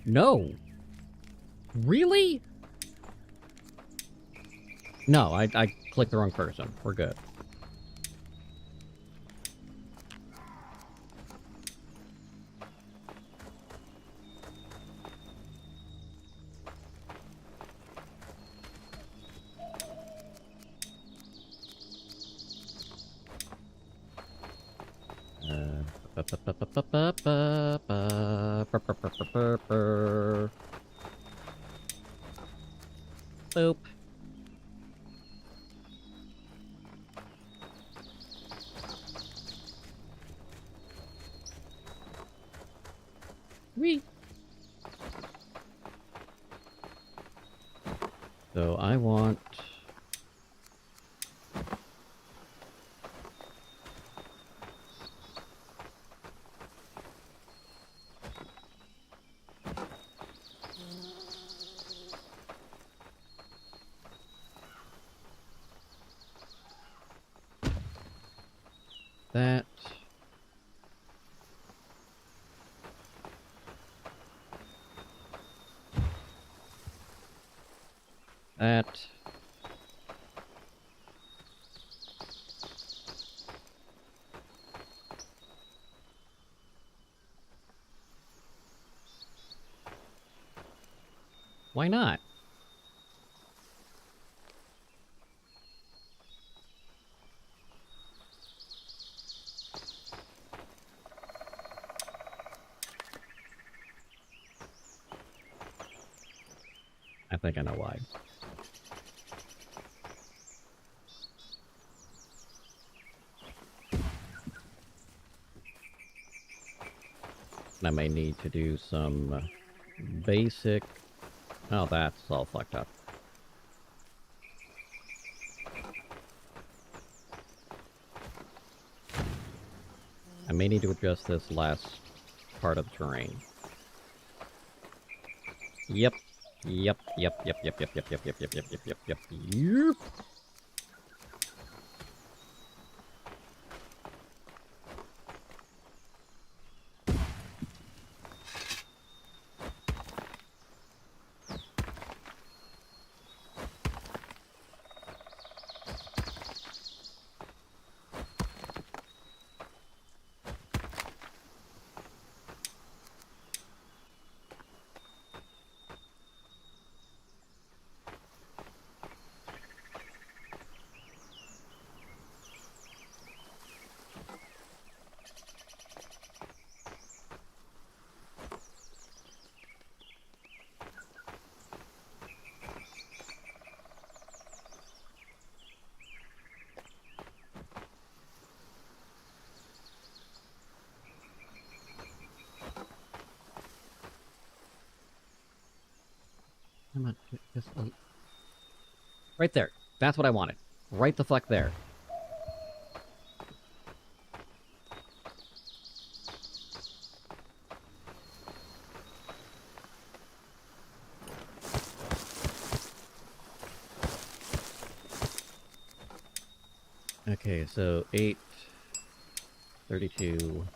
No! Really? No, I clicked the wrong person. We're good. Boop. Whee! So I want... that... that... Why not? think I know why. I may need to do some basic... Oh, that's all fucked up. I may need to adjust this last part of the terrain. Yep. Yep. Come on, just right there. That's what I wanted. Right the fuck there. Okay, so 8:32.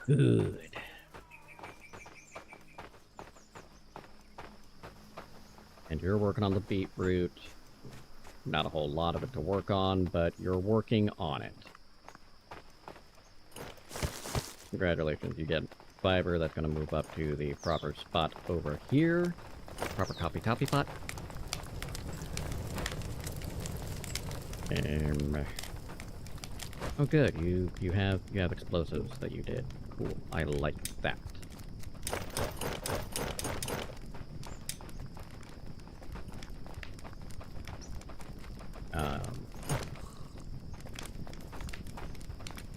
Good. And you're working on the beetroot. Not a whole lot of it to work on, but you're working on it. Congratulations, you get fiber. That's going to move up to the proper spot over here. Proper copy pot. Oh good, you have explosives that you did. Cool. I like that.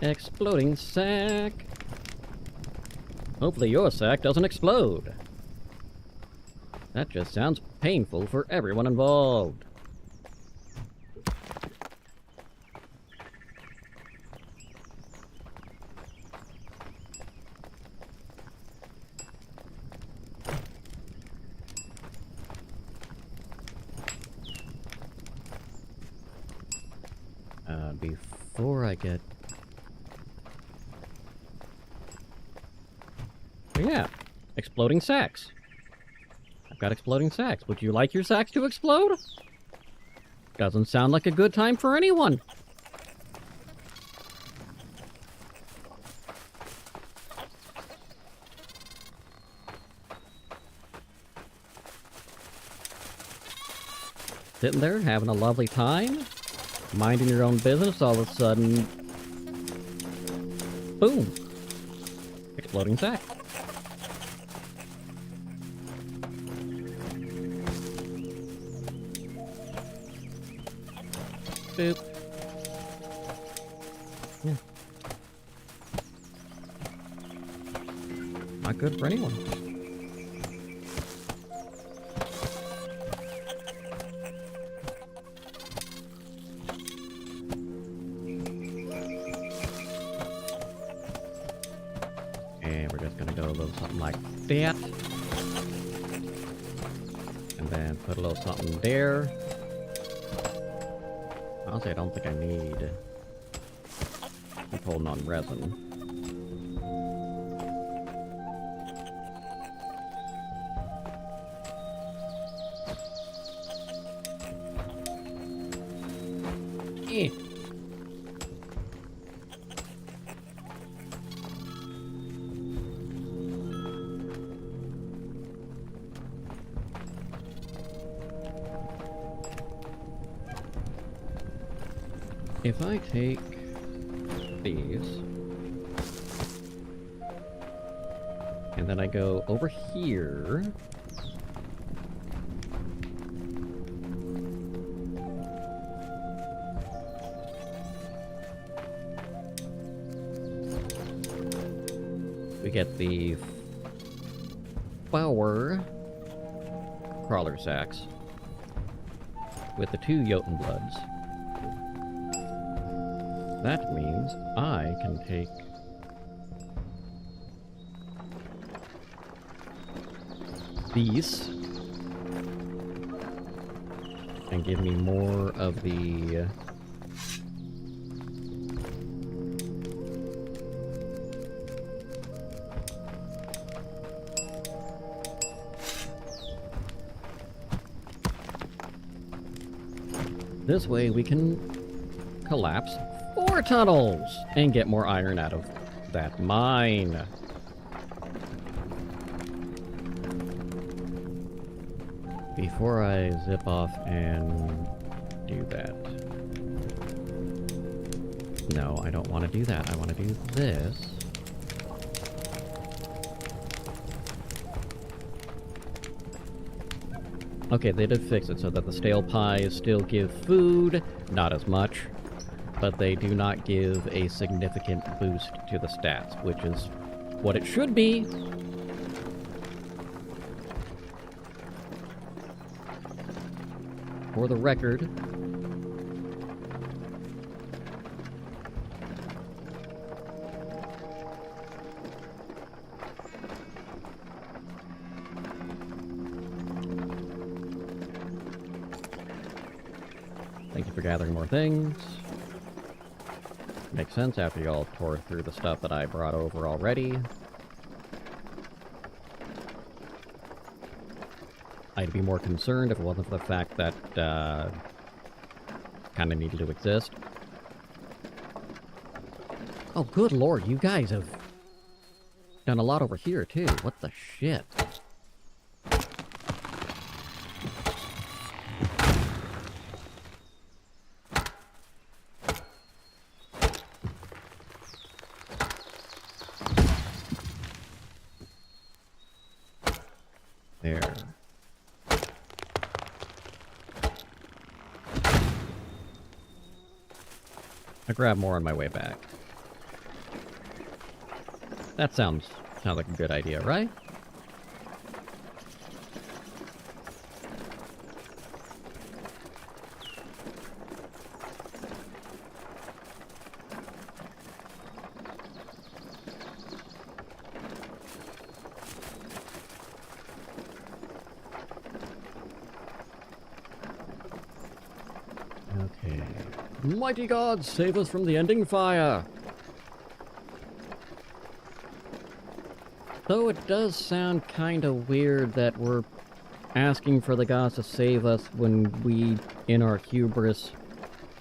Exploding sack. Hopefully your sack doesn't explode. That just sounds painful for everyone involved. Before I get... Oh, yeah, exploding sacks. I've got exploding sacks. Would you like your sacks to explode? Doesn't sound like a good time for anyone. Sitting there, having a lovely time, minding your own business, all of a sudden, boom, exploding sack. Boop. Yeah. Not good for anyone. And we're just gonna go a little something like that. And then put a little something there. Honestly, I don't think I need... I'm holding on resin. Eh. If I take these, and then I go over here, we get the flower crawler sacks with the 2 Jotun bloods. That means I can take these and give me more of the this way we can collapse 4 tunnels and get more iron out of that mine. Before I zip off and do that. No, I don't want to do that. I want to do this. Okay, they did fix it so that the stale pies still give food, not as much, but they do not give a significant boost to the stats, which is what it should be. For the record, thank you for gathering more things. Makes sense after you all tore through the stuff that I brought over already. I'd be more concerned if it wasn't for the fact that, kind of needed to exist. Oh, good lord, you guys have done a lot over here, too. What the shit? There. I grab more on my way back. That sounds like a good idea, right? Okay. Mighty God, save us from the ending fire! Though it does sound kinda weird that we're asking for the gods to save us when we, in our hubris,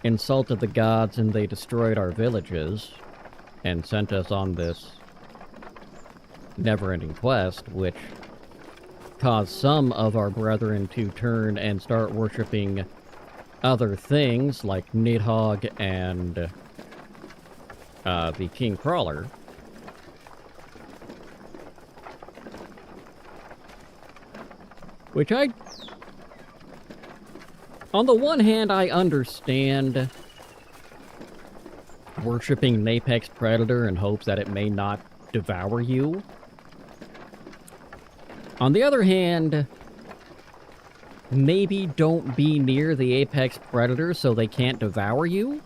insulted the gods and they destroyed our villages and sent us on this never-ending quest, which caused some of our brethren to turn and start worshipping other things like Nidhogg and the King Crawler. Which on the one hand, I understand worshipping an apex predator in hopes that it may not devour you. On the other hand, maybe don't be near the apex predator so they can't devour you.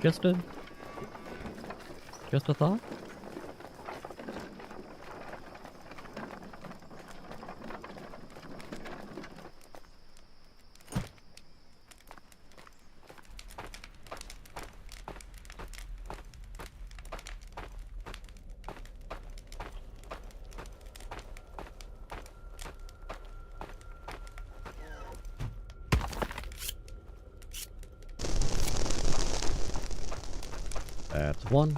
Just a thought. That's one.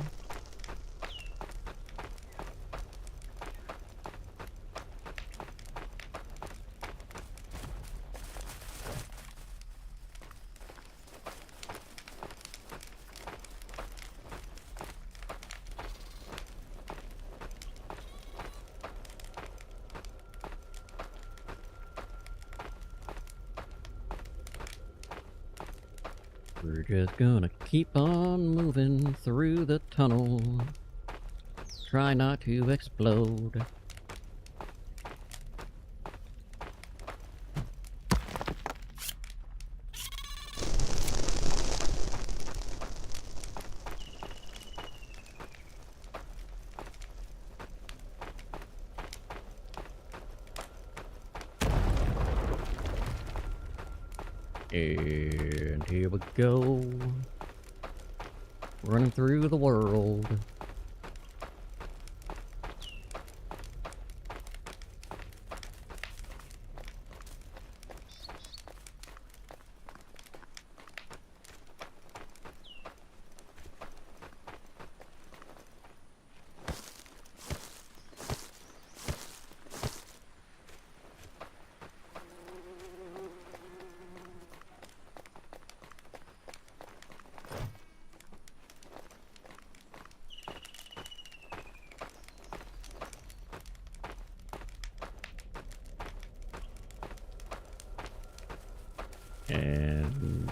We're just gonna keep on moving through the tunnel. Try not to explode. And here we go. Running through the world. And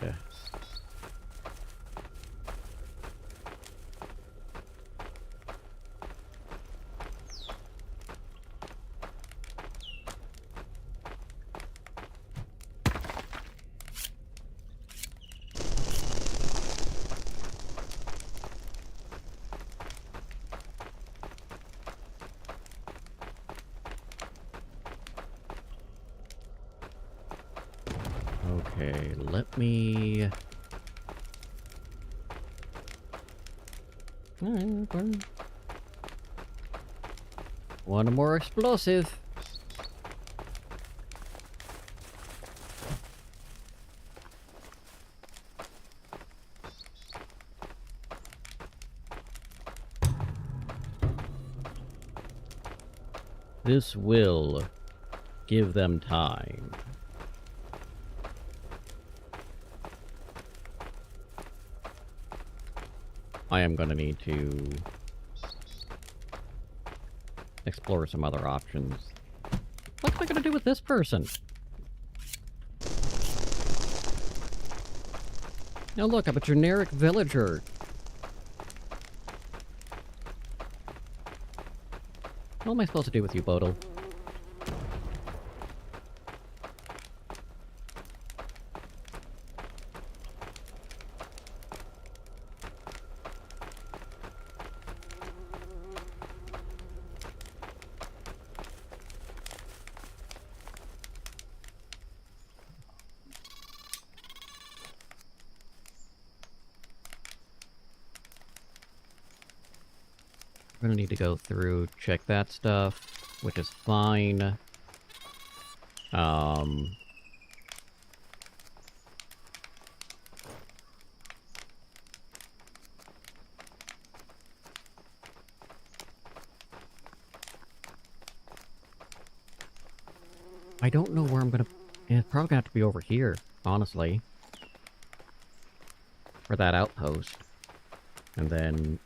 okay, let me... One more explosive. This will give them time. I am gonna need to explore some other options. What am I gonna do with this person? Now look, I'm a generic villager. What am I supposed to do with you, Bodil? I'm gonna need to go through, check that stuff, which is fine. I don't know where I'm gonna... It's probably gonna have to be over here, honestly. For that outpost. And then...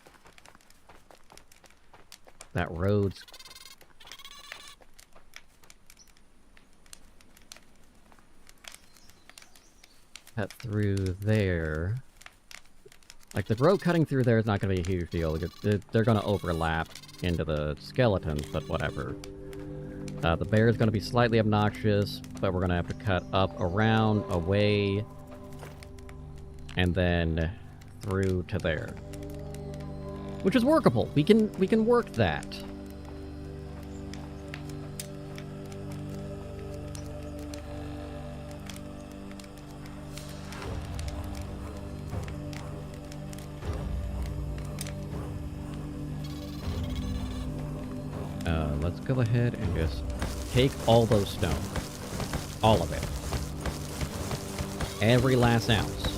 that road's... cut through there. Like, the road cutting through there is not going to be a huge deal. They're going to overlap into the skeletons, but whatever. The bear is going to be slightly obnoxious, but we're going to have to cut up, around, away, and then through to there. Which is workable. We can work that. Let's go ahead and just take all those stones. All of it. Every last ounce.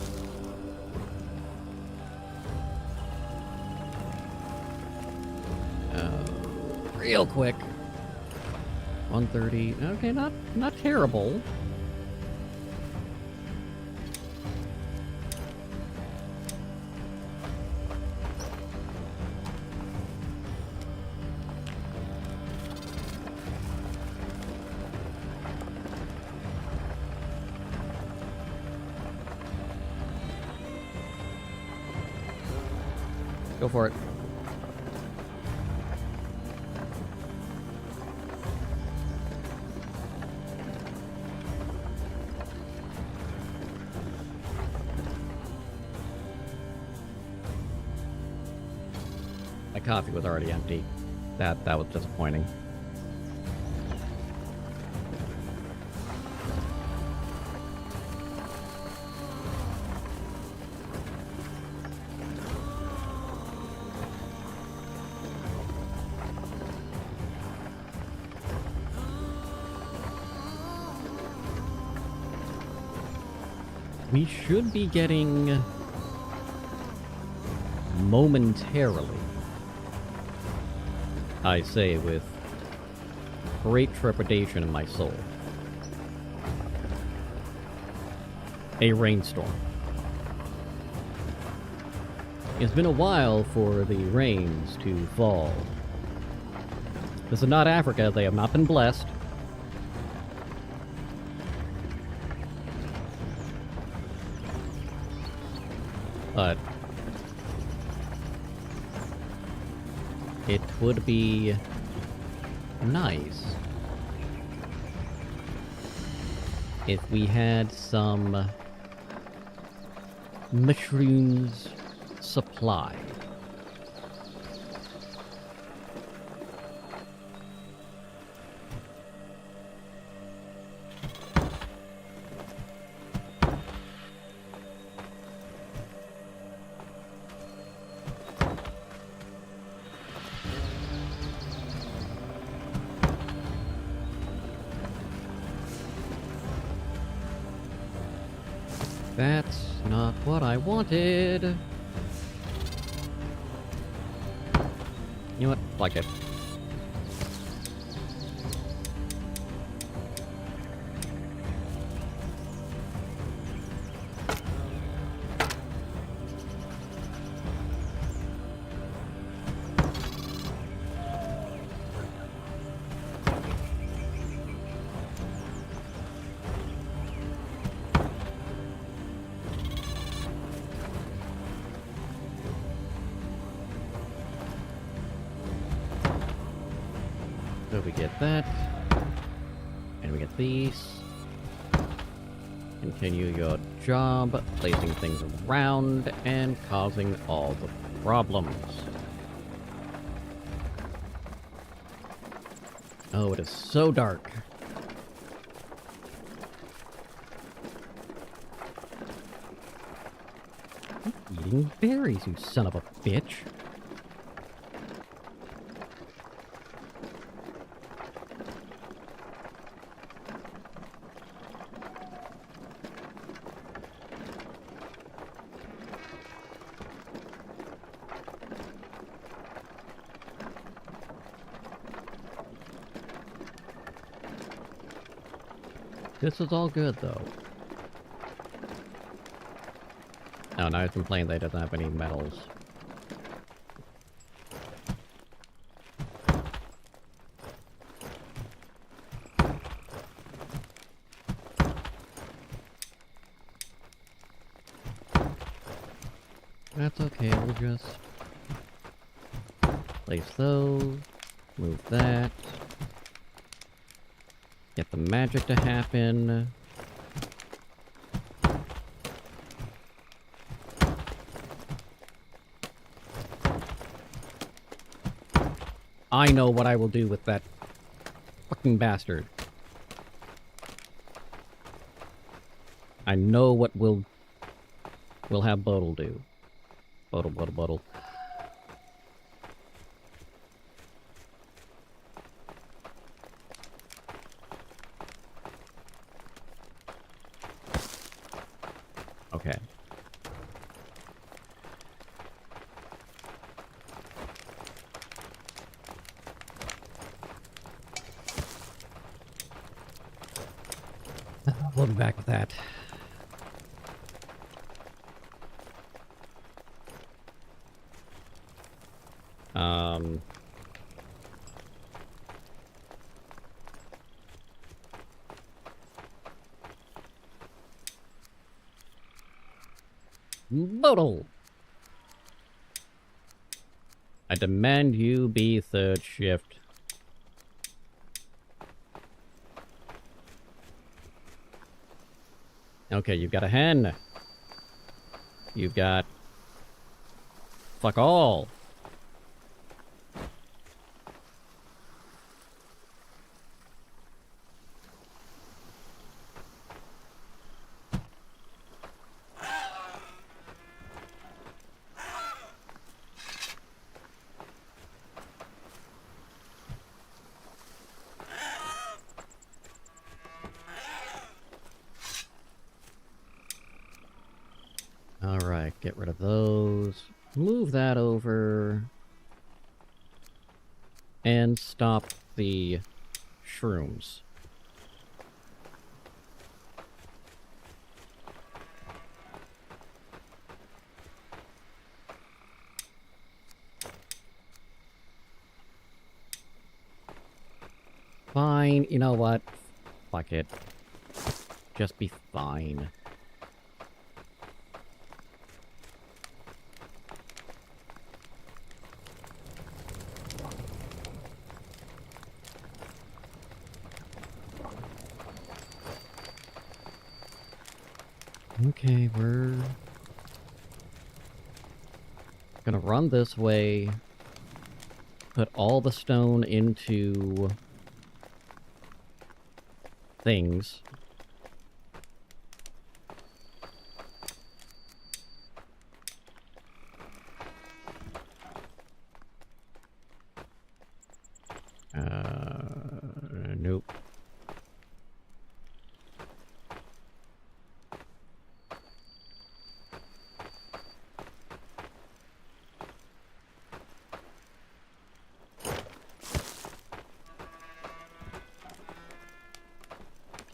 Real quick. 130. Okay, not terrible. Go for it. My coffee was already empty. That was disappointing. We should be getting momentarily, I say with great trepidation in my soul, a rainstorm. It's been a while for the rains to fall. This is not Africa, they have not been blessed. But it would be nice if we had some mushrooms supply. That's not what I wanted. You know what? Like it. So we get that, and we get these. Continue your job, placing things around, and causing all the problems. Oh, it is so dark. You're eating berries, you son of a bitch. This is all good, though. Oh, now he's complaining that he doesn't have any metals. That's okay, we'll just place those, move that. Get the magic to happen. I know what I will do with that fucking bastard. I know what we'll have Bodle do. Bodle. Okay. We'll be back with that. Bodle! I demand you be third shift. Okay, you've got a hen. You've got... fuck all. Alright, get rid of those. Move that over. And stop the shrooms. Fine, you know what? Fuck it. Just be fine. Okay, we're gonna run this way, put all the stone into things. Nope.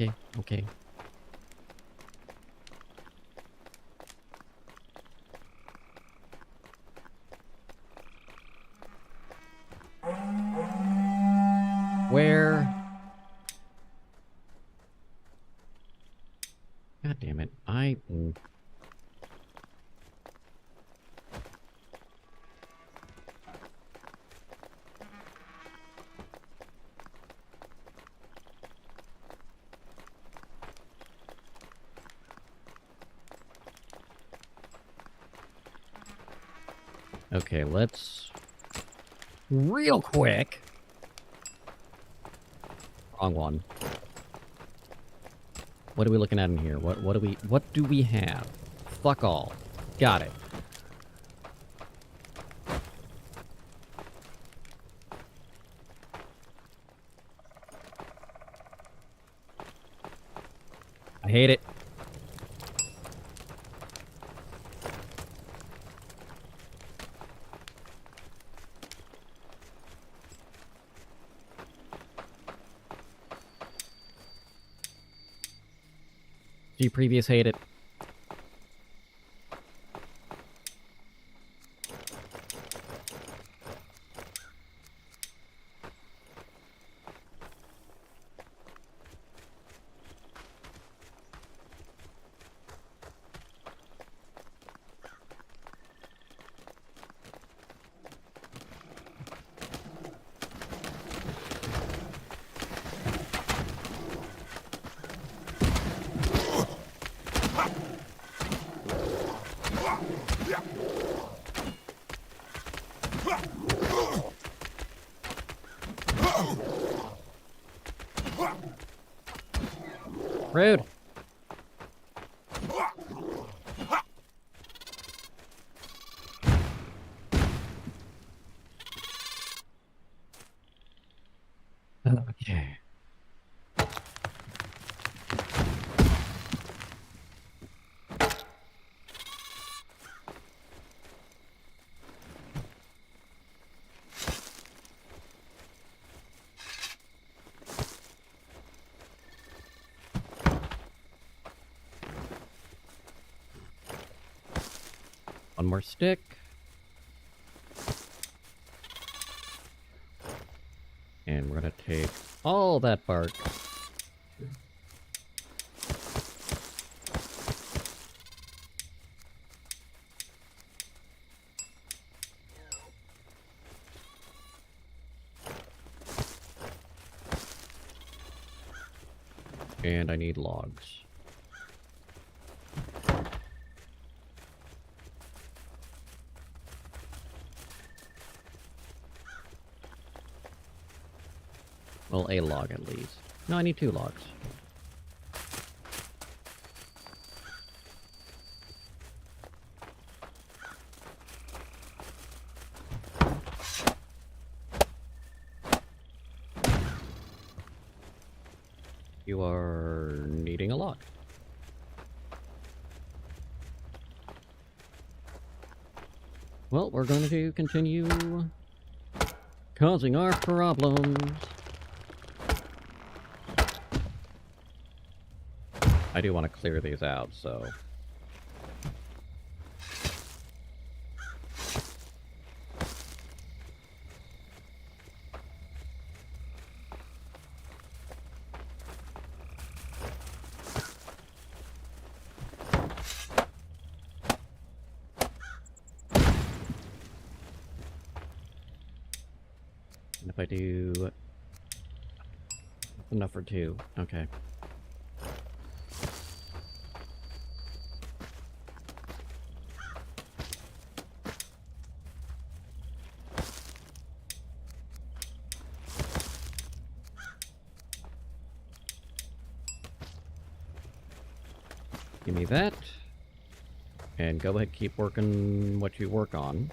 Okay, okay. Where? God damn it. Okay, let's... real quick! Wrong one. What are we looking at in here? What do we have? Fuck all. Got it. I hate it. G previous hate it. Rude. Okay. One more stick. And we're gonna take all that bark. And I need logs. Well, a log at least. No, I need 2 logs. You are needing a log. Well, we're going to continue causing our problems. I do want to clear these out, so... And if I do... enough for 2. Okay. Give me that. And go ahead, keep working what you work on.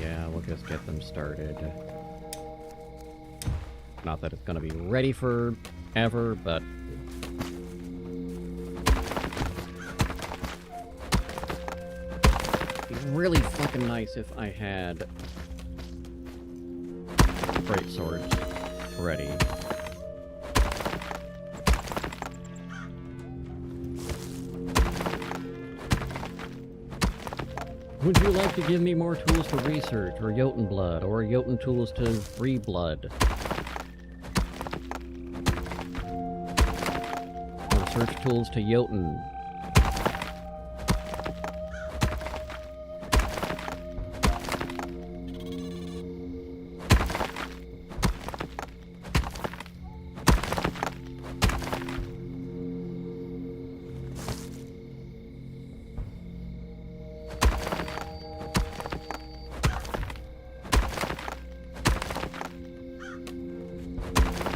Yeah, we'll just get them started. Not that it's gonna be ready for ever, but... it'd be really fucking nice if I had... great swords ready. Would you like to give me more tools for research, or Jotun blood, or Jotun tools to free blood? Or search tools to Jotun?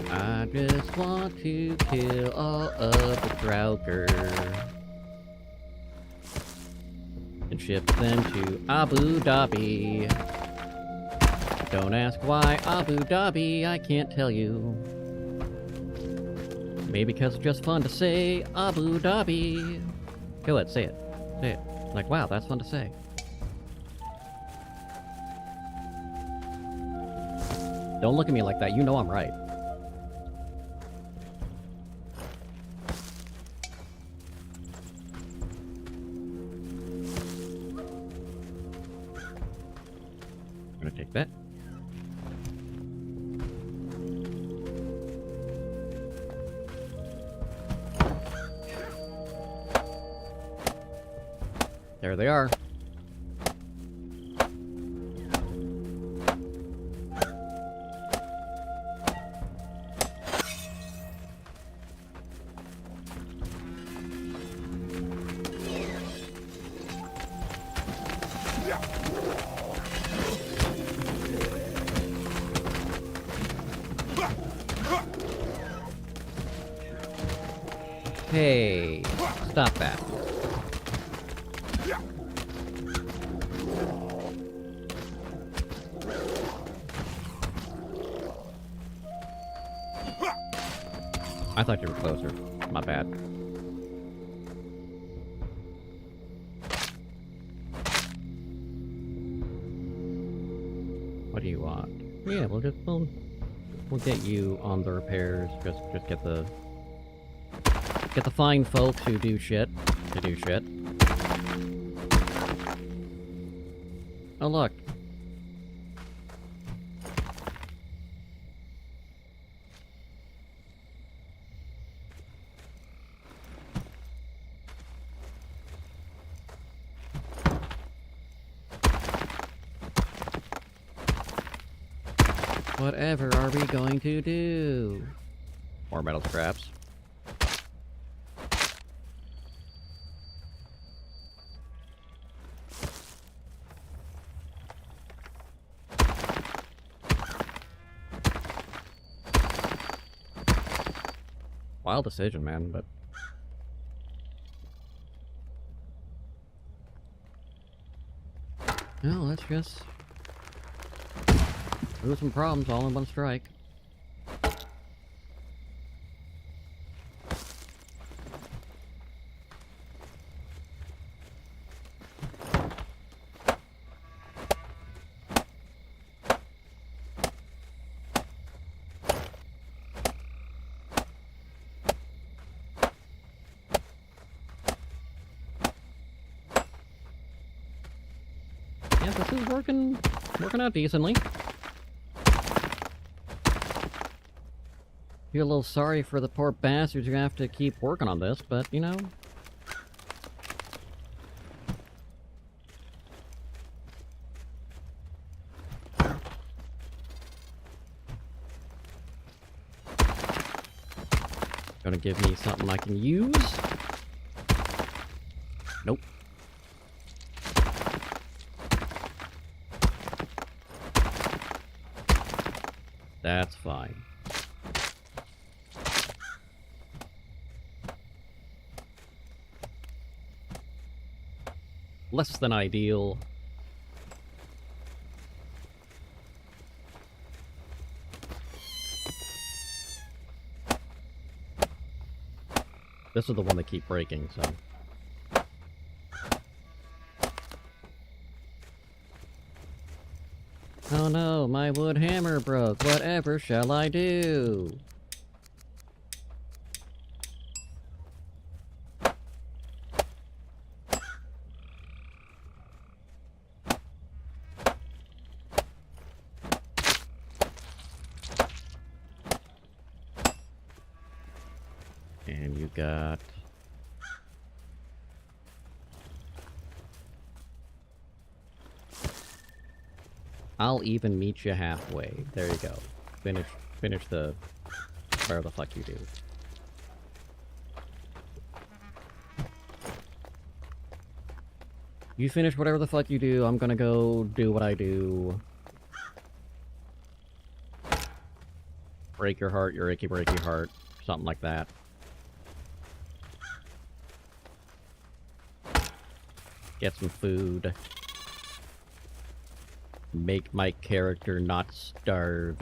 I just want to kill all of the Draugr and ship them to Abu Dhabi. Don't ask why Abu Dhabi, I can't tell you. Maybe because it's just fun to say Abu Dhabi. Go ahead, say it. Say it. Like, wow, that's fun to say. Don't look at me like that, you know I'm right. I'm gonna take that. There they are. Hey, stop that. I thought you were closer. My bad. What do you want? Yeah, we'll get you on the repairs. Just get the fine folks who do shit to do shit. Oh, look. Whatever are we going to do? More metal scraps. Wild decision, man, but... No, let's just... do some problems all in one strike. Yeah, this is working out decently. Feel a little sorry for the poor bastards who have to keep working on this, but, you know... Gonna give me something I can use? Nope. That's fine. Less than ideal. This is the one they keep breaking, so... Oh no, my wood hammer broke. Whatever shall I do? And you got... I'll even meet you halfway. There you go. Finish the... whatever the fuck you do. You finish whatever the fuck you do, I'm gonna go do what I do. Break your heart, your achy breaky heart. Something like that. Get some food. Make my character not starve.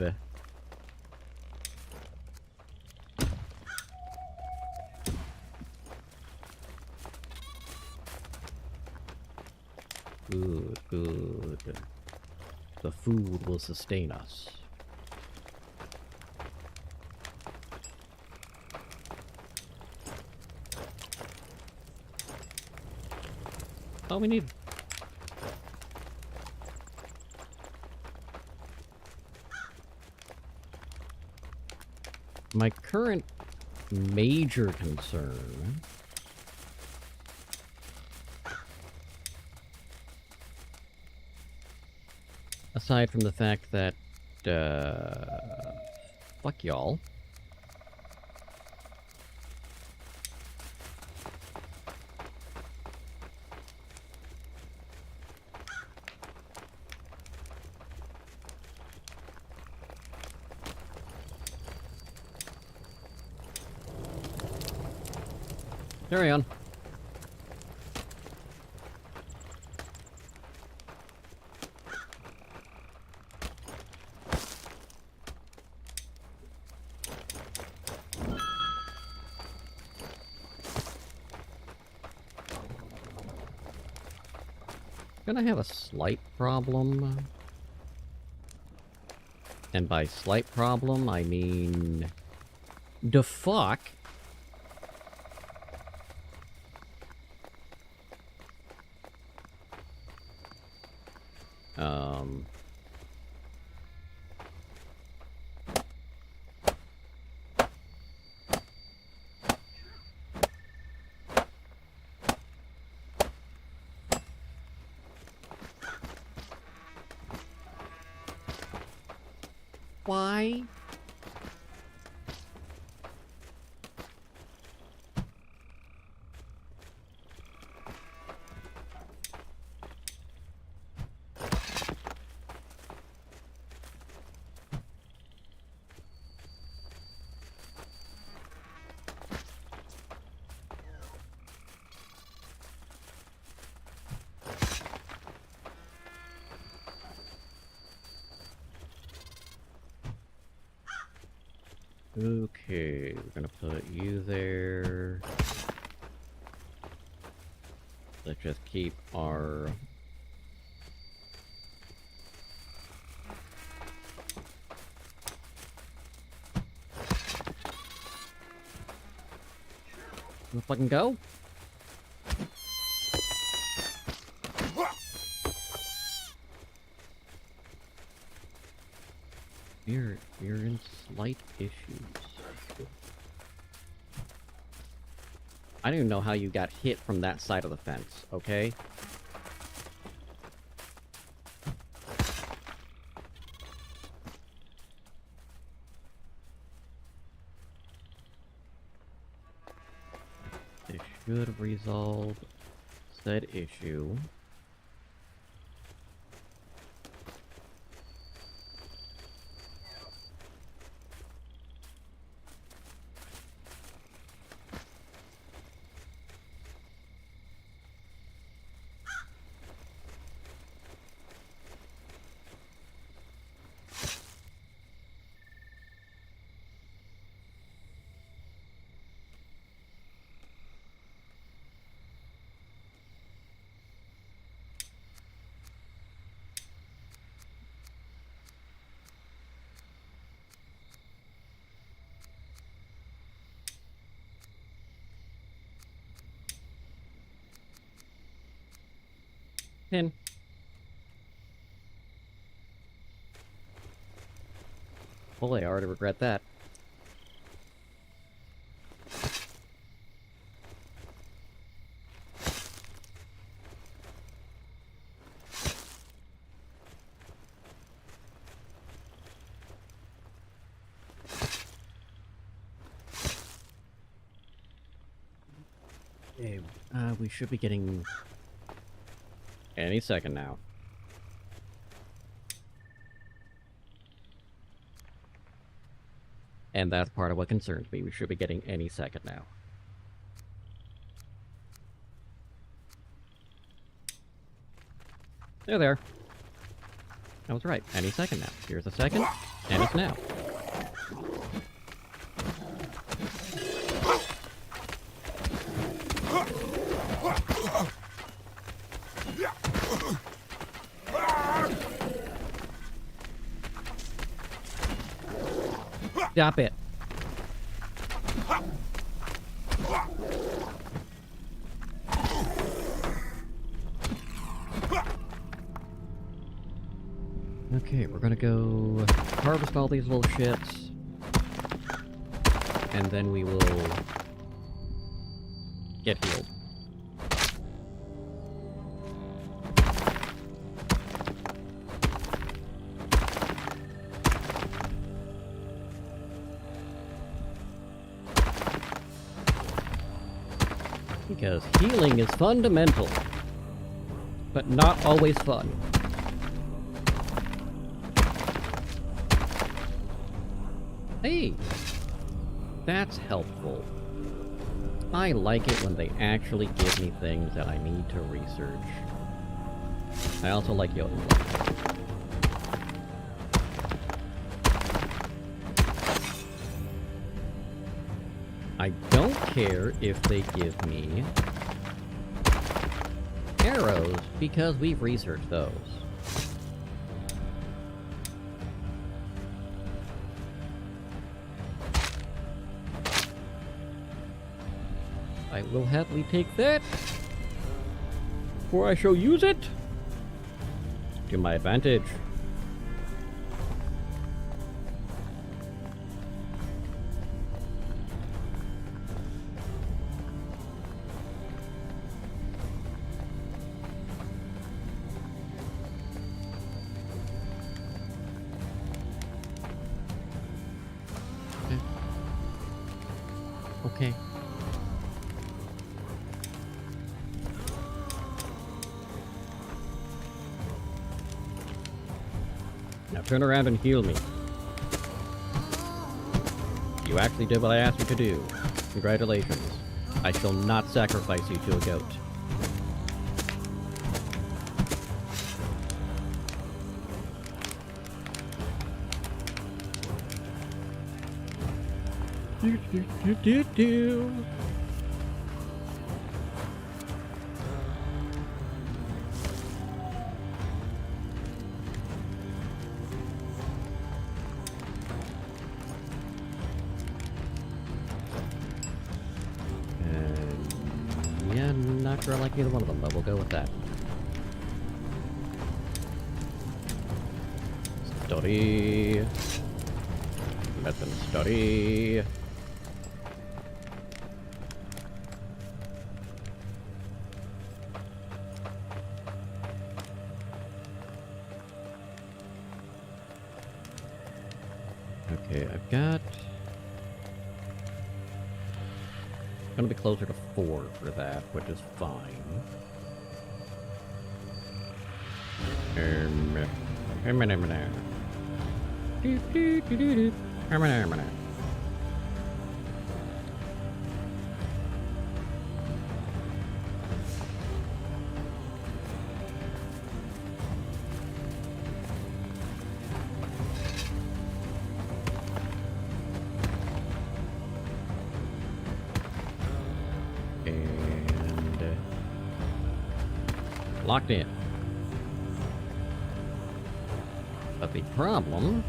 Good, good. The food will sustain us. All we need. My current major concern aside from the fact that fuck y'all. Carry on. Gonna have a slight problem. And by slight problem, I mean... the fuck? Um... Why? Okay, we're gonna put you there. Let's just keep our... Let's fucking go. You're in slight issues. I don't even know how you got hit from that side of the fence, okay? This should resolve said issue. Pin. Boy, I already regret that. Okay, we should be getting any second now. And that's part of what concerns me. We should be getting any second now. There. I was right. Any second now. Here's a second, and it's now. Stop it. Okay, we're gonna go harvest all these little shits. And then we will get healed. Because healing is fundamental, but not always fun. Hey, that's helpful. I like it when they actually give me things that I need to research. I also like Yoda. I don't care if they give me arrows, because we've researched those. I will happily take that, for I shall use it To my advantage. Okay. Now turn around and heal me. You actually did what I asked you to do. Congratulations. I shall not sacrifice you to a goat. Do. Yeah, not sure I like either one of them, but we'll go with that. Study. Let them study. Okay, I've got... gonna be closer to 4 for that, which is fine. And locked in. But the problem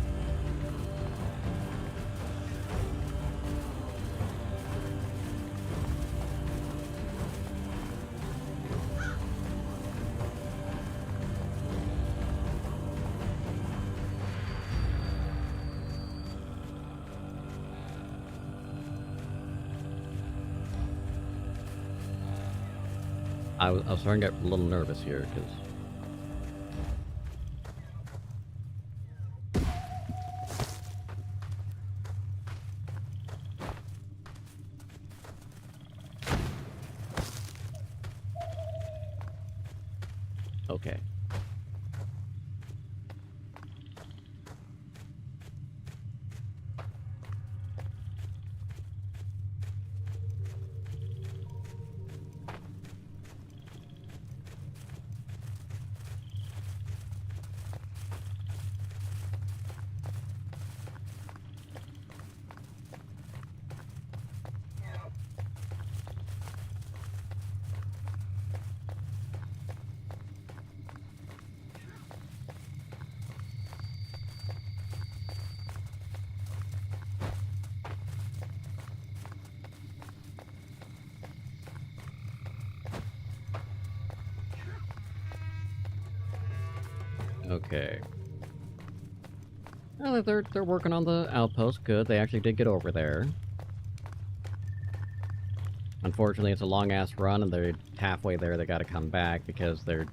I was starting to get a little nervous here because okay. Okay. Well, they're working on the outpost. Good. They actually did get over there. Unfortunately, it's a long-ass run, and they're halfway there. They gotta come back because they're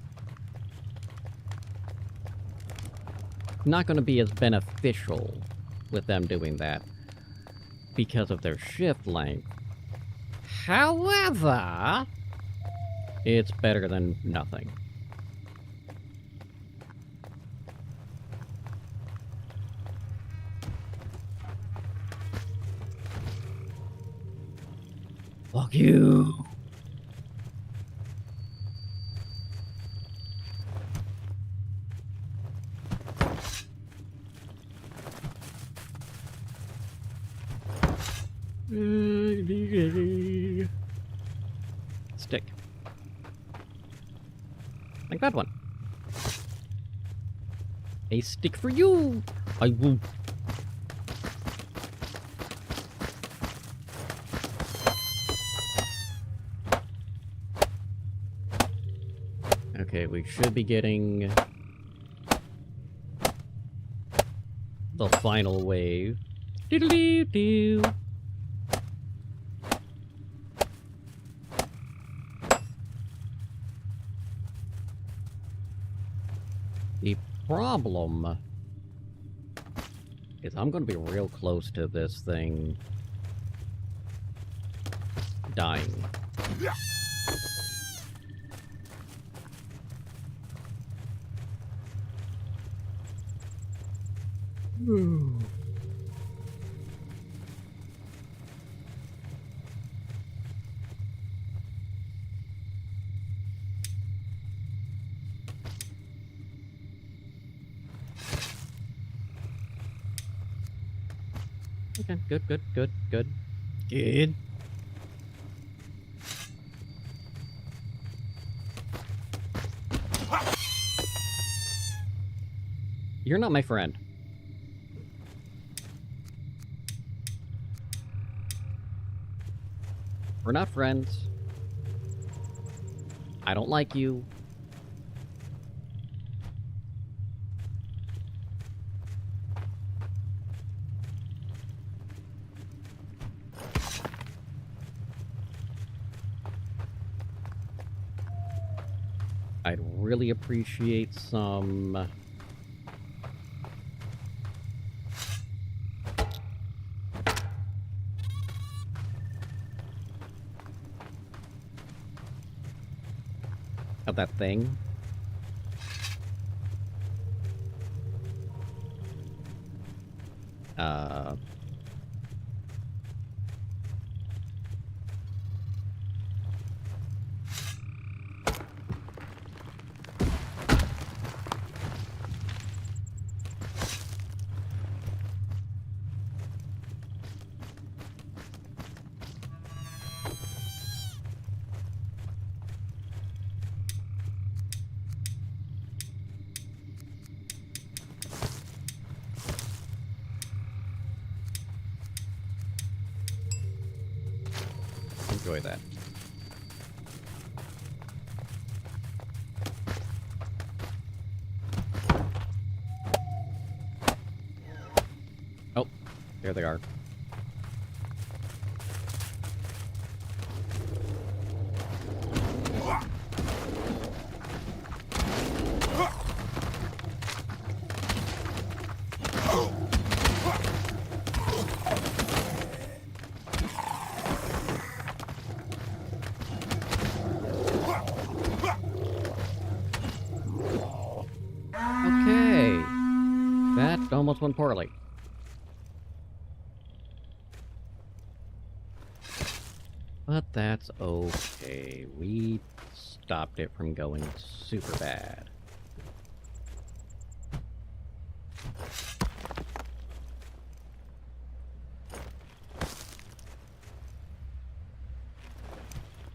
not going to be as beneficial with them doing that because of their shift length. However, it's better than nothing. Fuck you! Stick. Like that one. A stick for you! I will... Okay, we should be getting the final wave. Doodle-doo-doo. The problem is I'm going to be real close to this thing dying. Okay, good. Good. You're not my friend. We're not friends. I don't like you. I'd really appreciate some... of that thing. Enjoy that. Oh, there they are. Okay. That almost went poorly. But that's okay. We stopped it from going super bad.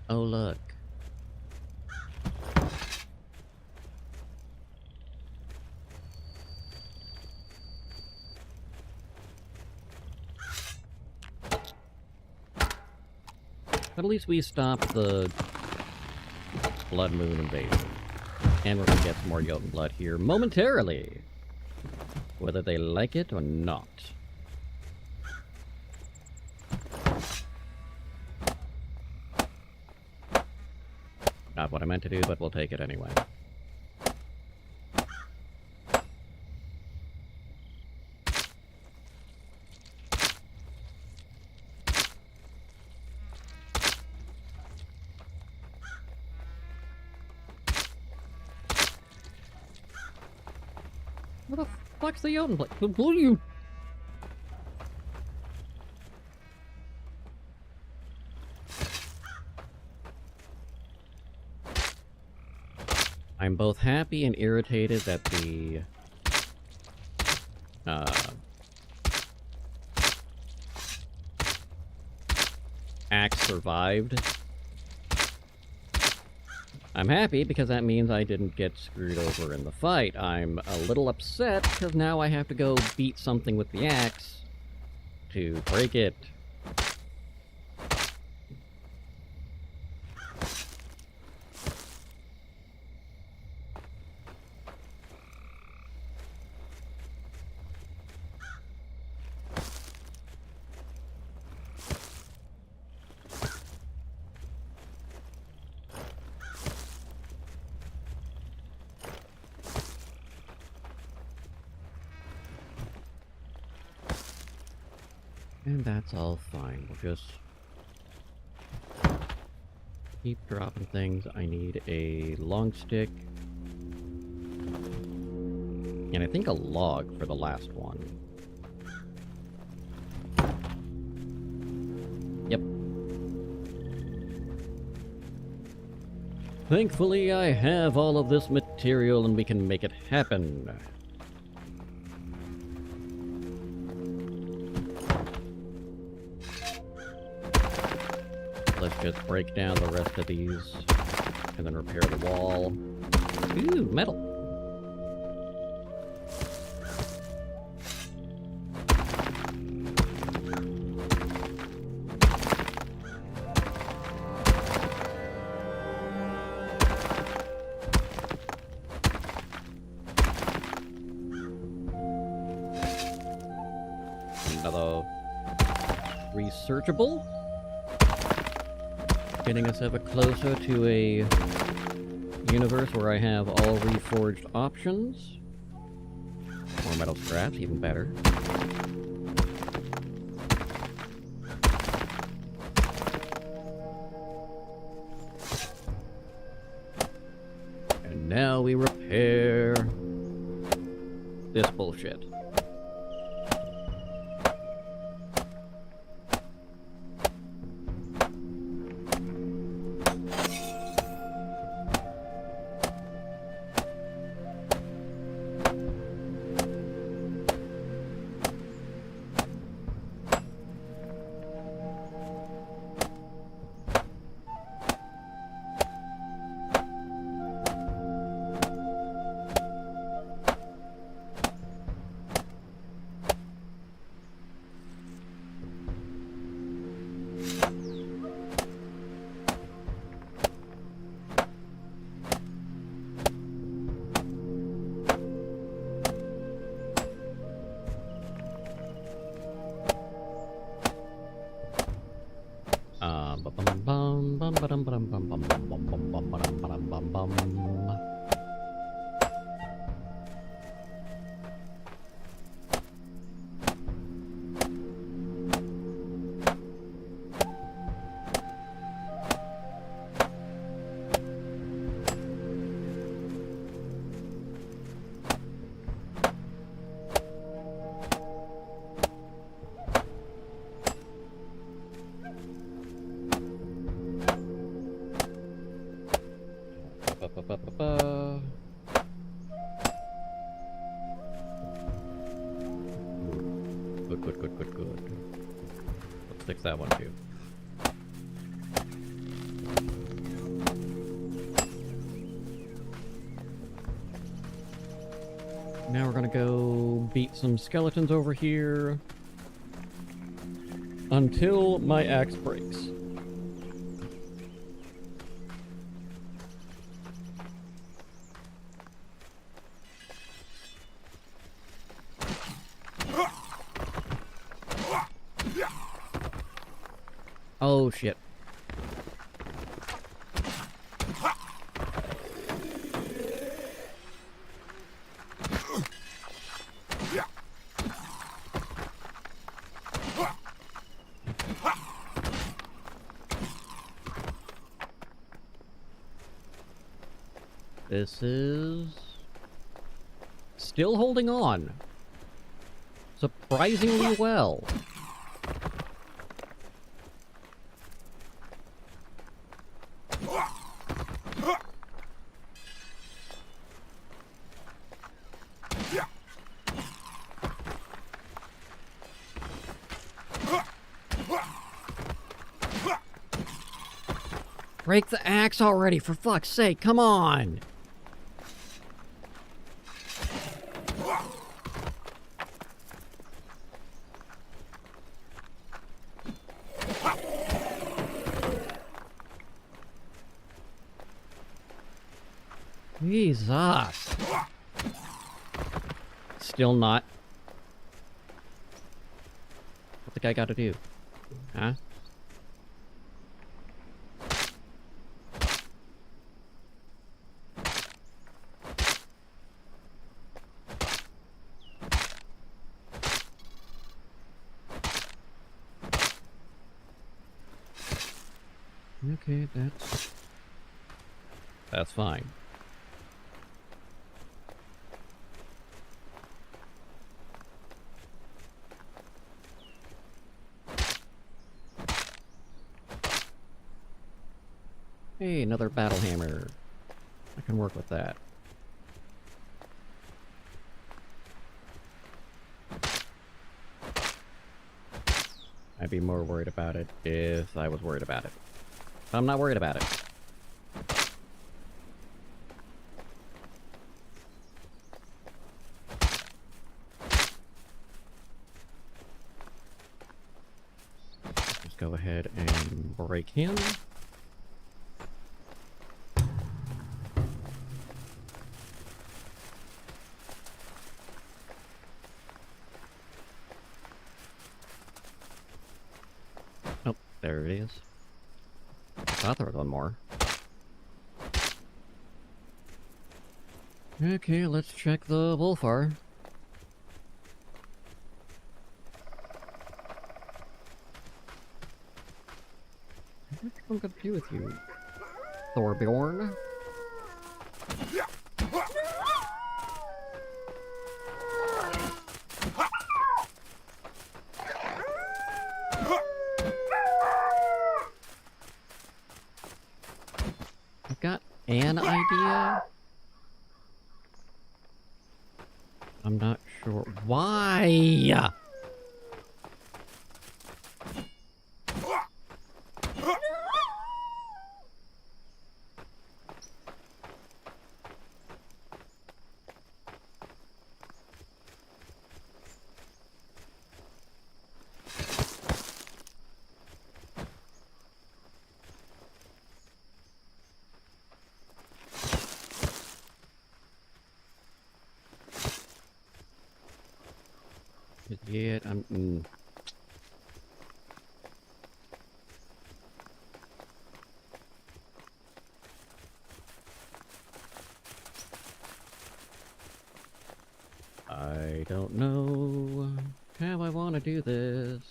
Oh, look. But at least we stopped the Blood Moon invasion. And we're gonna get some more Jotun blood here momentarily. Whether they like it or not. Not what I meant to do, but we'll take it anyway. What the fuck's the Jotun blade? What are you? I'm both happy and irritated that the axe survived. I'm happy because that means I didn't get screwed over in the fight. I'm a little upset because now I have to go beat something with the axe to break it. And that's all fine. We'll just keep dropping things. I need a long stick. And I think a log for the last one. Yep. Thankfully, I have all of this material and we can make it happen. Let's just break down the rest of these and then repair the wall. Ooh, metal. Another researchable. Getting us ever closer to a universe where I have all reforged options. More metal scraps, even better. And now we repair this bullshit. Good. Let's fix that one too. Now we're gonna go beat some skeletons over here until my axe breaks. Oh shit. This is still holding on. Surprisingly well. Break the axe already, for fuck's sake, come on! Jesus. Still not. What the guy gotta do? Huh? Okay, that's fine. Hey, another battle hammer. I can work with that. I'd be more worried about it if I was worried about it. But I'm not worried about it. Just go ahead and break him. Oh, there it is. I thought there was one more. Okay, let's check the Wolfar. I'm gonna be with you, Thorbjorn. I've got an idea. I'm not sure why. Yeah, I don't know how I want to do this.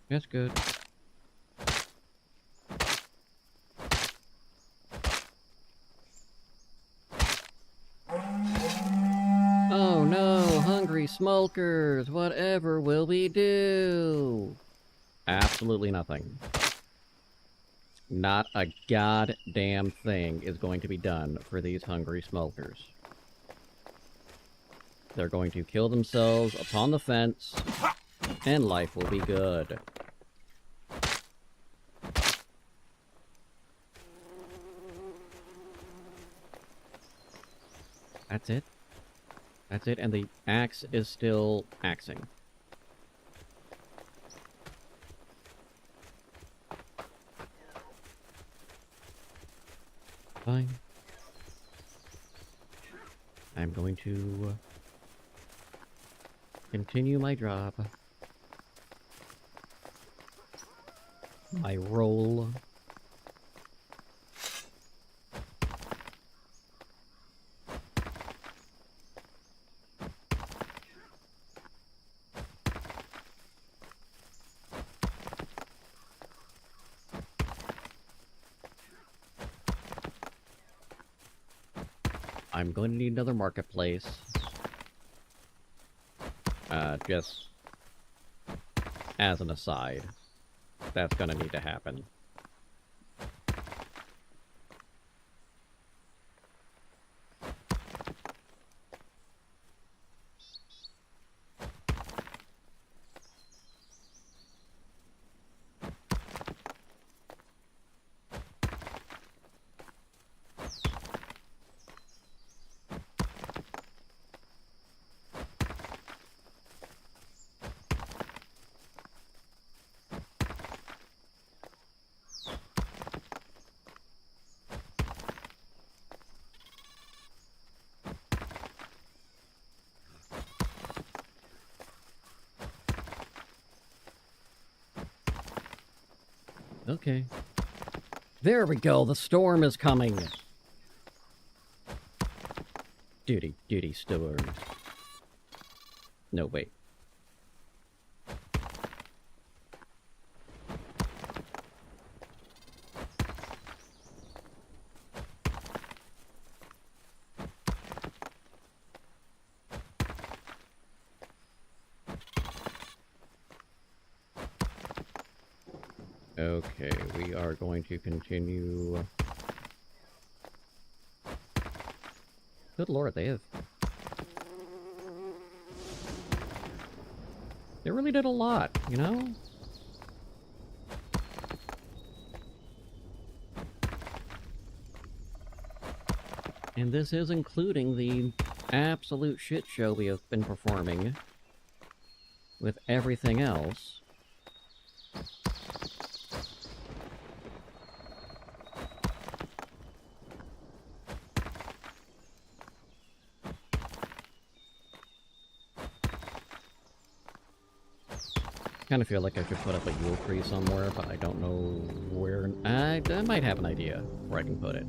That's good. Oh no, hungry smokers! Whatever will we do? Absolutely nothing. Not a goddamn thing is going to be done for these hungry smokers. They're going to kill themselves upon the fence, and life will be good. That's it. That's it, and the axe is still axing. Fine. I'm going to continue my job. My role. I'm going to need another marketplace. Just as an aside. That's gonna need to happen. Okay. There we go, the storm is coming! Duty steward. No, wait. Okay, we are going to continue. Good lord, they really did a lot, you know? And this is including the absolute shit show we have been performing with everything else. Kind of feel like I should put up a Yule tree somewhere, but I don't know where. I might have an idea where I can put it.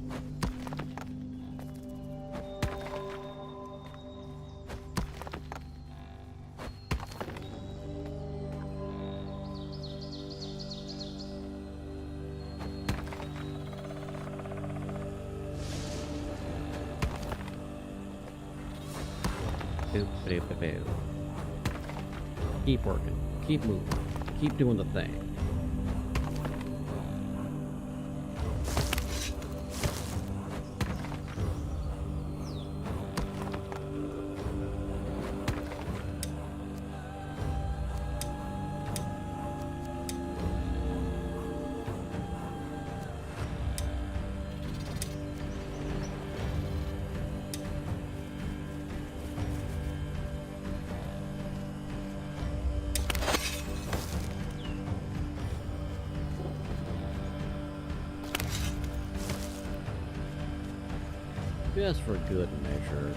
Keep working. Keep moving. Keep doing the thing. Just for good measure.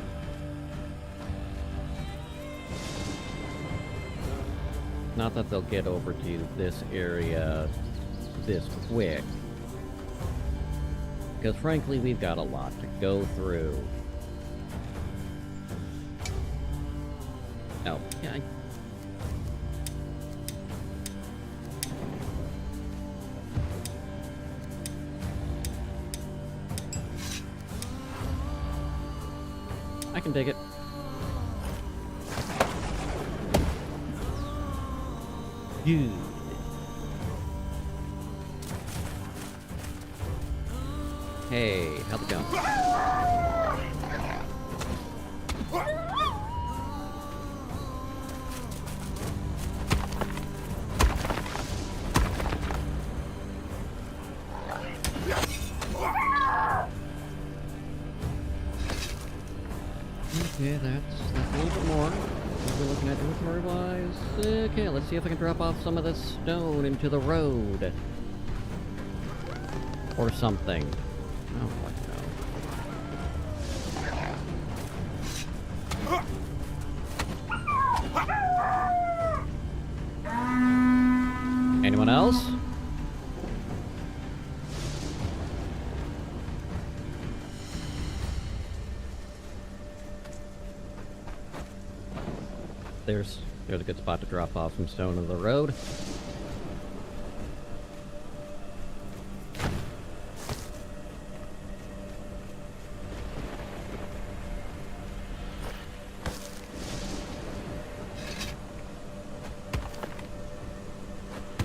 Not that they'll get over to this area this quick. Because frankly, we've got a lot to go through. Oh, yeah. I can dig it. Good. Hey, how's it going? Okay, that's a little bit more. What we're looking at inventory-wise. Okay, let's see if I can drop off some of this stone into the road. Or something. Oh, what no. Anyone else? There's a good spot to drop off some stone in the road.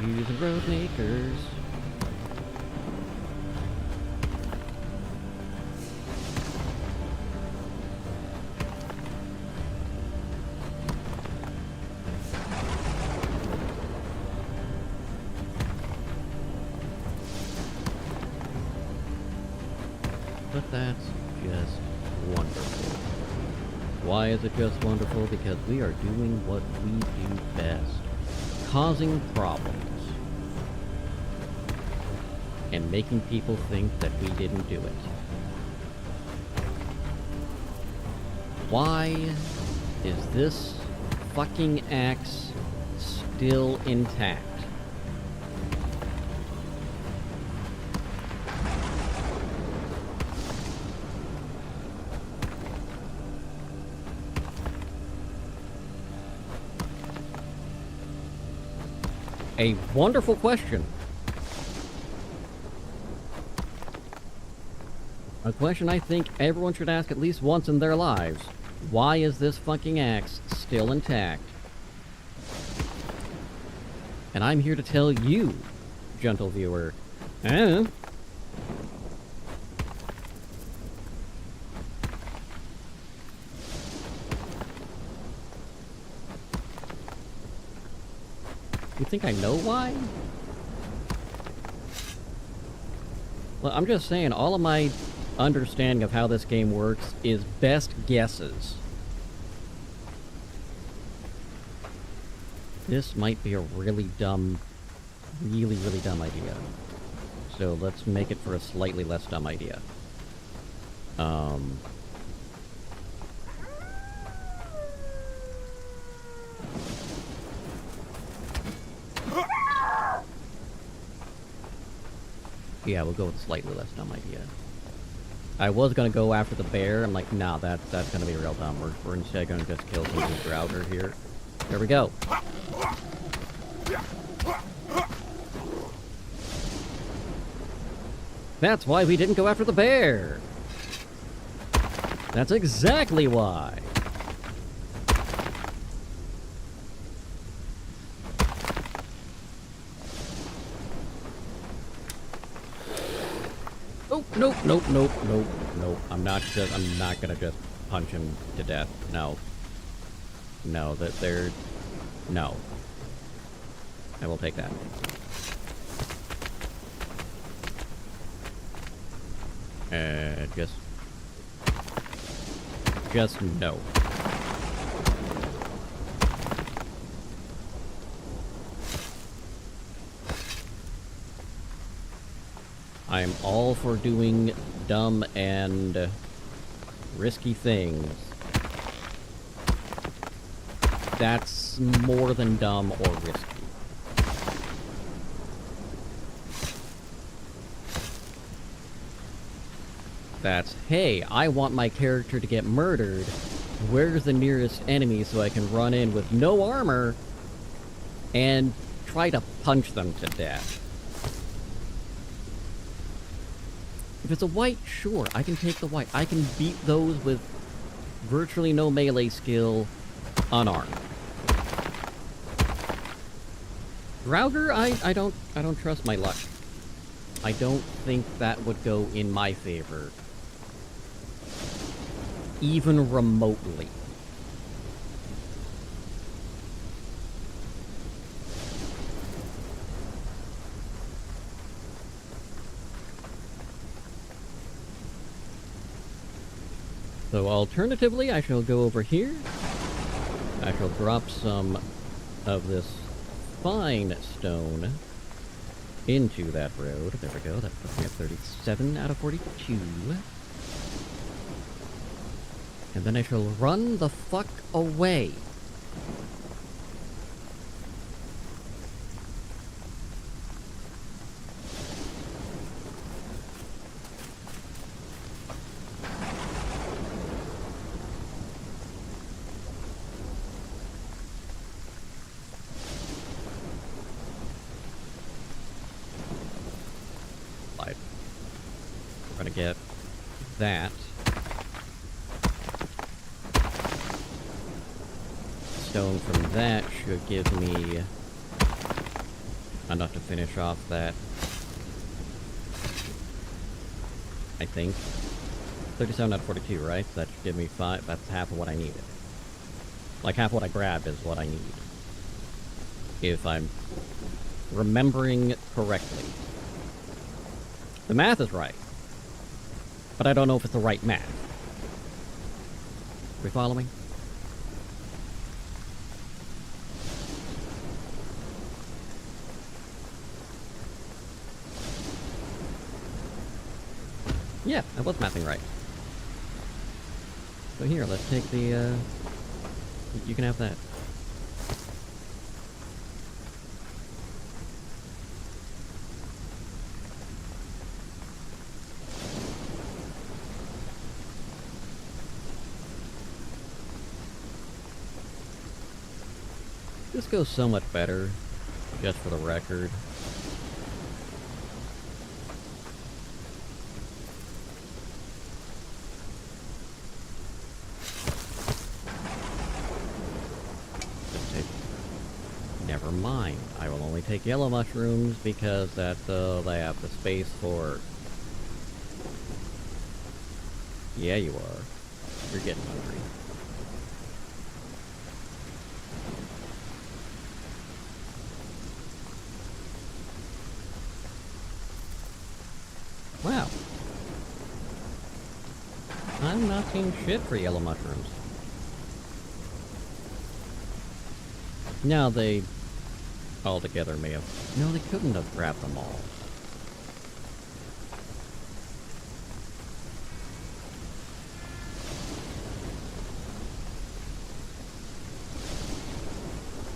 Using road makers. But that's just wonderful. Why is it just wonderful? Because we are doing what we do best. Causing problems. And making people think that we didn't do it. Why is this fucking axe still intact? A wonderful question. A question I think everyone should ask at least once in their lives. Why is this fucking axe still intact? And I'm here to tell you, gentle viewer, you think I know why? Well, I'm just saying, all of my understanding of how this game works is best guesses. This might be a really dumb, really dumb idea. So let's make it for a slightly less dumb idea. Yeah, we'll go with a slightly less dumb idea. I was gonna go after the bear. I'm like, nah, that's gonna be real dumb. We're instead gonna just kill some Grouter here. There we go. That's why we didn't go after the bear. That's exactly why. Oh, nope. I'm not gonna just punch him to death. No. No, no. I will take that. Just no. I'm all for doing dumb and risky things. That's more than dumb or risky. That's, hey, I want my character to get murdered. Where's the nearest enemy so I can run in with no armor and try to punch them to death? If it's a white, sure, I can take the white. I can beat those with virtually no melee skill, unarmed. Draugr, I don't trust my luck. I don't think that would go in my favor. Even remotely. So alternatively, I shall go over here. I shall drop some of this fine stone into that road. There we go. That puts me at 37 out of 42. And then I shall run the fuck away. We're gonna get that. Stone from that should give me enough to finish off that. I think. 37 out of 42, right? So that should give me 5. That's half of what I needed. Like, half what I grabbed is what I need. If I'm remembering correctly. The math is right. But I don't know if it's the right math. Are we following? Yeah, I was mathing right. So here, let's take the, you can have that. This goes so much better just for the record. Never mind. I will only take yellow mushrooms because that's they have the space for. Yeah, you are. You're getting hungry. Wow. I'm not seeing shit for yellow mushrooms. No, they altogether may have... No, they couldn't have grabbed them all.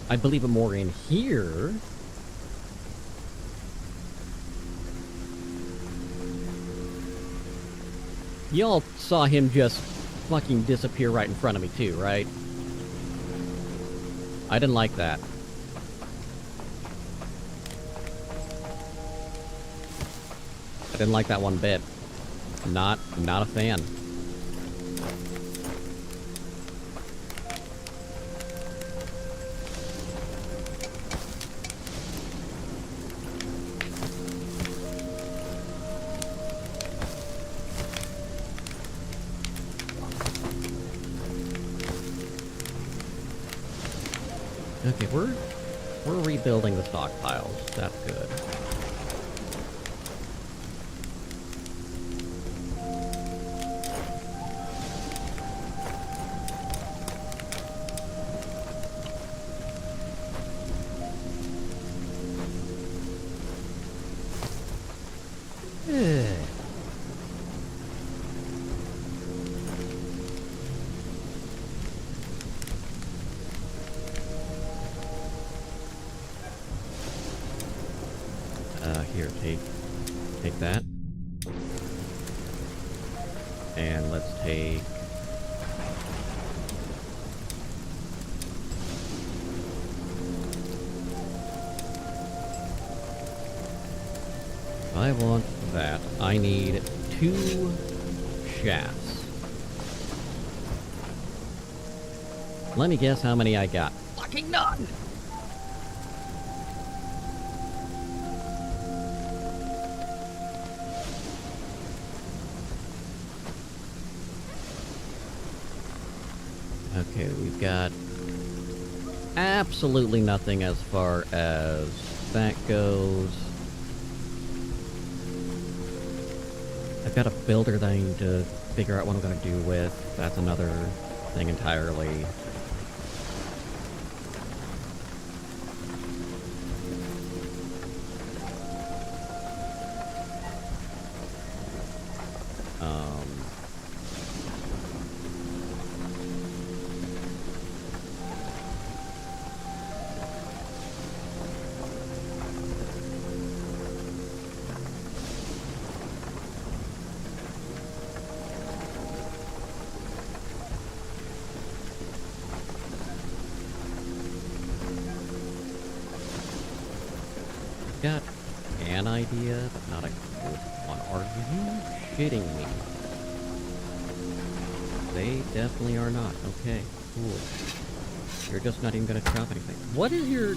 I believe it more in here. Y'all saw him just fucking disappear right in front of me too, right? I didn't like that. I didn't like that one bit. Not a fan. Okay, we're rebuilding the stockpiles. That's good. Here, take that. And let's take... I want that. I need 2 shafts. Let me guess how many I got. Fucking none! Okay, we've got absolutely nothing as far as that goes. I've got a builder that I need to figure out what I'm going to do with. That's another thing entirely. Got an idea, but not a good one. Are you shitting me? They definitely are not. Okay, cool. You're just not even gonna chop anything. What is your...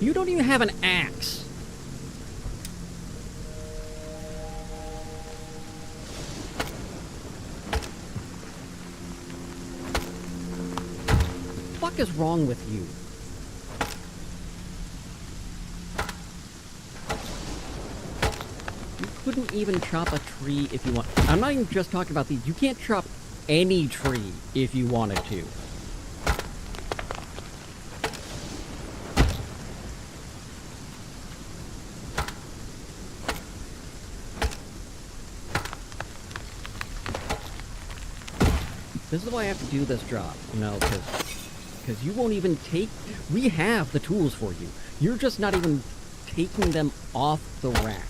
You don't even have an axe! What the fuck is wrong with you? Couldn't even chop a tree if you want. I'm not even just talking about these. You can't chop any tree if you wanted to. This is why I have to do this job, you know, because you won't even take... We have the tools for you. You're just not even taking them off the rack.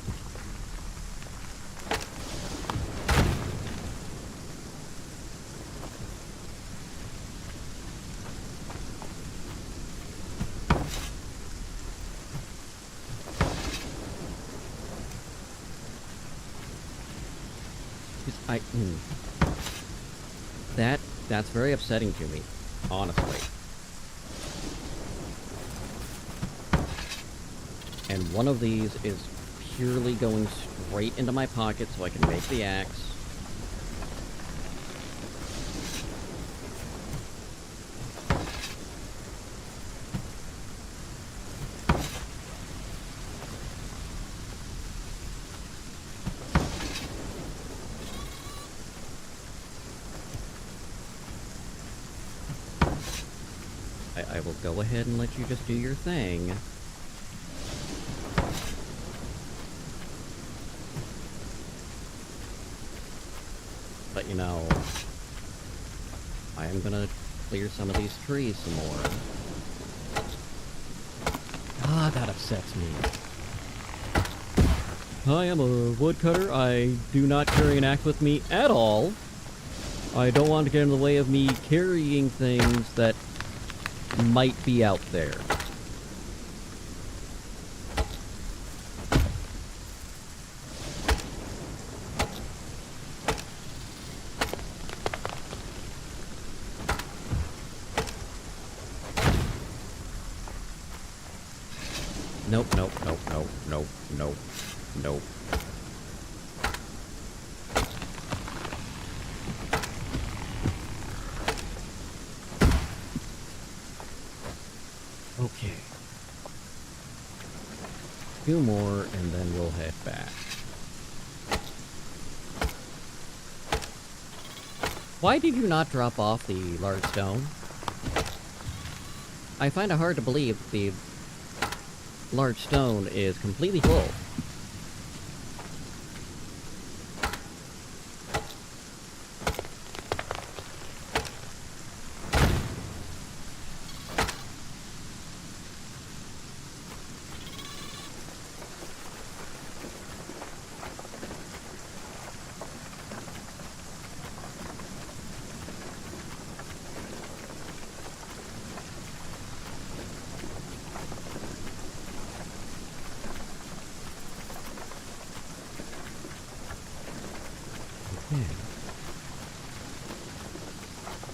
That's very upsetting to me, honestly. And one of these is purely going straight into my pocket so I can make the axe. I will go ahead and let you just do your thing. But you know, I am gonna clear some of these trees some more. Ah, that upsets me. I am a woodcutter. I do not carry an axe with me at all. I don't want to get in the way of me carrying things that might be out there. Nope, nope, nope, nope, nope, nope, nope. Okay. 2 more, and then we'll head back. Why did you not drop off the large stone? I find it hard to believe the large stone is completely full.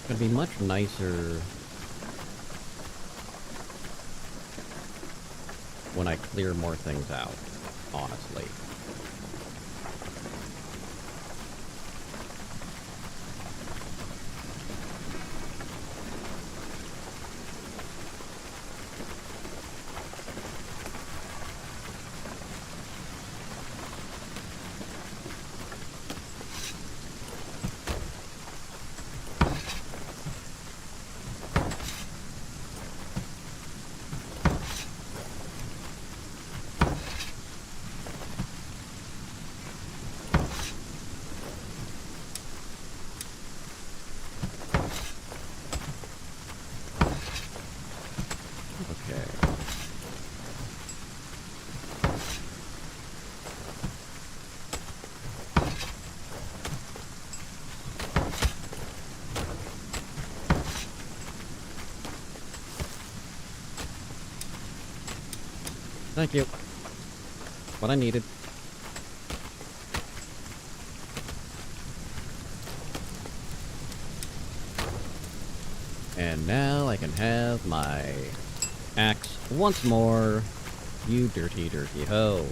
It's gonna be much nicer when I clear more things out, honestly. Thank you. What I needed. And now I can have my axe once more. You dirty, dirty hoe.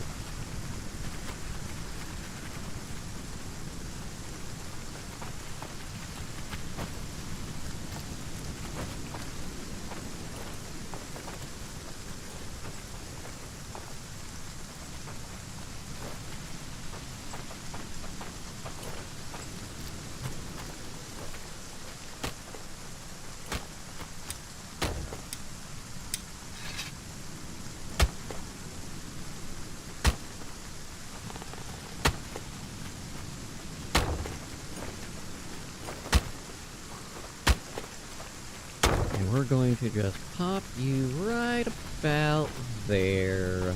We're going to just pop you right about there.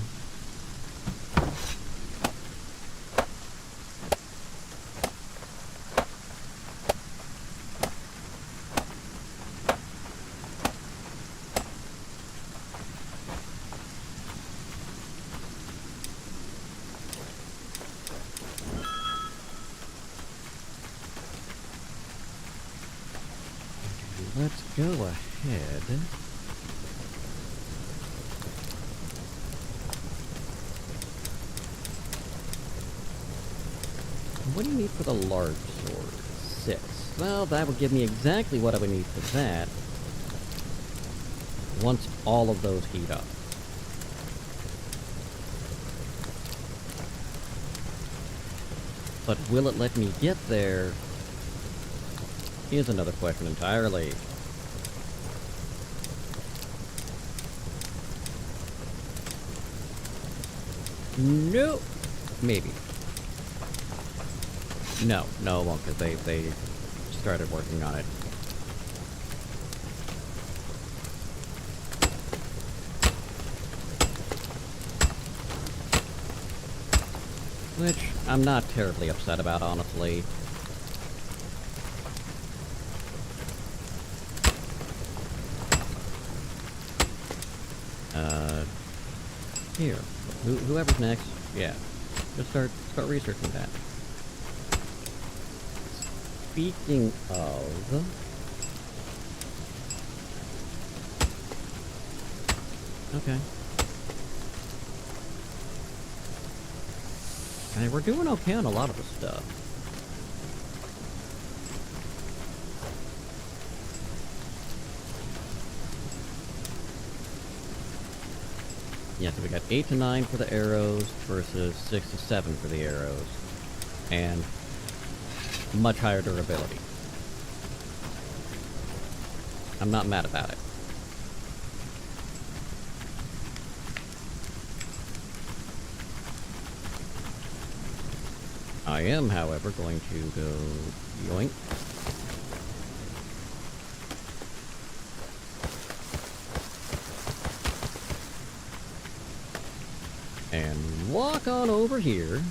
let's go ahead. What do you need for the large sword? 6. Well, that would give me exactly what I would need for that. Once all of those heat up. But will it let me get there? Is another question entirely. Nope. Maybe. No, it won't, because they started working on it. Which I'm not terribly upset about, honestly. Here. Whoever's next, yeah. Just start researching that. Speaking of... Okay. And we're doing okay on a lot of the stuff. Yeah, so we got 8 to 9 for the arrows versus 6 to 7 for the arrows. And much higher durability. I'm not mad about it. I am, however, going to go yoink. And walk on over here.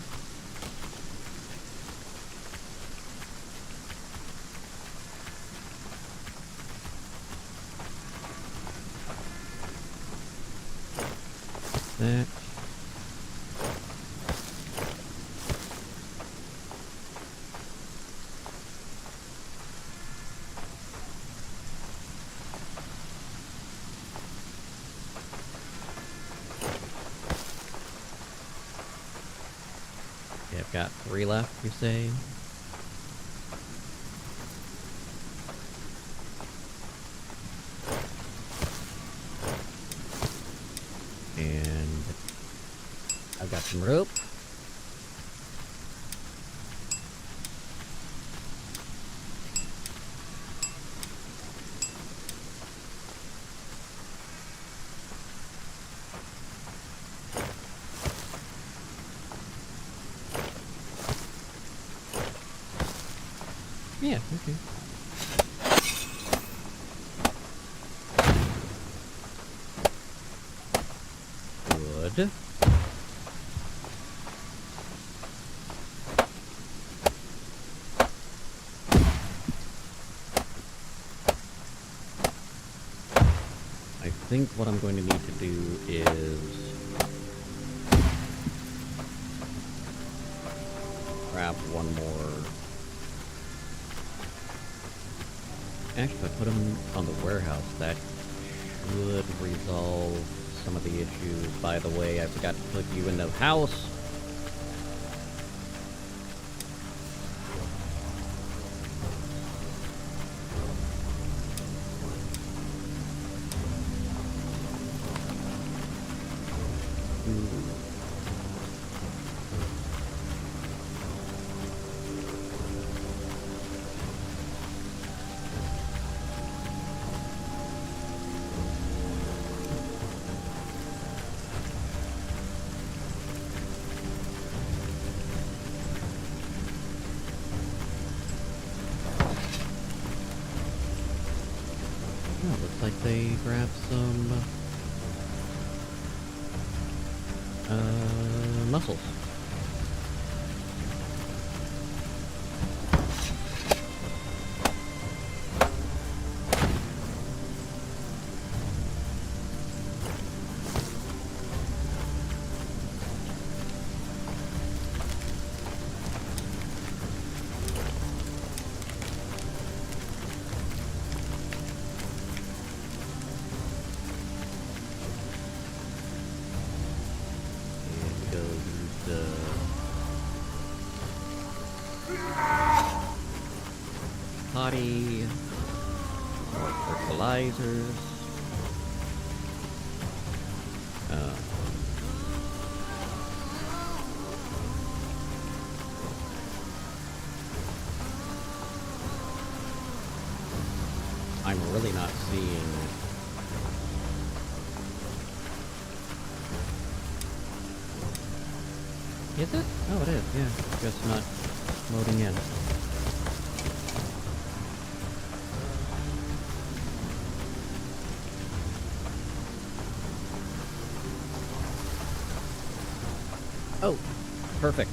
That. Yeah, I've got 3 left, you say? And I've got some rope. Yeah, okay. Good. I think what I'm going to need to do is grab one more. Actually, if I put them on the warehouse, that should resolve some of the issues. By the way, I forgot to put you in the house. Oh, looks like they grabbed some mussels. body. More fertilizers. I'm really not seeing... Is it? Oh, it is, yeah. Just not loading in. Oh, perfect.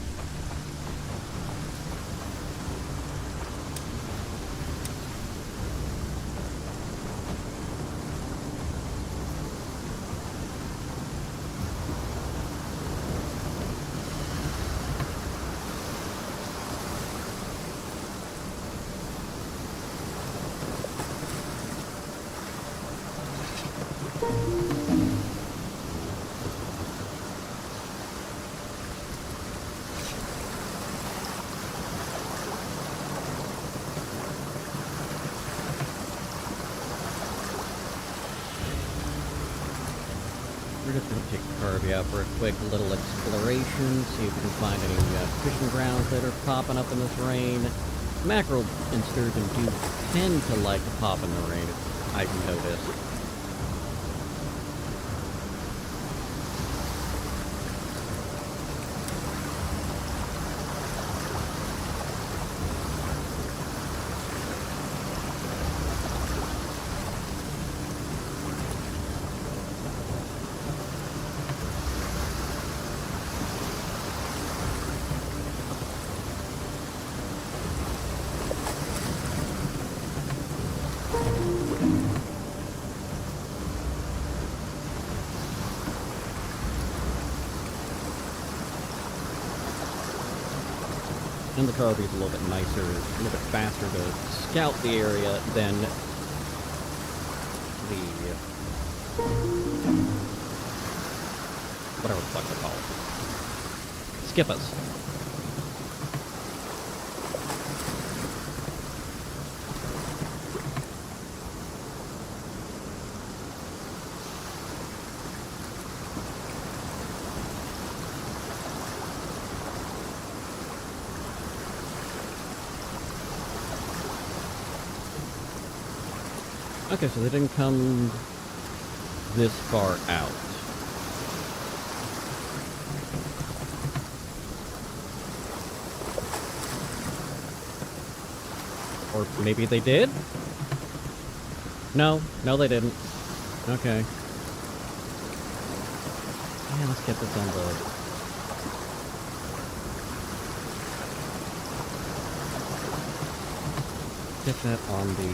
We're just gonna take Kirby out for a quick little exploration, see if we can find any fishing grounds that are popping up in this rain. Mackerel and sturgeon do tend to like to pop in the rain, I've noticed. And the Kirby's a little bit nicer, a little bit faster to scout the area than the... whatever the fuck they're called. Skippas. Okay, so they didn't come this far out. Or maybe they did? No, they didn't. Okay. Yeah, let's get this on the... Get that on the...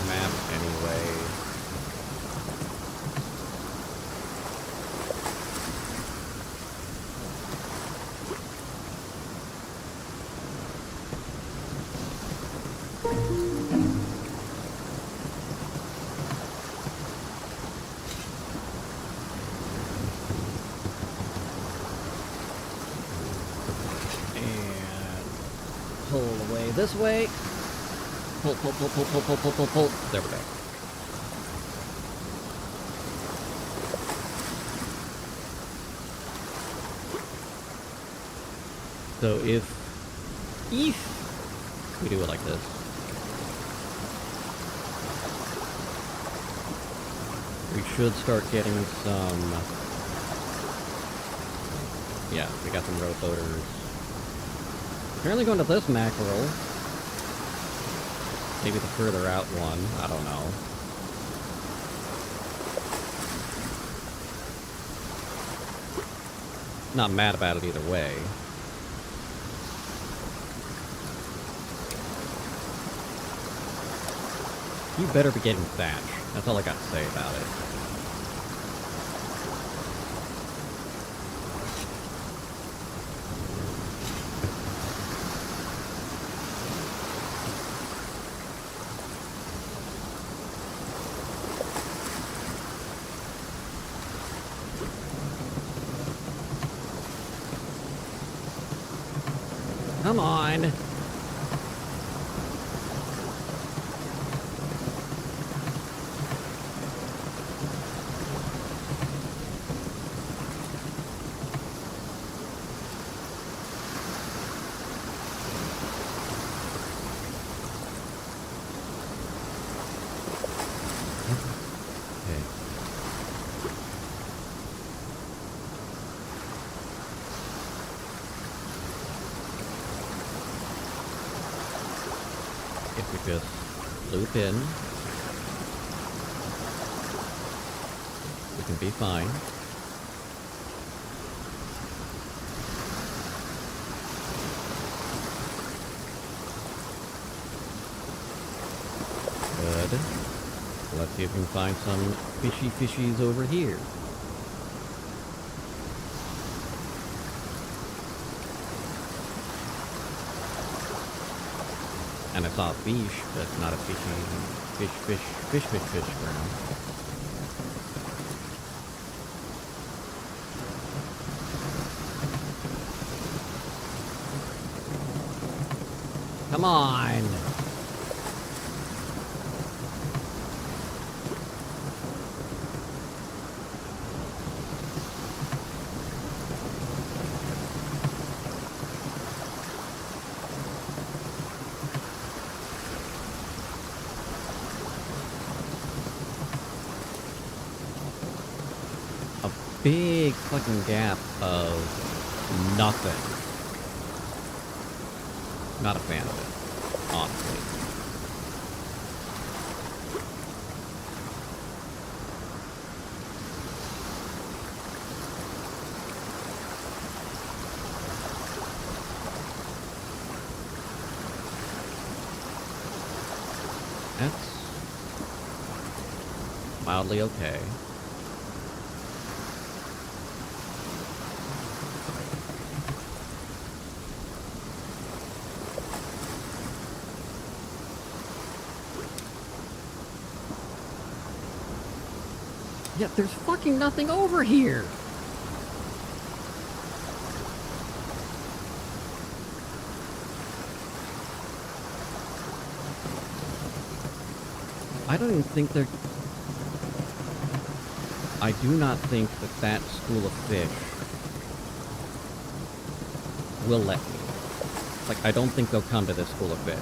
map anyway. And pull away this way. Pull. There we go. So if we do it like this, we should start getting some, yeah, we got some road loaders. Apparently going to this mackerel. Maybe the further out one, I don't know. Not mad about it either way. You better be getting thatch. That's all I got to say about it. Come on! Okay. If we just loop in, we can be fine. Good. Let's see if we can find some fishies over here. And I saw a fish, but not a fish ground. Come on! Big fucking gap of nothing. Not a fan of it, honestly. That's mildly okay. Yet there's fucking nothing over here! I don't even think they're... I do not think that that school of fish will let me. Like, I don't think they'll come to this school of fish.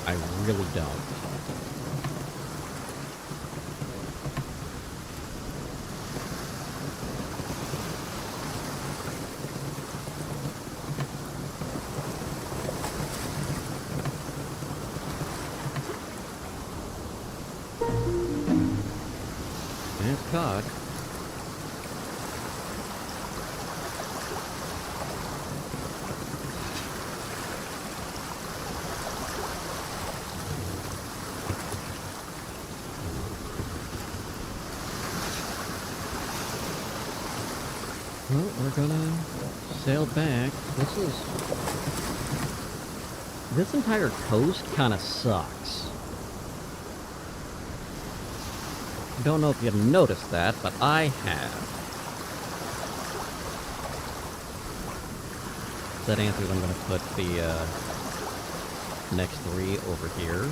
I really don't. And it's caught. Well, we're gonna sail back. This entire coast kinda sucks. Don't know if you've noticed that, but I have. That answers, I'm gonna put the next 3 over here.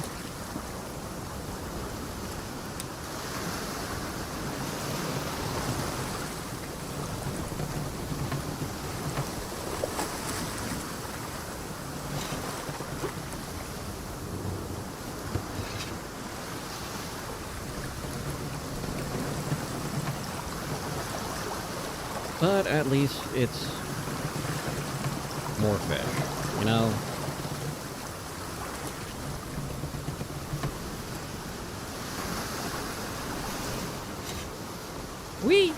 But at least it's more fish, you know? Whee!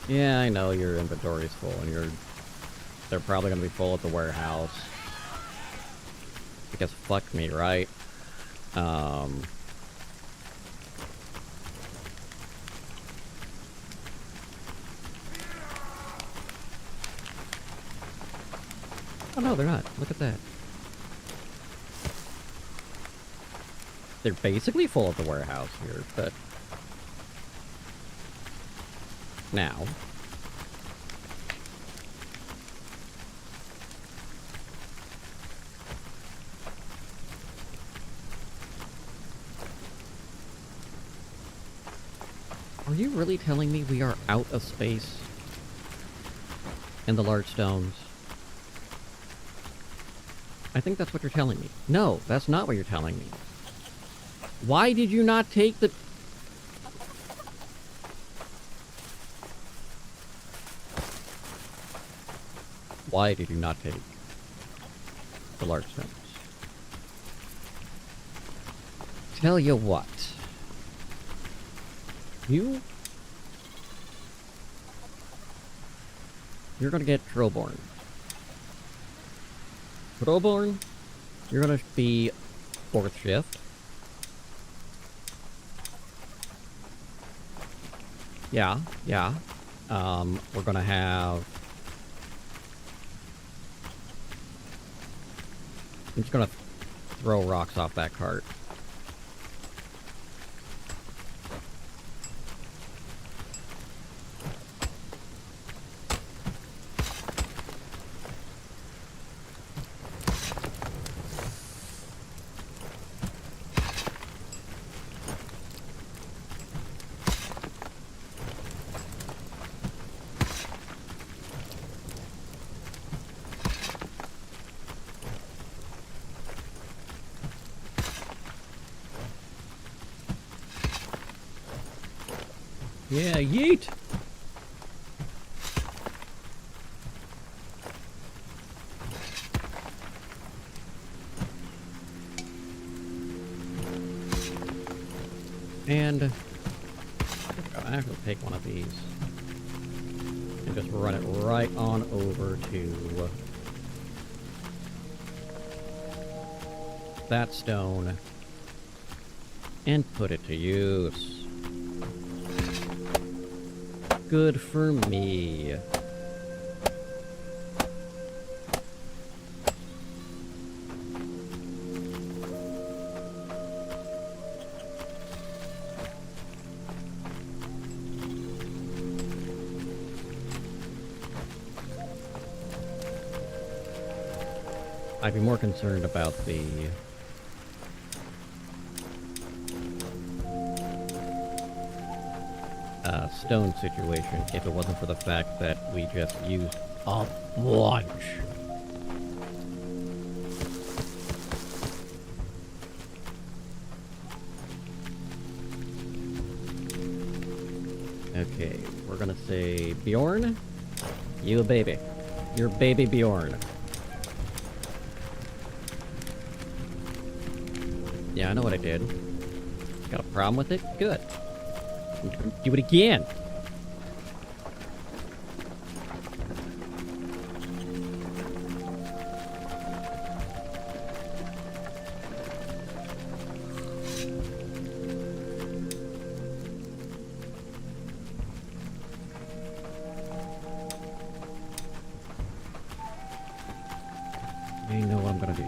Yeah, I know your inventory is full, and they're probably gonna be full at the warehouse. sick as fuck me, right? Oh no, they're not. Look at that. They're basically full of the warehouse here, but... Now... Are you really telling me we are out of space? In the large stones? I think that's what you're telling me. No, that's not what you're telling me. Why did you not take the... Why did you not take the large stones? Tell you what. You're gonna get Trollborn. Trollborn, you're gonna be 4th shift. Yeah. We're gonna have... I'm just gonna throw rocks off that cart. Yeah, yeet! And... I have to take one of these. And just run it right on over to... that stone. And put it to use. Good for me. I'd be more concerned about the... stone situation if it wasn't for the fact that we just used a bunch. Okay, we're gonna say Bjorn, you a baby. You're baby Bjorn. Yeah, I know what I did. Got a problem with it? Good. Do it again. You know what I'm gonna do.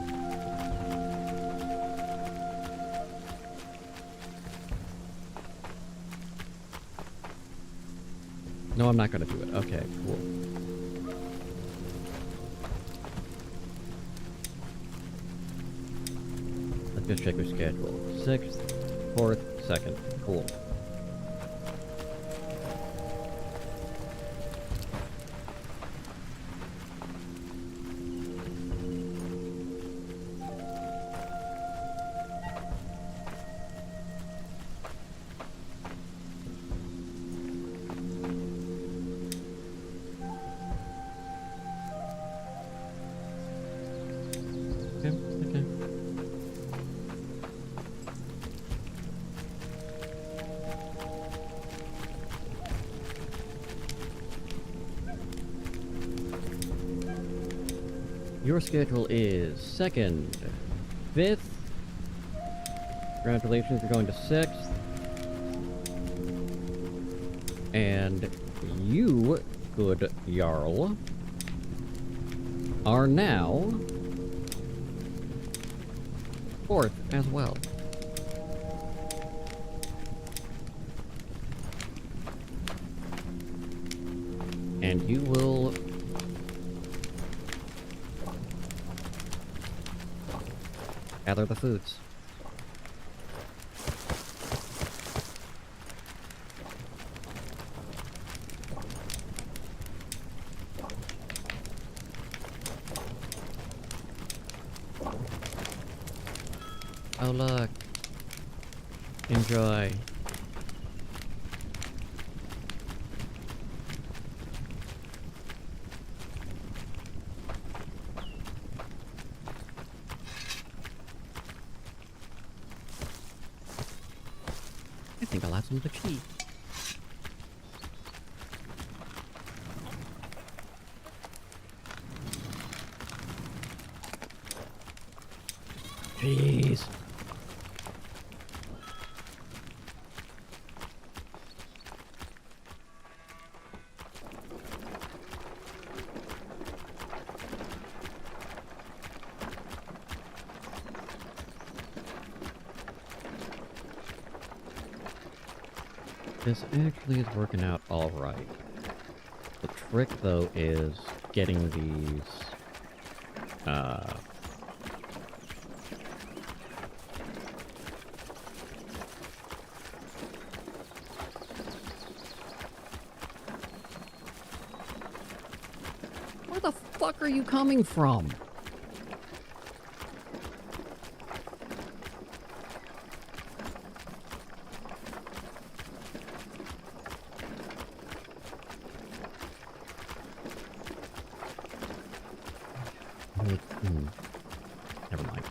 No, I'm not gonna do it. Okay, cool. Let's just check your schedule. 6th, 4th, 2nd. Cool. Okay. Your schedule is 2nd, 5th. Congratulations, you're going to 6th. And you, good Jarl, are now 4th as well. And you will gather the foods. Oh look. Enjoy. I think I'll have some of the tea. Jeez. This actually is working out alright. The trick, though, is getting these, where the fuck are you coming from? Never mind.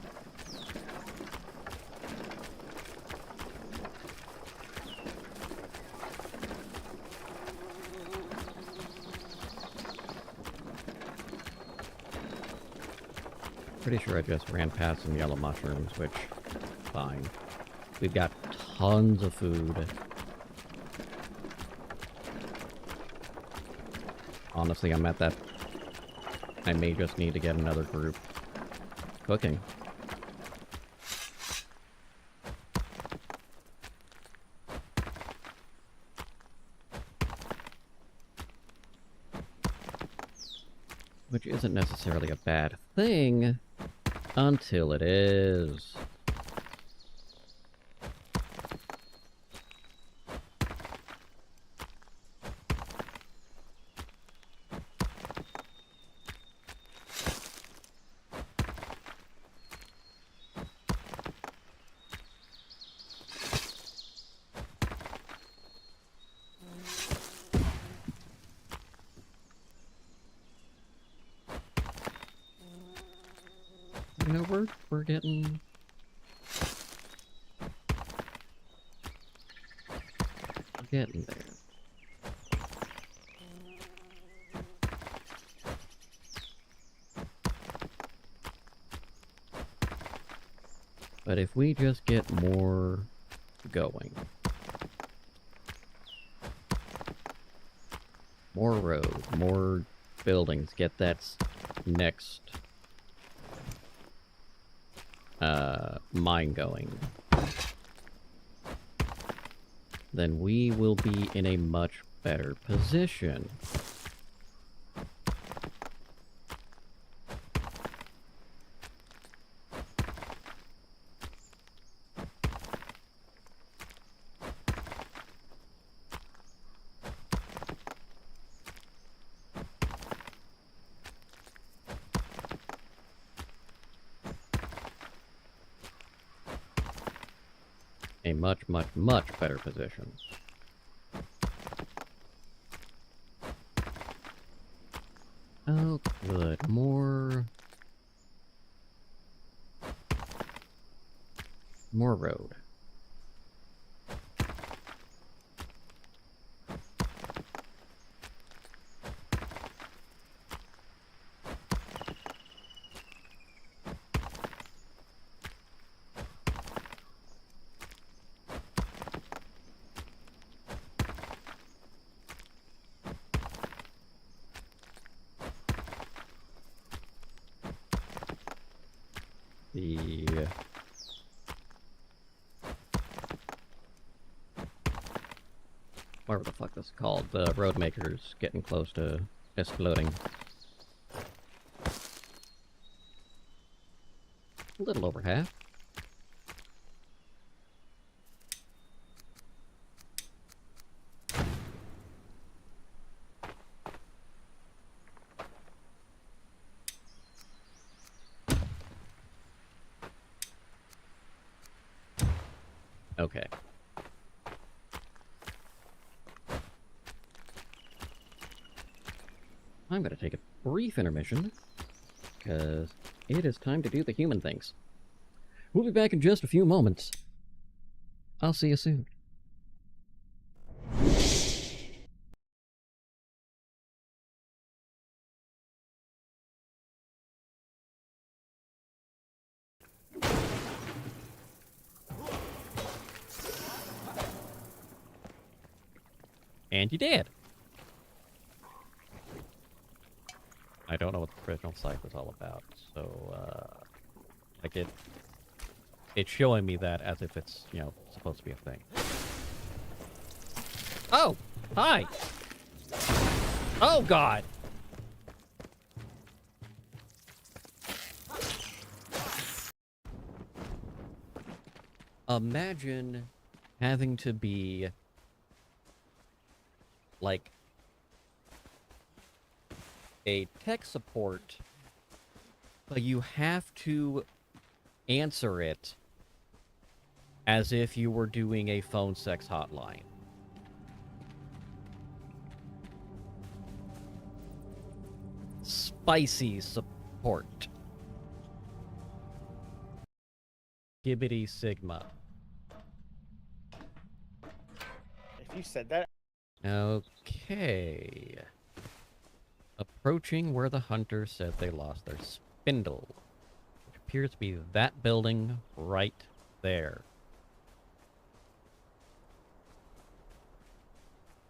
Pretty sure I just ran past some yellow mushrooms, which, fine. We've got tons of food. Honestly, I'm at that. I may just need to get another group cooking. Which isn't necessarily a bad thing, until it is. You know, we're getting there. But if we just get more going, more road, more buildings, get that next mine going, then we will be in a much better position. A much, much, much better position. Oh, good. More road. The whatever the fuck this is called, the road maker's getting close to exploding. A little over half. Okay. I'm gonna take a brief intermission, because it is time to do the human things. We'll be back in just a few moments. I'll see you soon. And you did! I don't know what the original site was all about, so, like it's showing me that as if it's, you know, supposed to be a thing. Oh! Hi! Oh, God! Imagine having to be, like, a tech support, but you have to answer it as if you were doing a phone sex hotline. Spicy support. Gibbity Sigma. If you said that, Okay. Approaching where the hunter said they lost their spindle, which appears to be that building right there.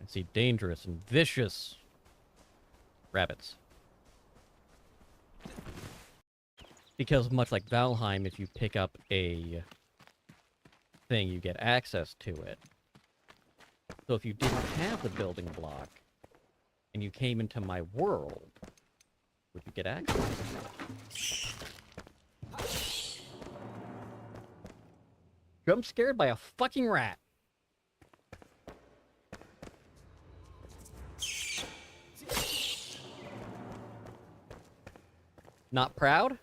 I see dangerous and vicious rabbits. Because much like Valheim, if you pick up a thing, you get access to it. So if you didn't have the building block, and you came into my world, would you get access? Jump scared by a fucking rat. Not proud?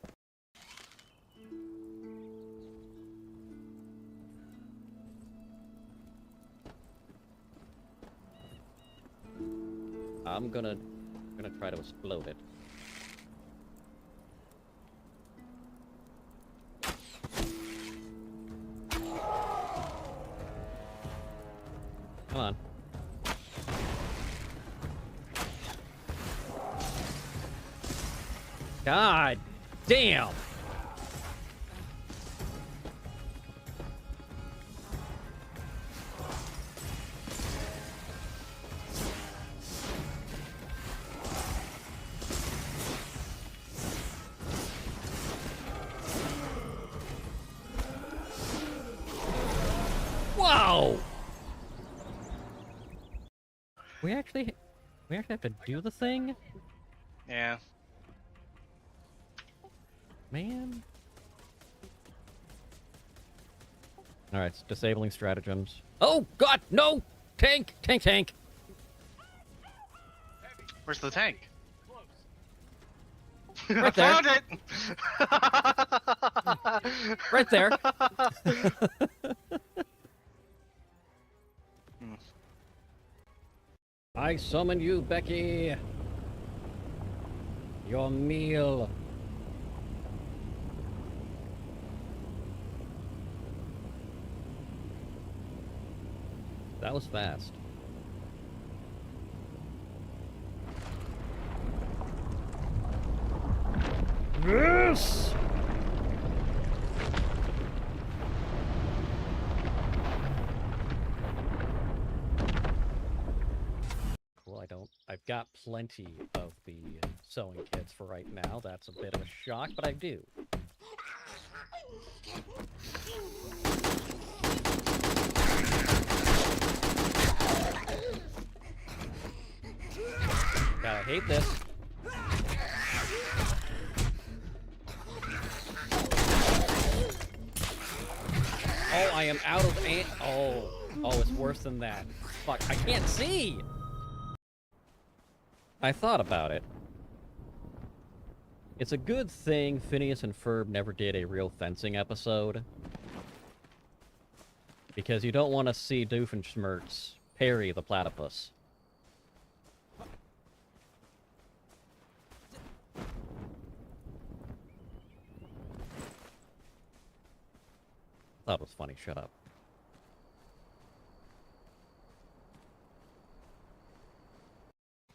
I'm gonna try to explode it. Come on. God damn! Wow! We actually have to do the thing? Yeah. Man. Alright, it's disabling stratagems. Oh, God, no! Tank! Tank, tank! Where's the tank? Right there. I found it! Right there. I summon you, Becky. Your meal. That was fast. Yes! Cool, I've got plenty of the sewing kits for right now. That's a bit of a shock, but I do. God, I hate this. Oh, I am out of oh, it's worse than that. Fuck, I can't see! I thought about it. It's a good thing Phineas and Ferb never did a real fencing episode. Because you don't want to see Doofenshmirtz parry the platypus. Thought it was funny, shut up.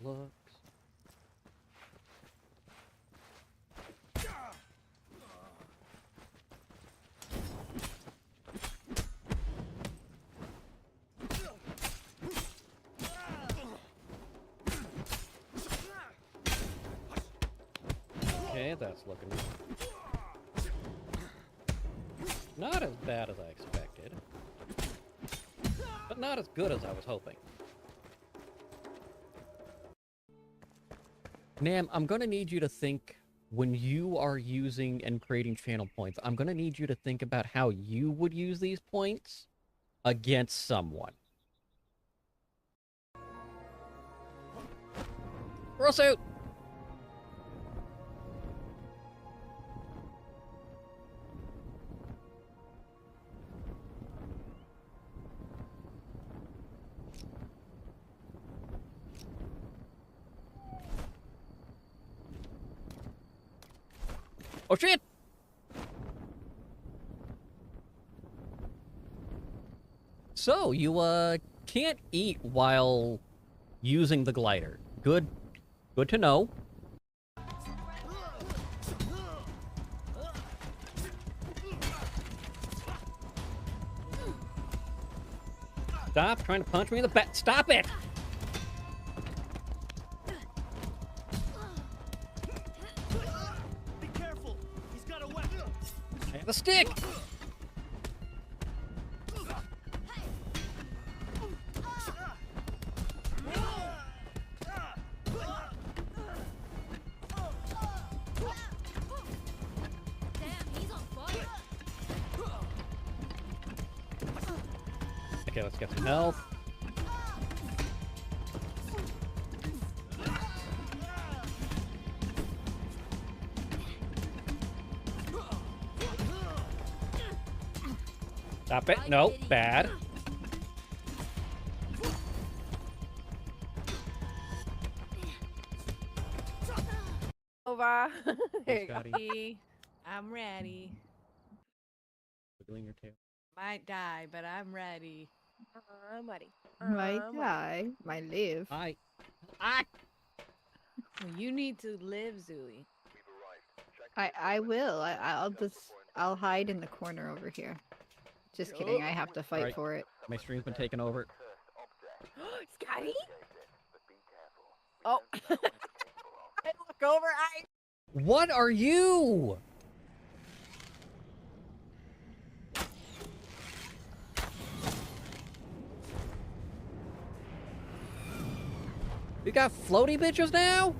Looks. Okay, that's looking not as bad as I expected, but not as good as I was hoping. Nam, I'm gonna need you to think, when you are using and creating channel points, I'm gonna need you to think about how you would use these points against someone. Roll suit! Oh shit! So, you, can't eat while using the glider. Good to know. Stop trying to punch me in the back. Stop it! Be careful. He's got a weapon. I have a stick! Okay, let's get some health. Stop it. No, bad. Over. There you go. Ready. I'm ready. Wiggling your tail. Might die, but I'm ready. I'm ready. Might I'm ready. die, might live. I Well, you need to live, Zooey. I will. I'll hide in the corner over here. Just kidding, I have to fight Alright. for it. my stream's been taken over. Scotty? Oh. I look over. What are you? You got floaty bitches now?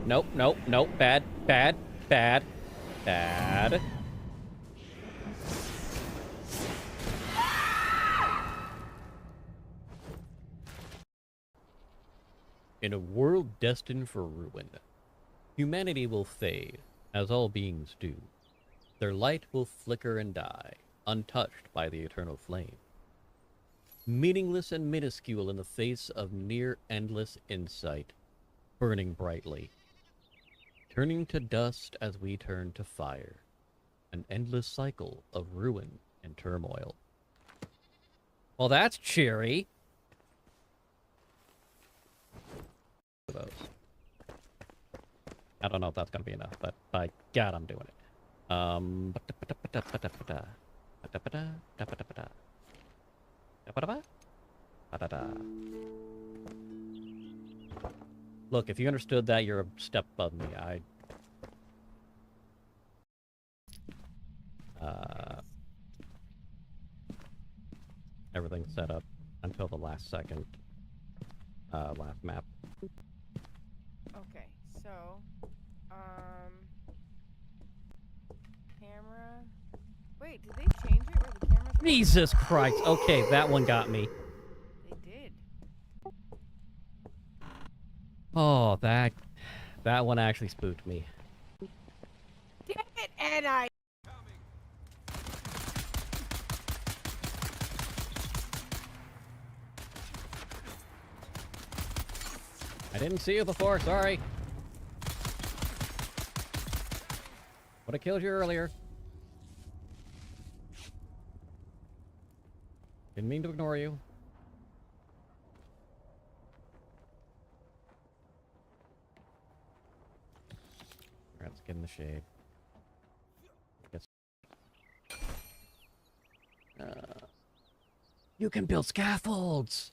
Nope, nope, nope. Bad, bad, bad, bad. In a world destined for ruin, humanity will fade, as all beings do. Their light will flicker and die, untouched by the eternal flame. Meaningless and minuscule in the face of near endless insight, burning brightly. Turning to dust as we turn to fire. An endless cycle of ruin and turmoil. Well, that's cheery. I don't know if that's gonna be enough, but by God, I'm doing it. Look, if you understood that, you're a step above me. Everything's set up until the last second. Last map. Okay, so, camera. Wait, did they change it where the camera's? Jesus Christ! Okay, that one got me. They did. Oh, that one actually spooked me. Damn it, and I. I didn't see you before, sorry. Would've killed you earlier. Didn't mean to ignore you. Alright, let's get in the shade. Guess. You can build scaffolds!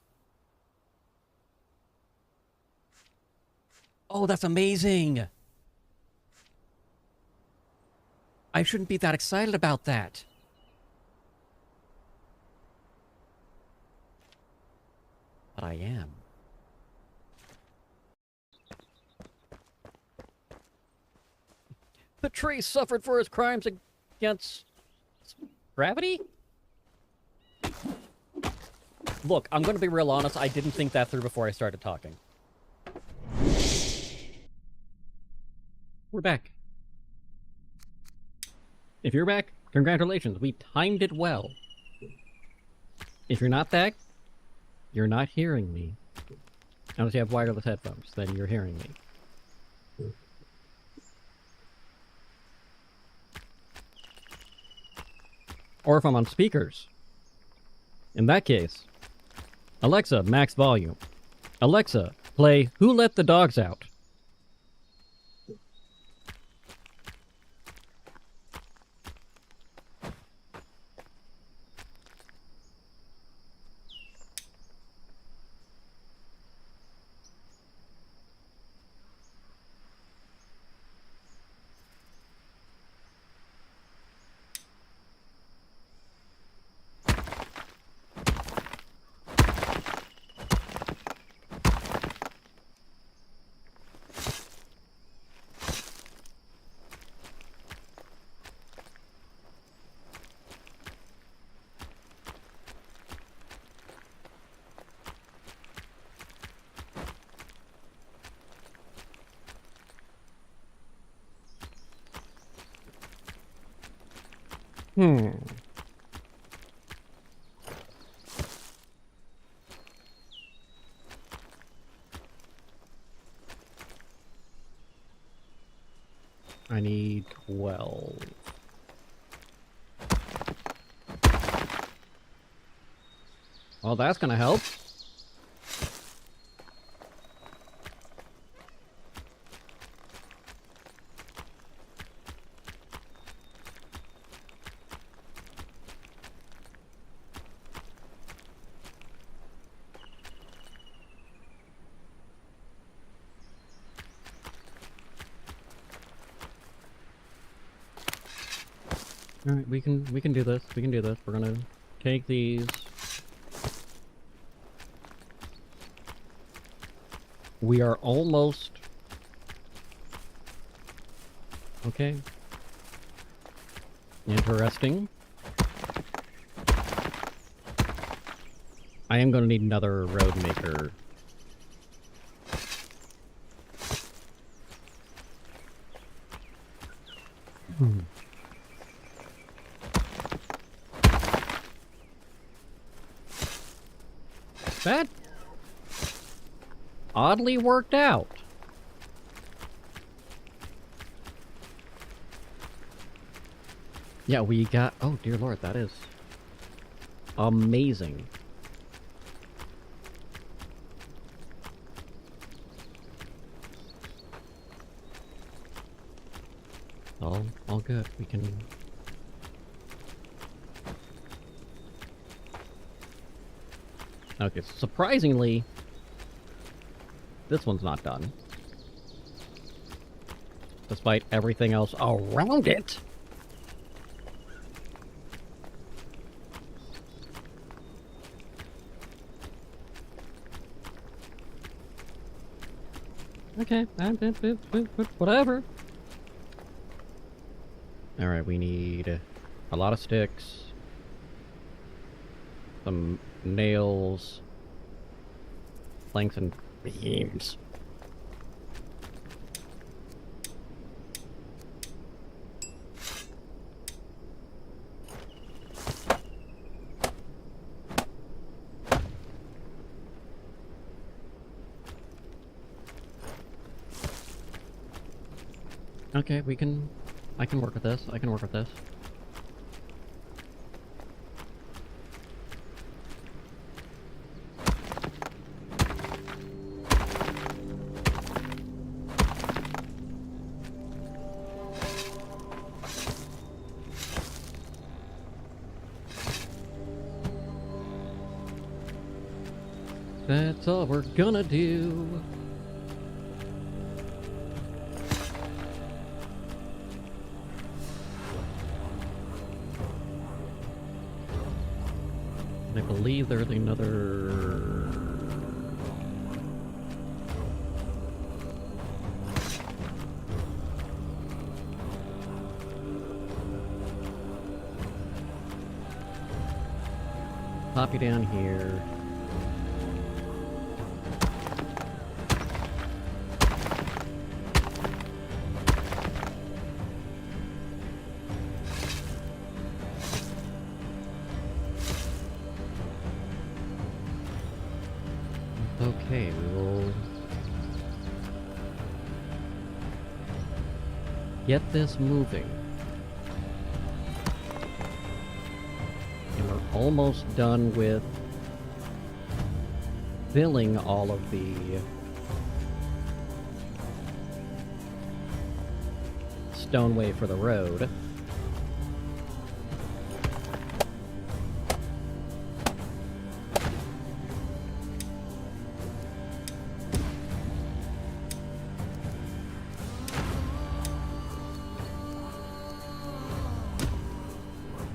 Oh, that's amazing! I shouldn't be that excited about that. But I am. Patrice suffered for his crimes against gravity? Look, I'm gonna be real honest, I didn't think that through before I started talking. We're back. If you're back, congratulations, we timed it well. If you're not back, you're not hearing me. Unless you have wireless headphones, then you're hearing me. Or if I'm on speakers. In that case, Alexa, max volume. Alexa, play Who Let the Dogs Out? I need 12. Well, that's gonna help. All right, we can do this. We can do this. We're gonna take these. We are almost okay. Interesting. I am gonna need another road maker. That oddly worked out. Yeah, we got... Oh, dear lord, that is amazing. all good. We can... Okay, surprisingly, this one's not done. Despite everything else around it. Okay, whatever. Alright, we need a lot of sticks, some nails, planks, and beams. Okay, I can work with this. I can work with this. That's all we're gonna do. I believe there's another... Pop you down here. Okay, we will get this moving. And we're almost done with filling all of the stoneway for the road.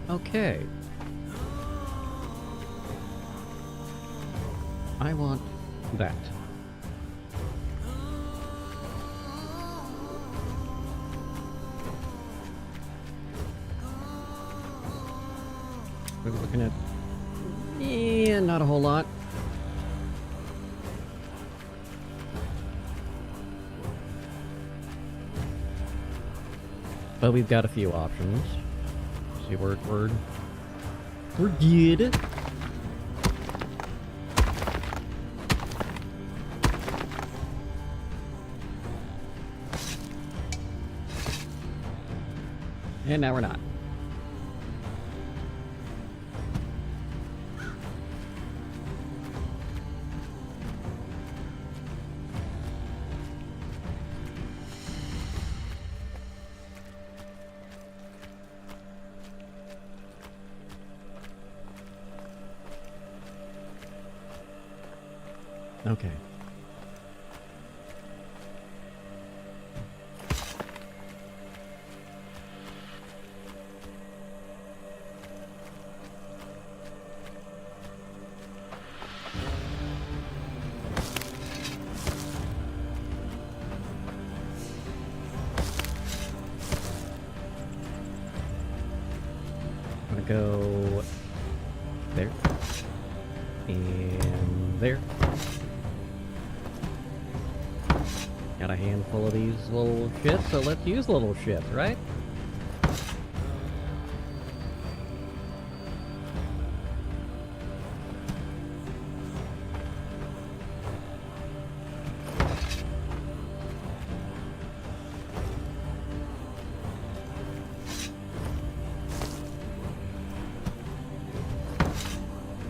Okay. I want that. We're looking at... Yeah, not a whole lot. But we've got a few options. See, we're good. And now we're not. Okay. I'm gonna go there and there. Got a handful of these little shits, so let's use little shits, right?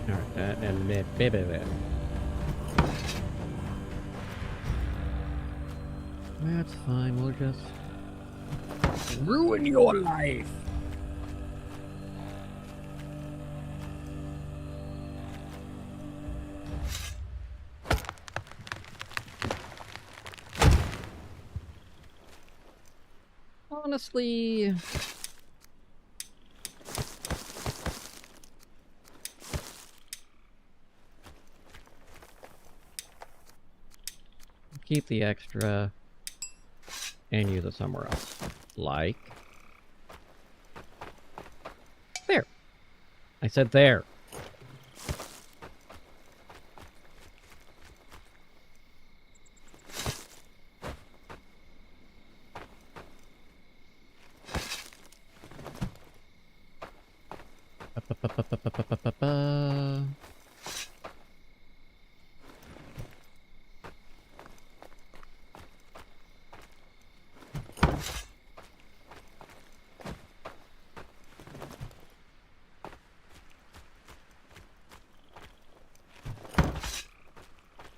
Alright, that and baby. That's fine, we'll just Ruin your life. Honestly, keep the extra and use it somewhere else. Like there. I said there. Ba-ba-ba-ba-ba-ba-ba.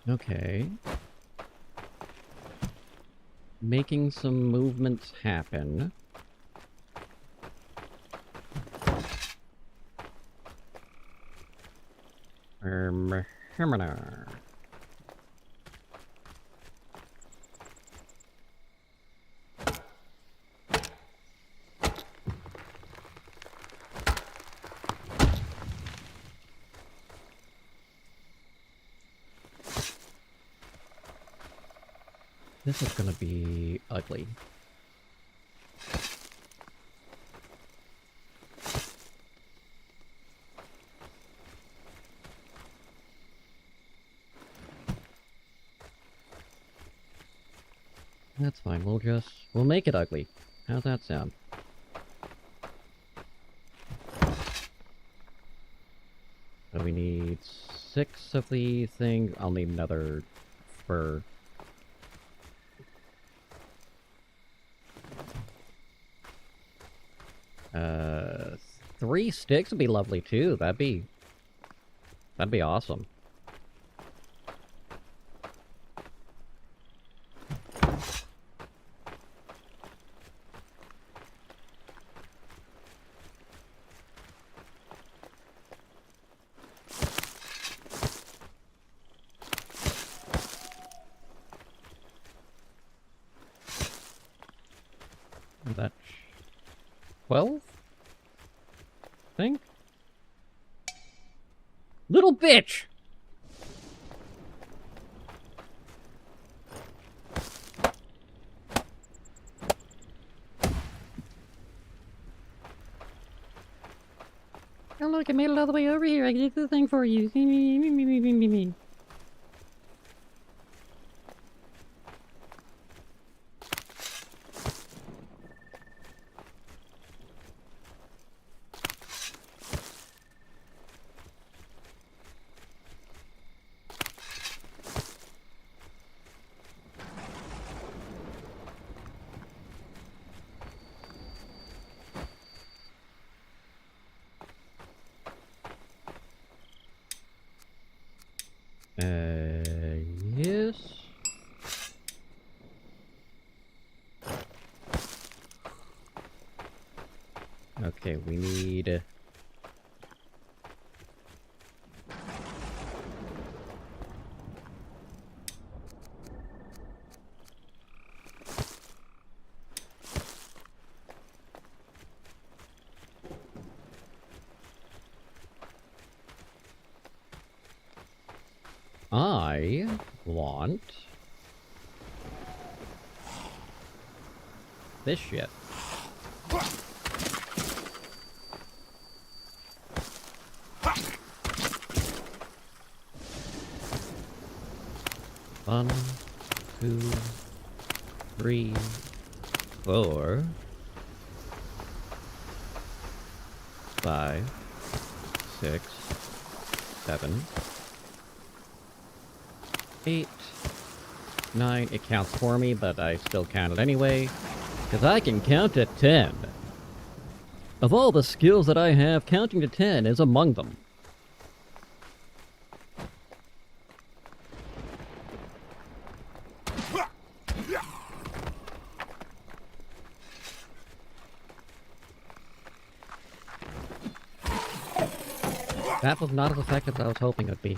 Okay. Making some movements happen. Herminer. This is gonna be ugly. That's fine, we'll make it ugly. How's that sound? So we need 6 of the thing. I'll need another fur. Uh, 3 sticks would be lovely too. That'd be awesome. That's 12? I think? Little bitch! Oh look, I made it all the way over here. I did the thing for you. Yes. Okay, we need... I want this shit. One, 2, 3, 4, 5, 6, 7, 8, 9. It counts for me, but I still count it anyway, because I can count to 10. Of all the skills that I have, counting to 10 is among them. That was not as effective as I was hoping it would be.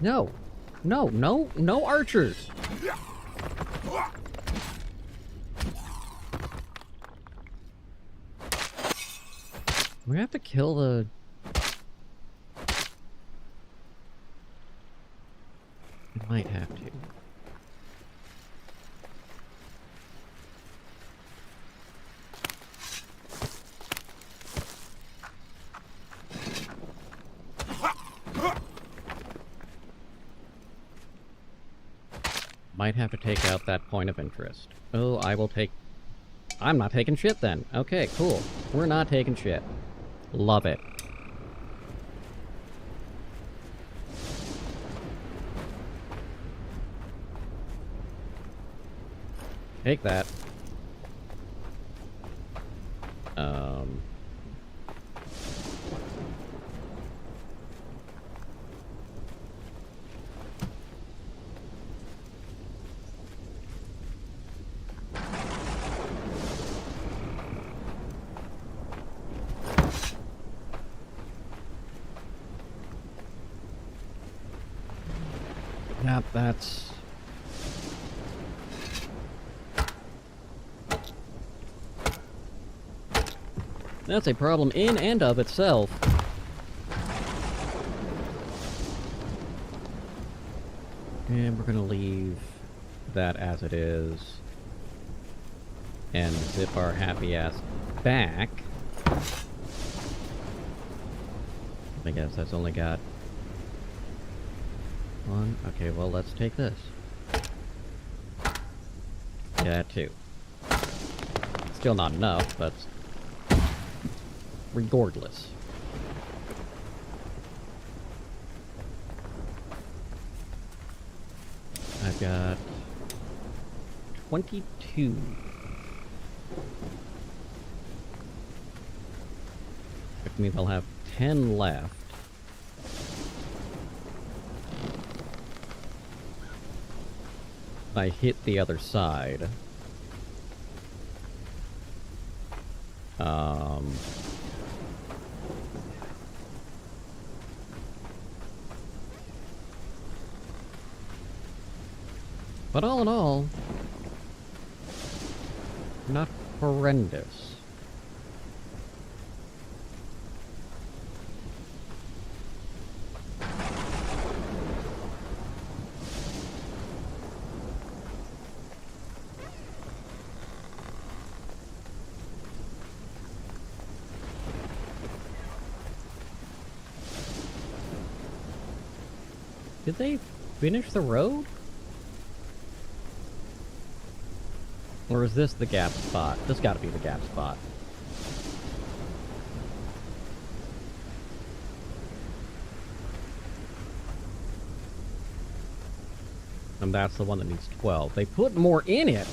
No! No, no, no archers! We have to kill the... We might have to. Might have to take out that point of interest. Oh, I will take... I'm not taking shit then. Okay, cool. We're not taking shit. Love it. Take that. Yep, that's... That's a problem in and of itself. And we're gonna leave that as it is. And zip our happy ass back. I guess that's only got... one. Okay, well, let's take this. Yeah, two. Still not enough, but... regardless. I've got... 22. Which means I'll have 10 left. I hit the other side. But all in all, not horrendous. Did they finish the road? Or is this the gap spot? This gotta be the gap spot. And that's the one that needs 12. They put more in it!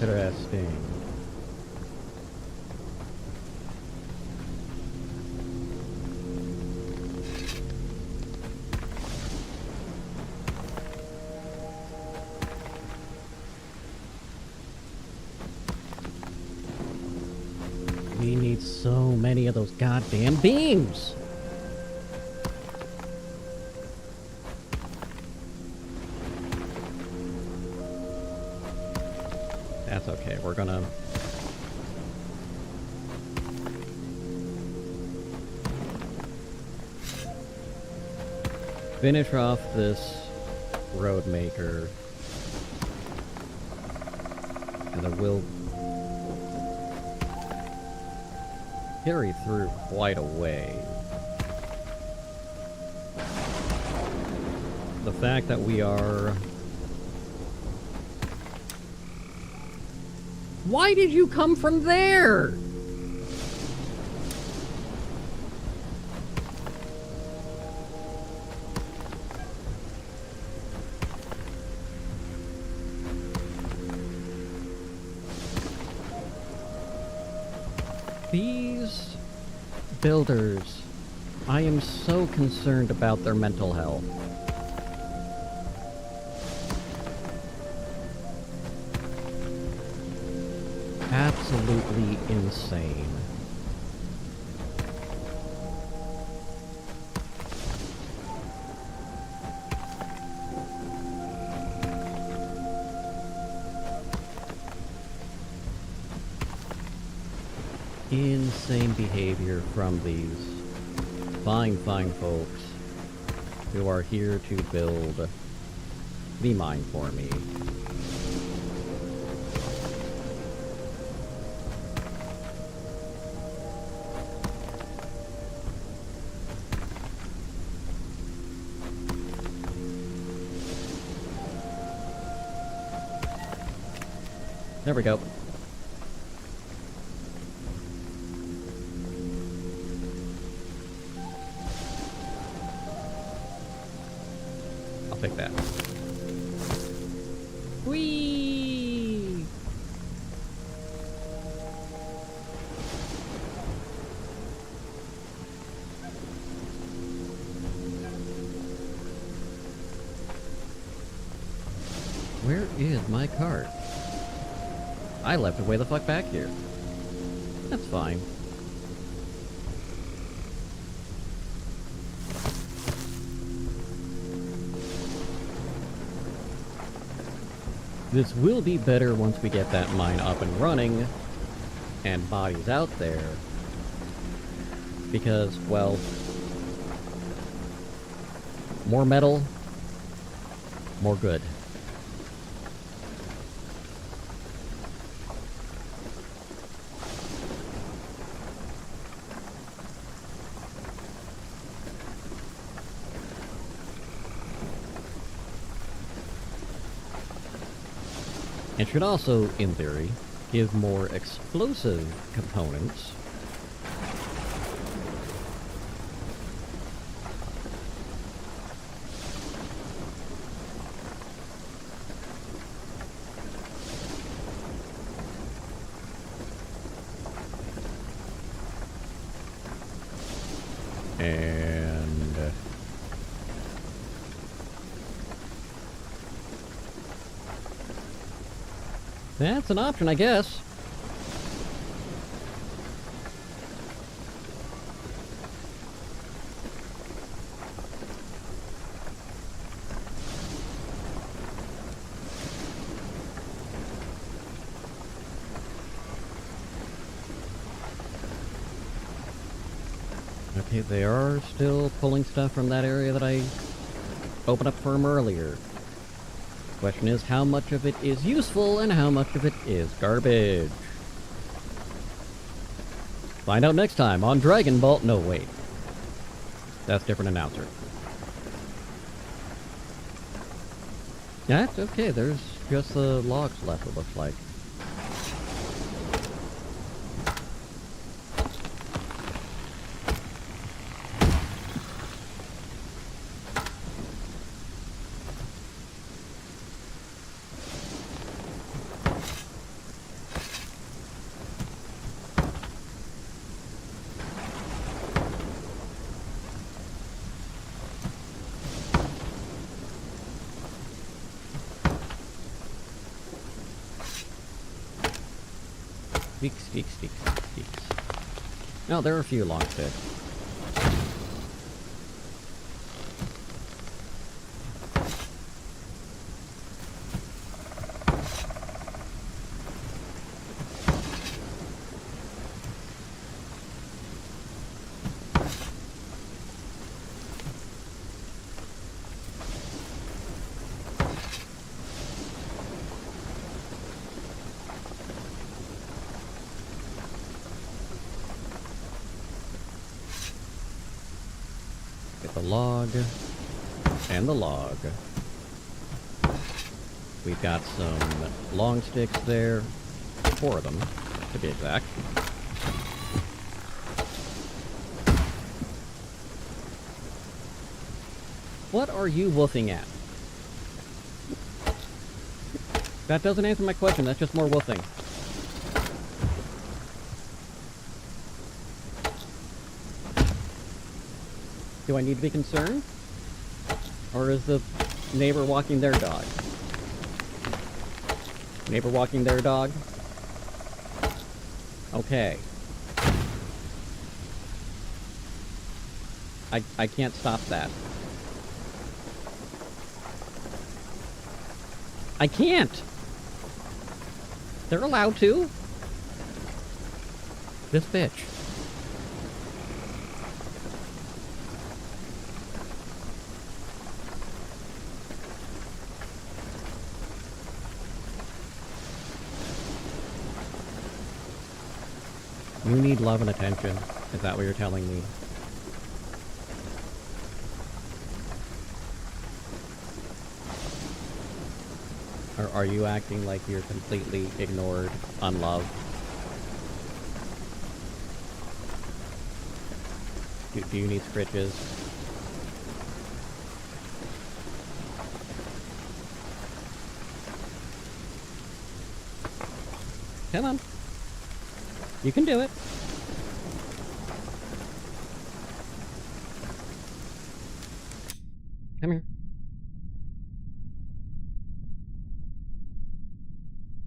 Interesting. We need so many of those goddamn beams! That's okay, we're gonna... finish off this road maker. And then we'll carry through quite a way. The fact that we are Why did you come from there? These builders, I am so concerned about their mental health. Absolutely insane. Insane behavior from these fine folks who are here to build the mine for me. There we go. I'll take that. Whee! Where is my cart? I left it way the fuck back here. That's fine. This will be better once we get that mine up and running and bodies out there. Because, well, more metal, more good. It should also, in theory, give more explosive components. And that's an option, I guess. Okay, they are still pulling stuff from that area that I opened up for them earlier. Question is, how much of it is useful and how much of it is garbage? Find out next time on Dragon Ball. No, wait. That's a different announcer. That's okay, there's just the logs left, it looks like. Speaks. No, there are a few long sticks. Get the log, and the log. We've got some long sticks there. 4 of them, to be exact. What are you woofing at? That doesn't answer my question, that's just more woofing. Do I need to be concerned? Or is the neighbor walking their dog? Neighbor walking their dog? Okay. I can't stop that. I can't! They're allowed to. This bitch. You need love and attention. Is that what you're telling me? Or are you acting like you're completely ignored, unloved? Do you need scritches? Come on. You can do it. Come here.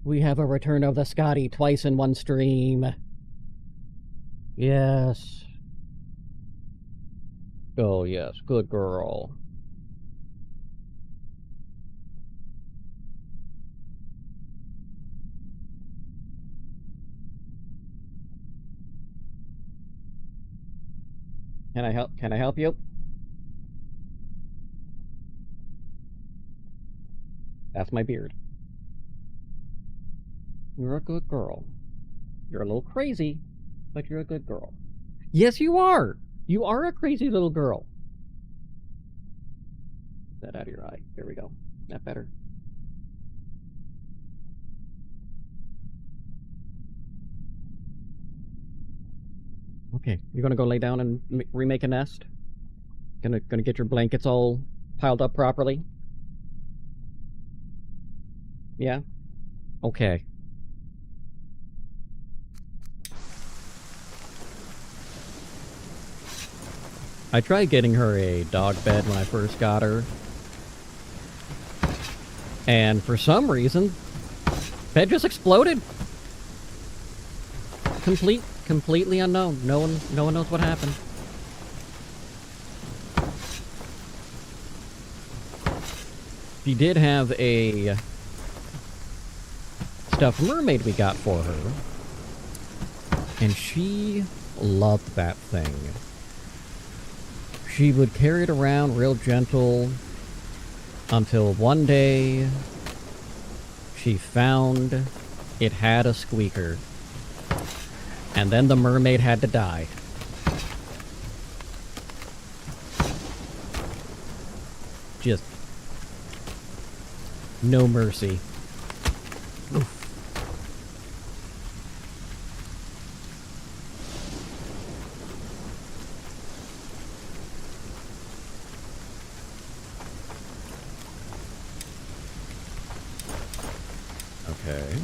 We have a return of the Scotty twice in one stream. Yes. Oh, yes. Good girl. Can I help? Can I help you? That's my beard. You're a good girl. You're a little crazy, but you're a good girl. Yes, you are! You are a crazy little girl. Get that out of your eye. There we go. That better. Okay, you're gonna go lay down and remake a nest? Gonna get your blankets all piled up properly? Yeah? Okay. I tried getting her a dog bed when I first got her. And for some reason, bed just exploded. Completely unknown. No one knows what happened. She did have a stuffed mermaid we got for her. And she loved that thing. She would carry it around real gentle until one day she found it had a squeaker. And then the mermaid had to die. Just no mercy. Oof. Okay.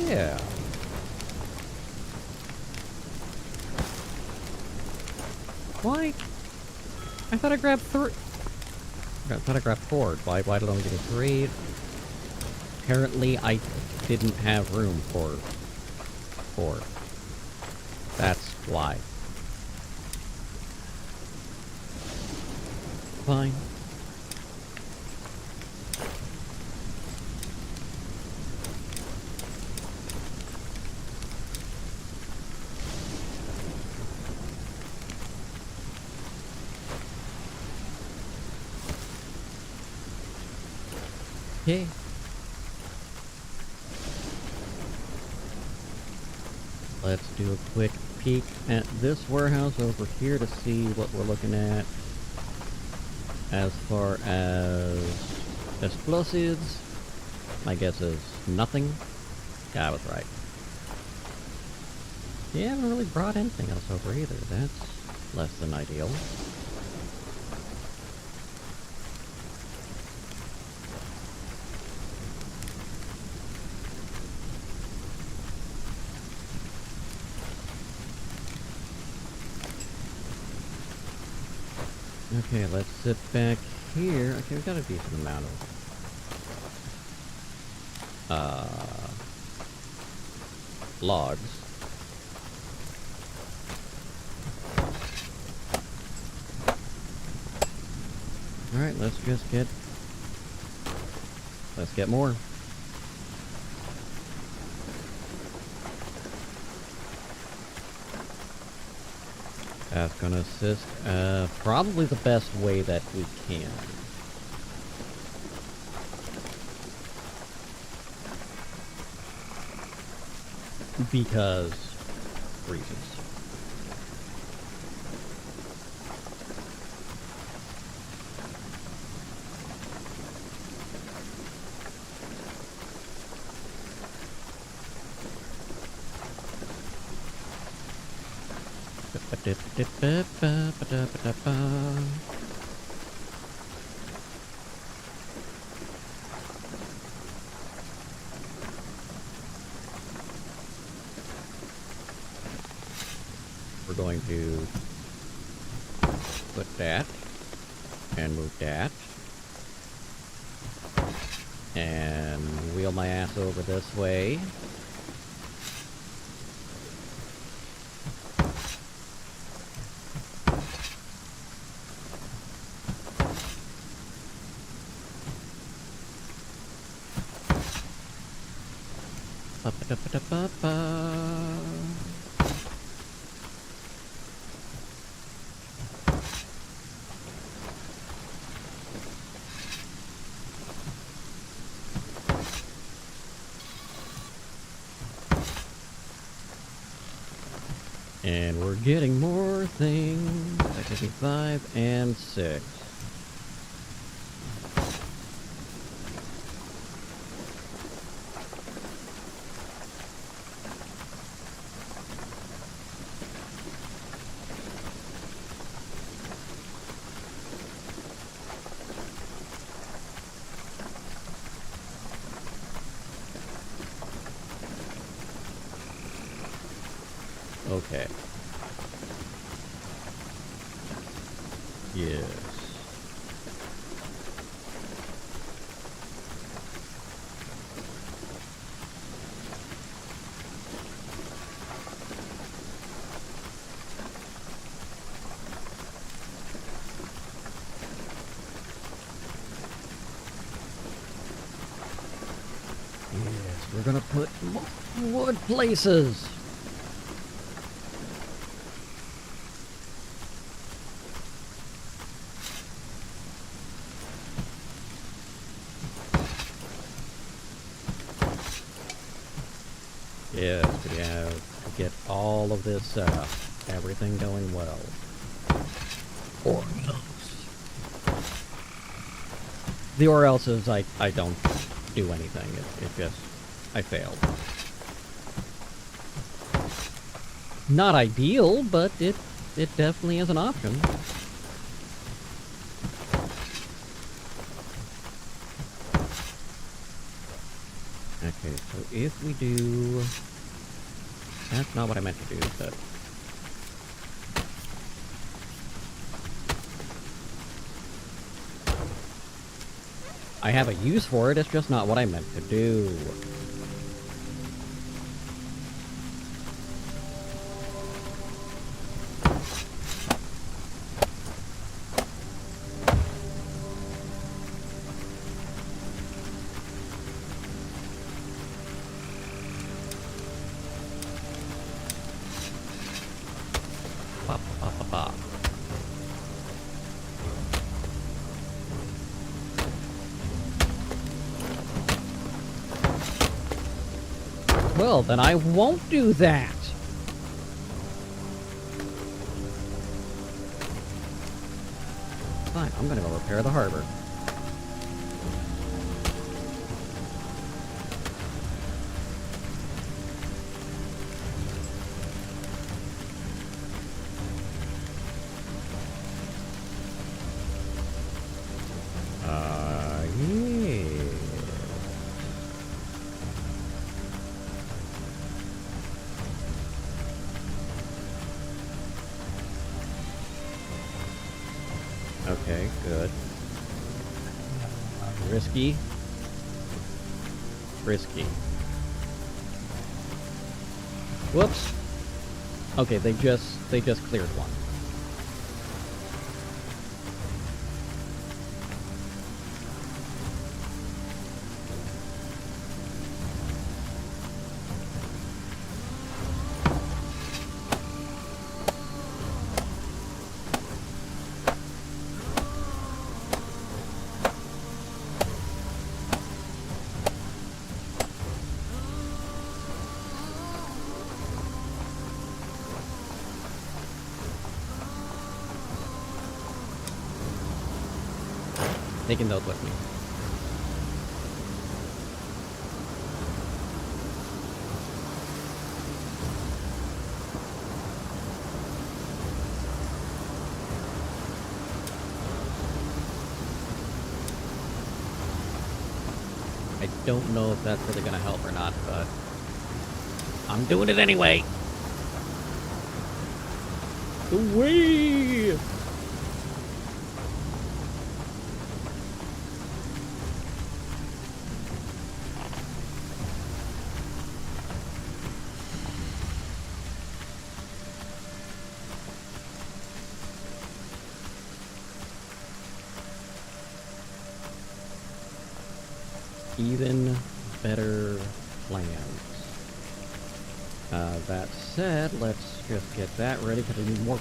Yeah. Why? I thought I grabbed 3. I thought I grabbed 4. Why did I only get a 3? Apparently I didn't have room for 4. That's why. Fine. Okay. Let's do a quick peek at this warehouse over here to see what we're looking at as far as explosives. My guess is nothing. Yeah, I was right. Yeah, I haven't really brought anything else over either. That's less than ideal. Okay, let's sit back here. Okay, we've got a decent amount of logs. Alright, let's get more. That's gonna assist, probably the best way that we can. Because reasons. We're going to put that and move that and wheel my ass over this way. And we're getting more things. That gives me 5 and 6. Okay. Yes. Yes, we're gonna put more wood places. Yes, we have to get all of this set up. Everything going well. Or else. The or else is I don't do anything. It just, I failed. Not ideal, but it definitely is an option. Okay, so if we do... That's not what I meant to do, but... I have a use for it, it's just not what I meant to do. Ba, ba, ba, ba. Well, then I won't do that. Fine, I'm gonna go repair the harbor. Yeah. Okay, good. Risky. Risky. Whoops. Okay, they just cleared one. Taking those with me. I don't know if that's really gonna help or not, but I'm doing it anyway. Whee! Even better plans. That said, let's just get that ready because we need more.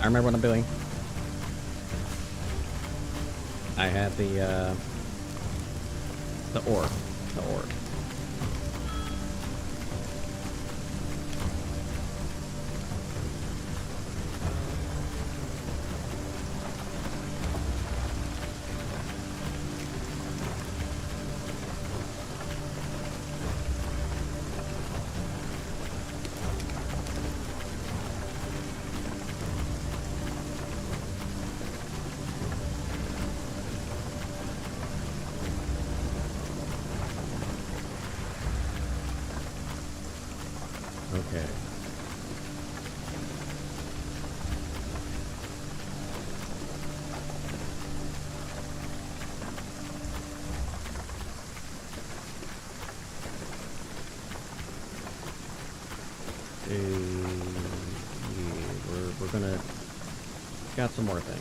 I remember what I'm doing. I have the ore. The ore. Okay. Yeah, we're gonna got some more things.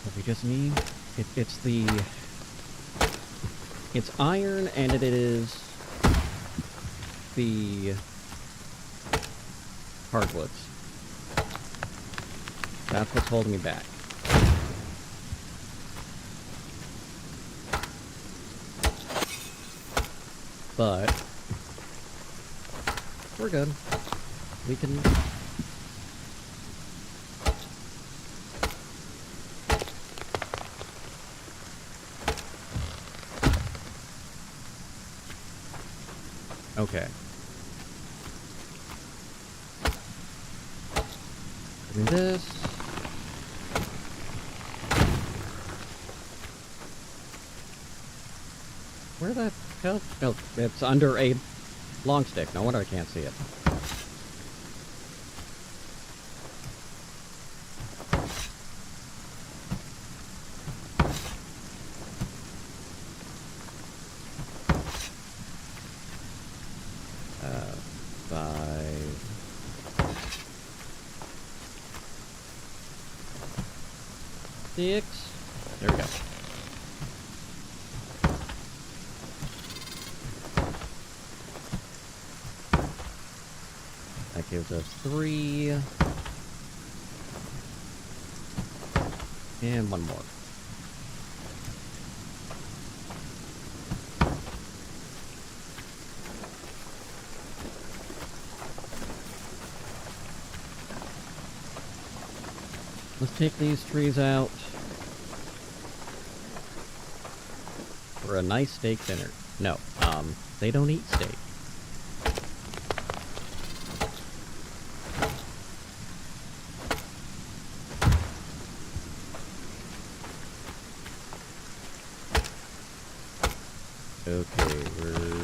What we just need it's iron, and it is the hardwoods. That's what's holding me back. But we're good. We can. Okay. Doing this. Where the hell? Oh, it's under a long stick. No wonder I can't see it. Six. There we go. Thank you. gives us 3. And 1 more. Let's take these trees out for a nice steak dinner. No, they don't eat steak. Okay, we're...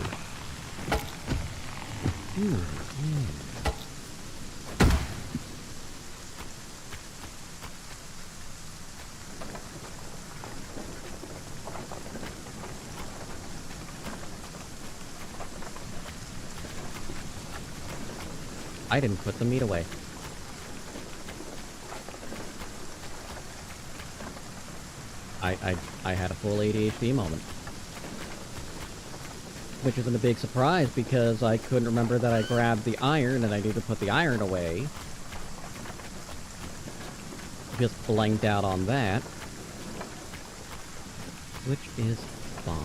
I didn't put the meat away. I had a full ADHD moment. Which isn't a big surprise because I couldn't remember that I grabbed the iron and I need to put the iron away. Just blanked out on that. Which is fine.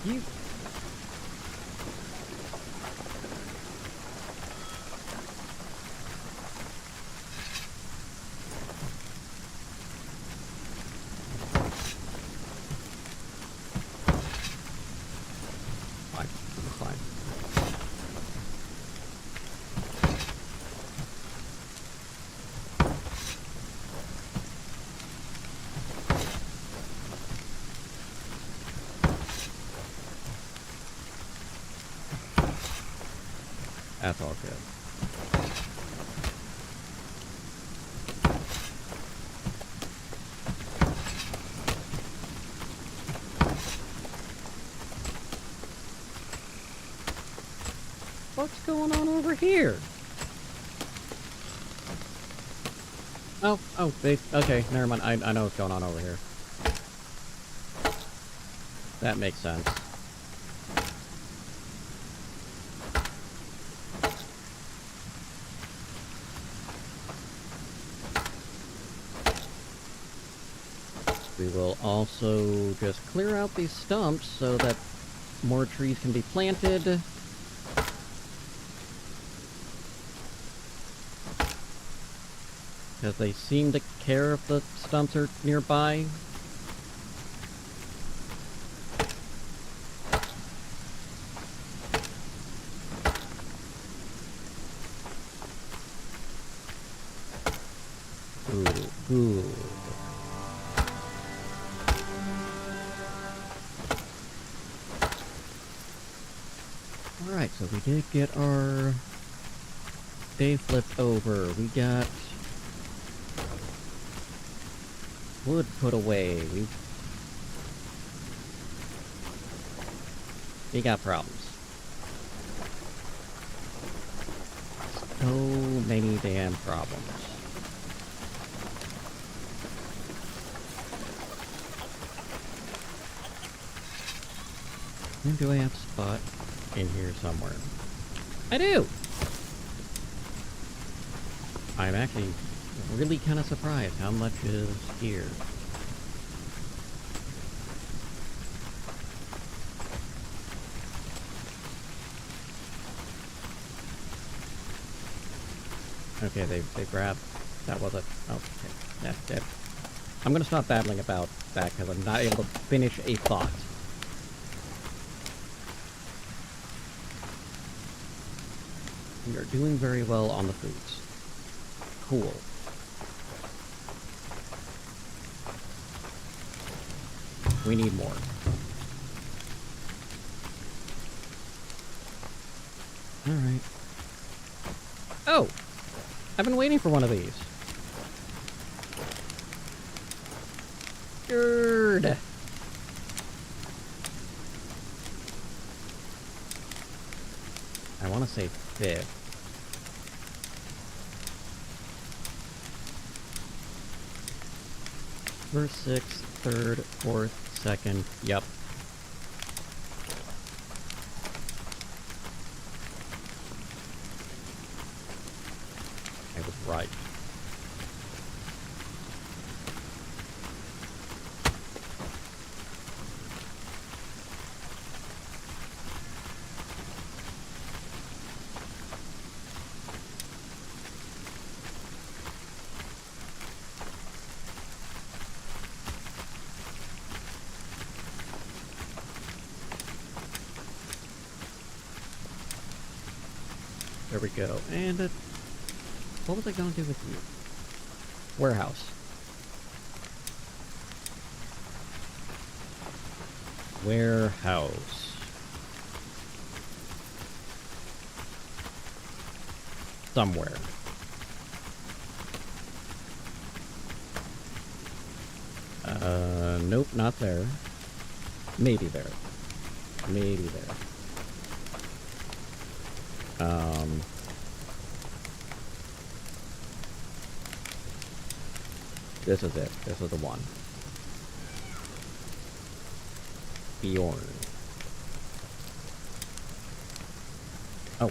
You... Fine. It's fine. That's all good. What's going on over here? Oh, okay, never mind. I know what's going on over here. That makes sense. We will also just clear out these stumps so that more trees can be planted. Because they seem to care if the stumps are nearby. Ooh. Alright, so we did get our day flipped over. We got wood put away. We got problems. So many damn problems. And do I have a spot in here somewhere? I do! I'm actually really kind of surprised how much is here. Okay, they grabbed... That was it. Okay. Yeah. I'm gonna stop babbling about that because I'm not able to finish a thought. We are doing very well on the foods. Cool. We need more. Alright. Oh! I've been waiting for one of these. Good. I want to say 5th. First, sixth, third, fourth, second. Yep. I was right. There we go. And what was I gonna do with you? Warehouse. Warehouse. Somewhere. Nope, not there. Maybe there. Maybe there. This is it. This is the one. Bjorn. Oh,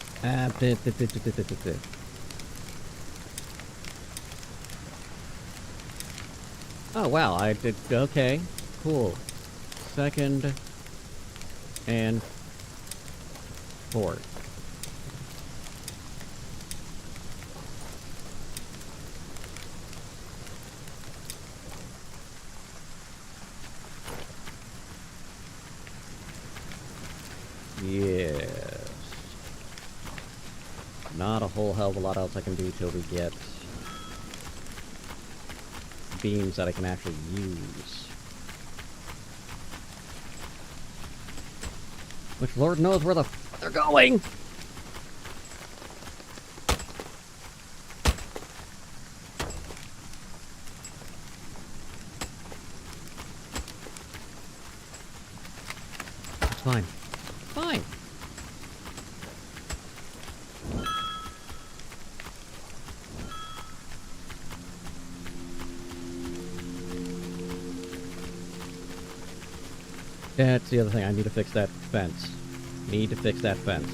oh wow, I did, okay, cool. Second and fourth. Yes. Not a whole hell of a lot else I can do till we get beams that I can actually use. Which Lord knows where the f they're going! It's fine. Fine. That's the other thing. I need to fix that fence. Need to fix that fence.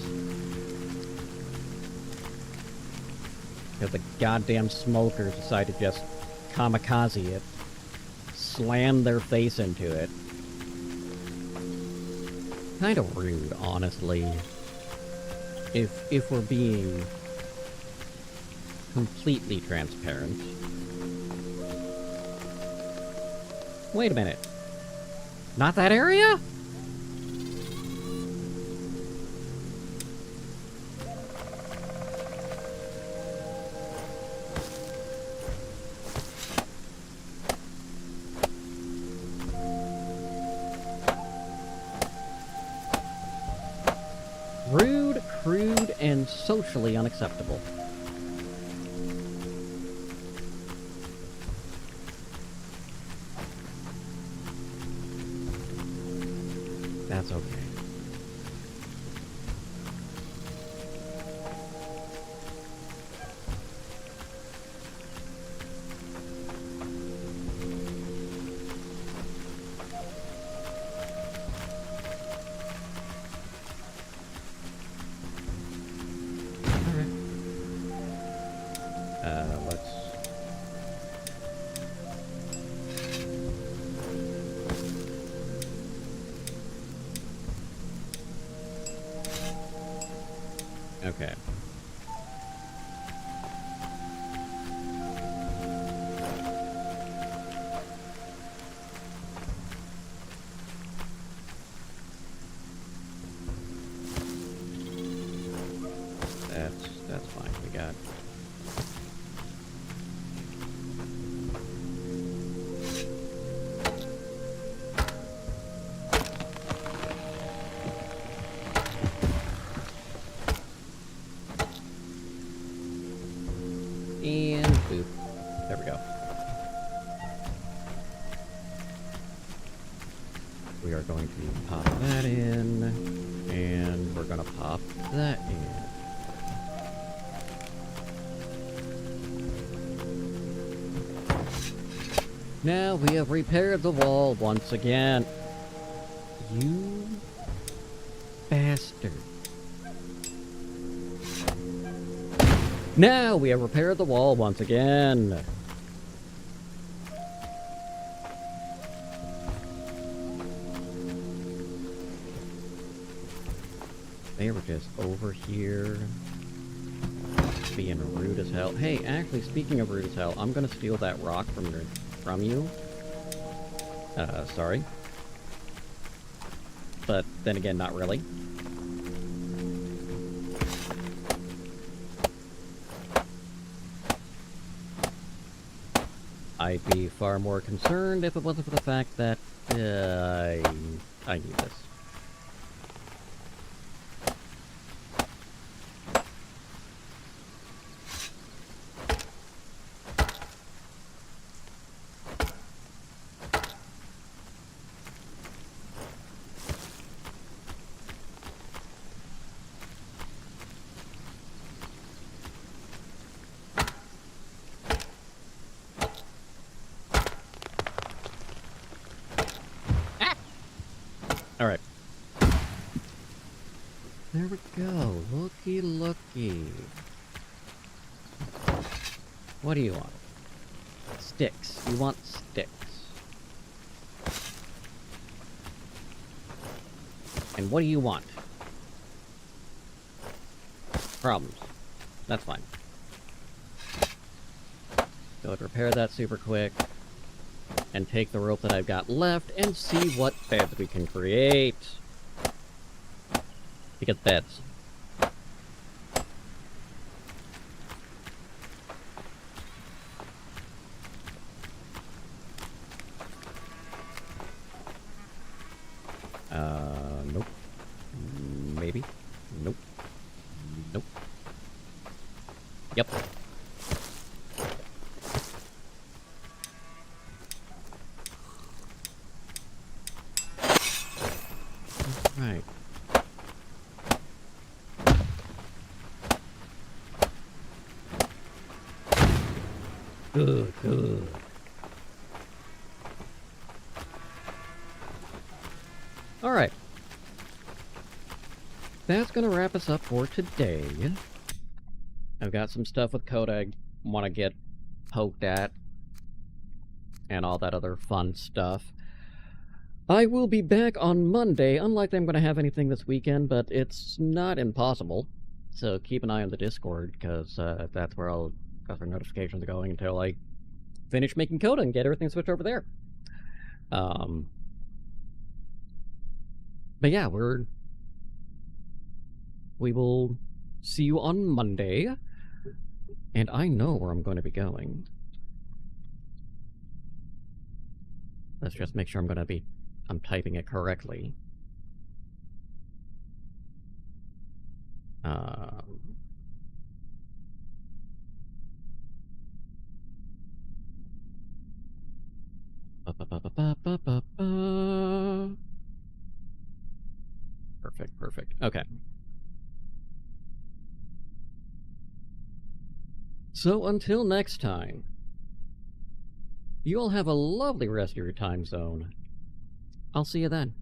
Because the goddamn smokers decide to just kamikaze it. Slam their face into it. Kind of rude, honestly. If we're being completely transparent. Wait a minute. Not that area? Rude, crude, and socially unacceptable. That's okay. Let's... Okay. That's fine. We got... And boop. There we go. We are going to pop that in, and we're going to pop that in. Now we have repaired the wall once again. You bastard. Now we have repaired the wall once again. They were just over here being rude as hell. Hey, actually, speaking of rude as hell, I'm gonna steal that rock from you. Sorry. But then again, not really. I'd be far more concerned if it wasn't for the fact that, I need this. Alright. There we go. Looky, looky. What do you want? Sticks. You want sticks. And what do you want? Problems. That's fine. So let's repair that super quick. And take the rope that I've got left and see what beds we can create. Because beds. Nope. Maybe. Nope. Nope. Yep. Right. Good, good. Alright. That's gonna wrap us up for today. I've got some stuff with code I want to get poked at. And all that other fun stuff. I will be back on Monday. Unlikely I'm going to have anything this weekend, but it's not impossible. So keep an eye on the Discord, because that's where notifications are going until I finish making code and get everything switched over there. But yeah, we will see you on Monday. And I know where I'm going to be going. Let's just make sure I'm typing it correctly. Perfect, perfect. Okay. So until next time, you all have a lovely rest of your time zone. I'll see you then.